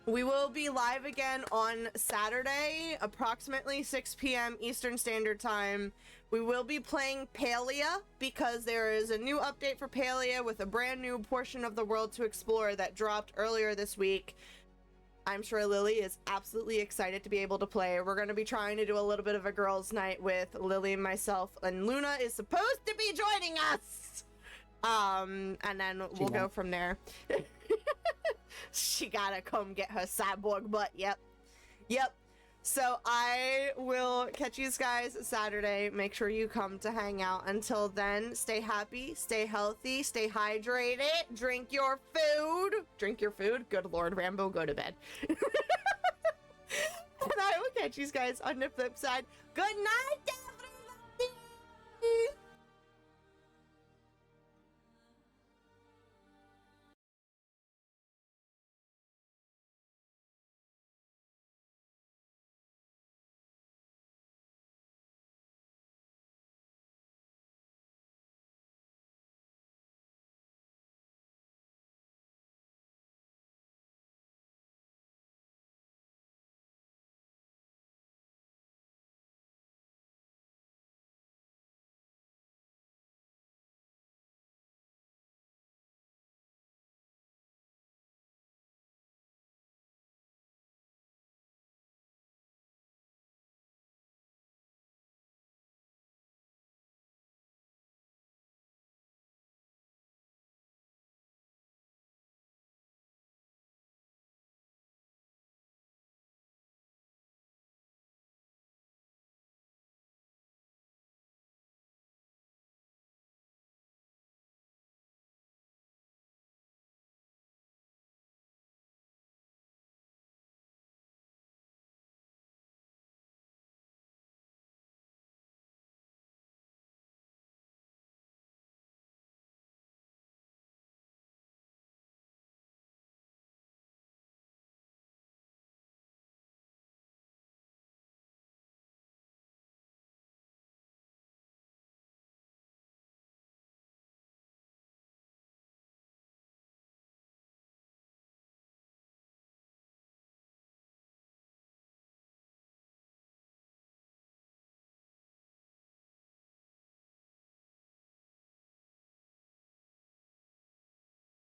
We will be live again on Saturday, approximately 6 p.m. Eastern Standard Time. We will be playing Palia because there is a new update for Palia with a brand new portion of the world to explore that dropped earlier this week. I'm sure Lily is absolutely excited to be able to play. We're going to be trying to do a little bit of a girls' night with Lily and myself, and Luna is supposed to be joining us. And then we'll go from there. She gotta come get her cyborg butt. Yep. So I will catch you guys Saturday. Make sure you come to hang out. Until then, stay happy, stay healthy, stay hydrated, drink your food. Drink your food? Good Lord, Rambo, go to bed. And I will catch you guys on the flip side. Good night,